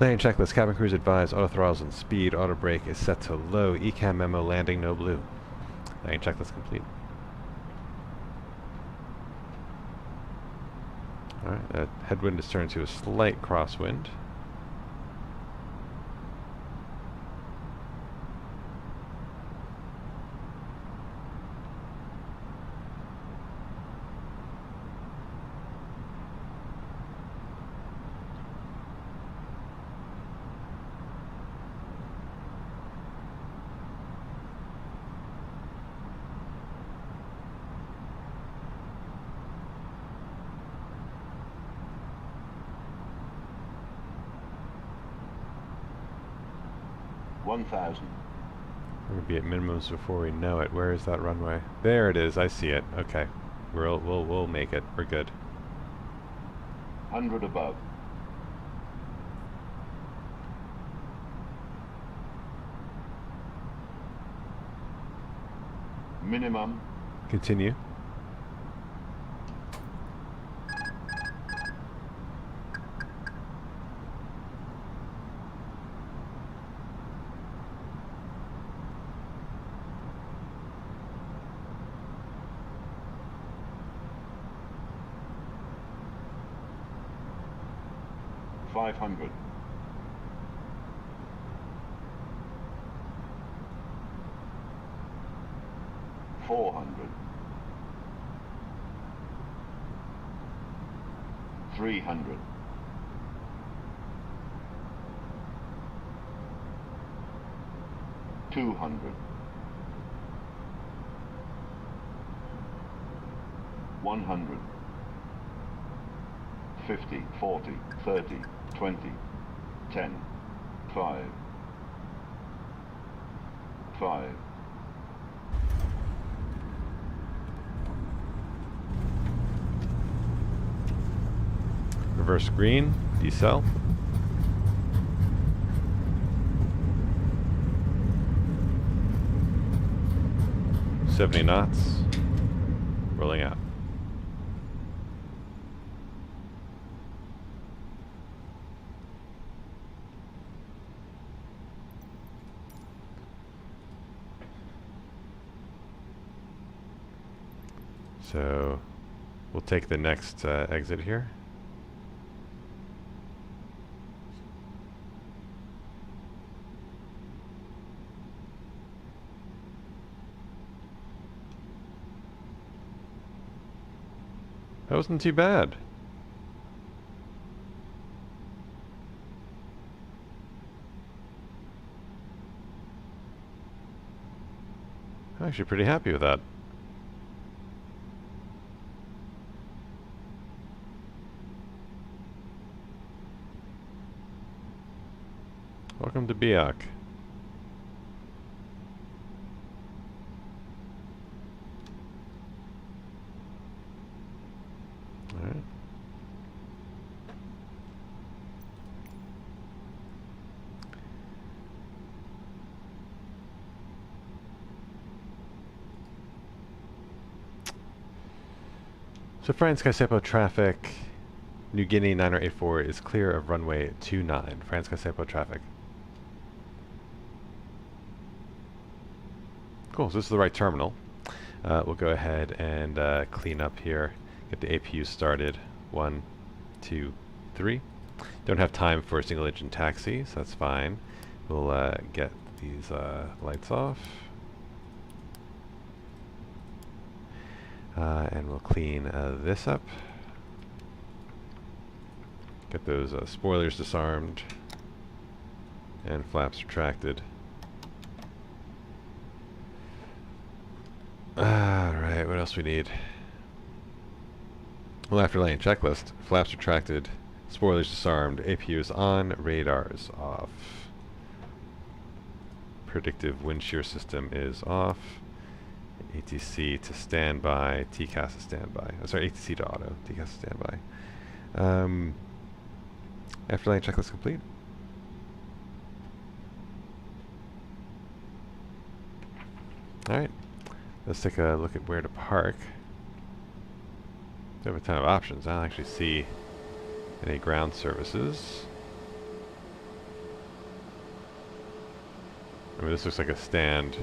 Landing checklist. Cabin crews advise auto throttles and speed. Auto brake is set to low. ECAM memo landing no blue. Landing checklist complete. Alright, headwind is turned to a slight crosswind. One 1,000. We're gonna be at minimums before we know it. Where is that runway? There it is. I see it. Okay, we'll make it. We're good. 100 above. Minimum. Continue. $500. $400. $300. $200. $100. 50, 40, 30, 20, 10, 5, 5. Reverse green, decel. $70 knots, rolling out. So we'll take the next exit here. That wasn't too bad. I'm actually pretty happy with that. Welcome to Biak. Alright. So Frans Kaisiepo traffic, New Guinea 9084 is clear of runway 29. Frans Kaisiepo traffic. Cool, so this is the right terminal. We'll go ahead and clean up here, get the APU started. 1, 2, 3. Don't have time for a single engine taxi, so that's fine. We'll get these lights off. And we'll clean this up. Get those spoilers disarmed and flaps retracted. Alright, what else we need? Well, after lane checklist, flaps retracted, spoilers disarmed, APUs on, radars off. Predictive wind shear system is off. ATC to standby, TCAS to standby. Oh, sorry, ATC to auto, TCAS to standby. After lane checklist complete. Alright, let's take a look at where to park. We have a ton of options. I don't actually see any ground services. I mean, this looks like a stand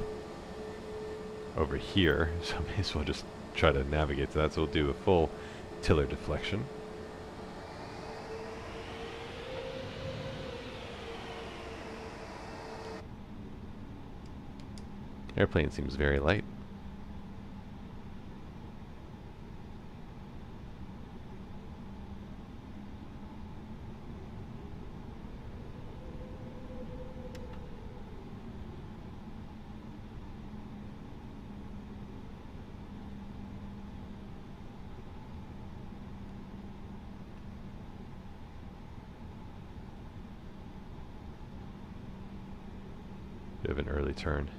over here, so I may as well just try to navigate to that. So we'll do a full tiller deflection. Airplane seems very light. Bit of an early turn.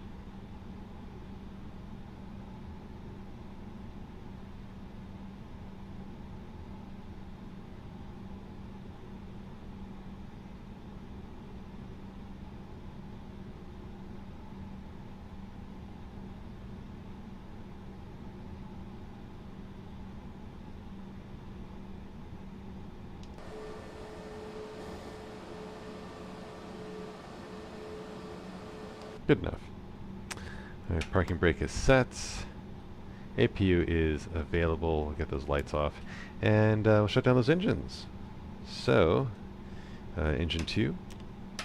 Good enough. Alright, parking brake is set. APU is available. We'll get those lights off. And we'll shut down those engines. So, engine 2,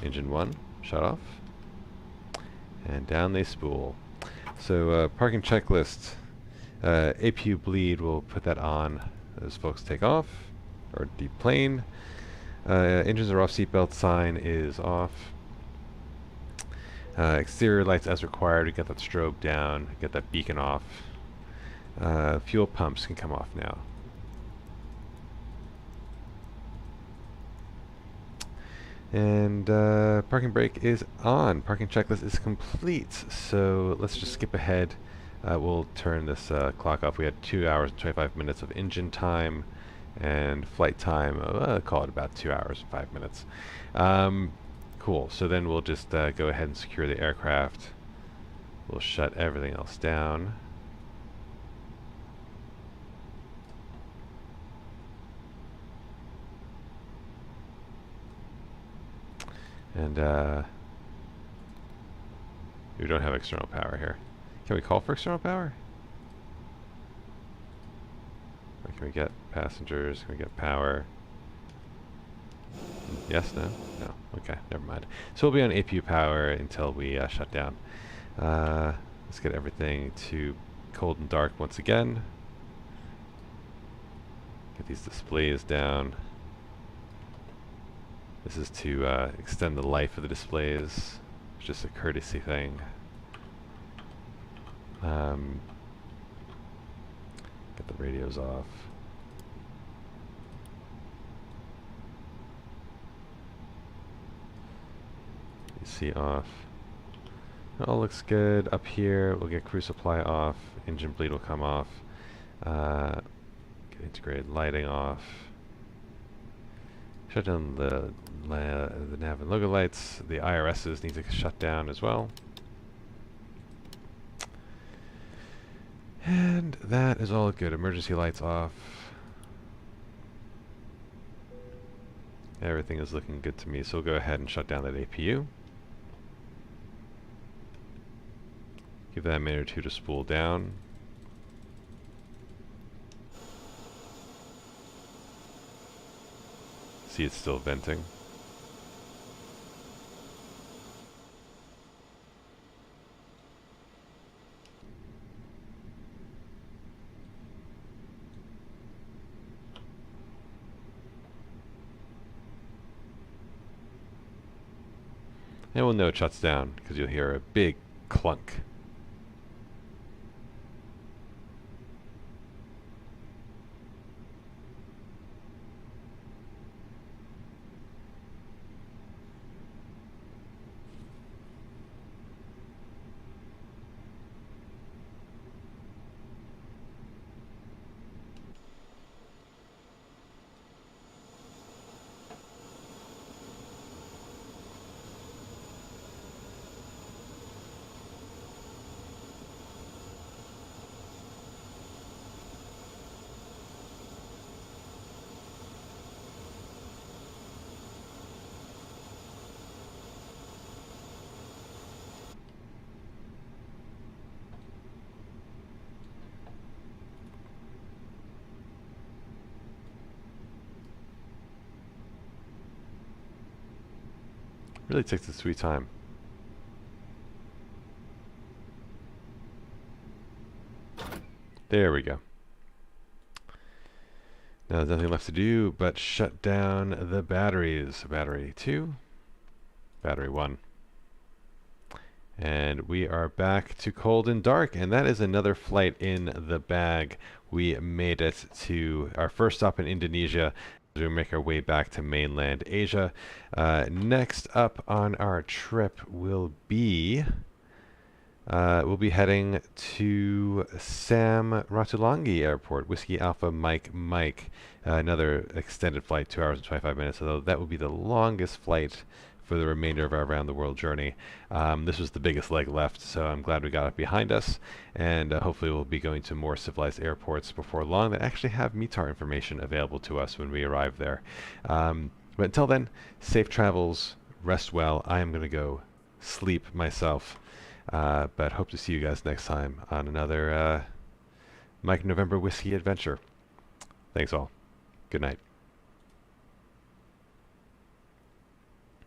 engine 1, shut off. And down they spool. So, parking checklist. APU bleed, we'll put that on as folks take off, or deplane. Engines are off, seatbelt sign is off. Exterior lights as required to get that strobe down, get that beacon off. Fuel pumps can come off now. And parking brake is on. Parking checklist is complete. So let's just skip ahead. We'll turn this clock off. We had 2 hours and 25 minutes of engine time and flight time. Call it about 2 hours and 5 minutes. Cool, so then we'll just go ahead and secure the aircraft. We'll shut everything else down. And we don't have external power here. Can we call for external power? Or can we get passengers? Can we get power? Yes, no? No. Okay, never mind. So we'll be on APU power until we shut down. Let's get everything to cold and dark once again. Get these displays down. This is to extend the life of the displays. It's just a courtesy thing. Get the radios off. emergency off. It all looks good. Up here, we'll get crew supply off. Engine bleed will come off. Get integrated lighting off. Shut down the nav and logo lights. The IRSs need to shut down as well. And that is all good. Emergency lights off. Everything is looking good to me, so we'll go ahead and shut down that APU. Give that a minute or two to spool down. See, it's still venting. And we'll know it shuts down because you'll hear a big clunk. Really takes its sweet time. There we go. Now there's nothing left to do but shut down the batteries. Battery 2, battery 1. And we are back to cold and dark, and that is another flight in the bag. We made it to our first stop in Indonesia. We make our way back to mainland Asia. Next up on our trip will be we'll be heading to Sam Ratulangi Airport, Whiskey Alpha Mike Mike. Another extended flight, 2 hours and 25 minutes, although that will be the longest flight for the remainder of our around the world journey. This was the biggest leg left, so I'm glad we got it behind us, and hopefully we'll be going to more civilized airports before long that actually have METAR information available to us when we arrive there. But until then, safe travels, rest well. I am going to go sleep myself, but hope to see you guys next time on another Mike November Whiskey adventure. Thanks all. Good night.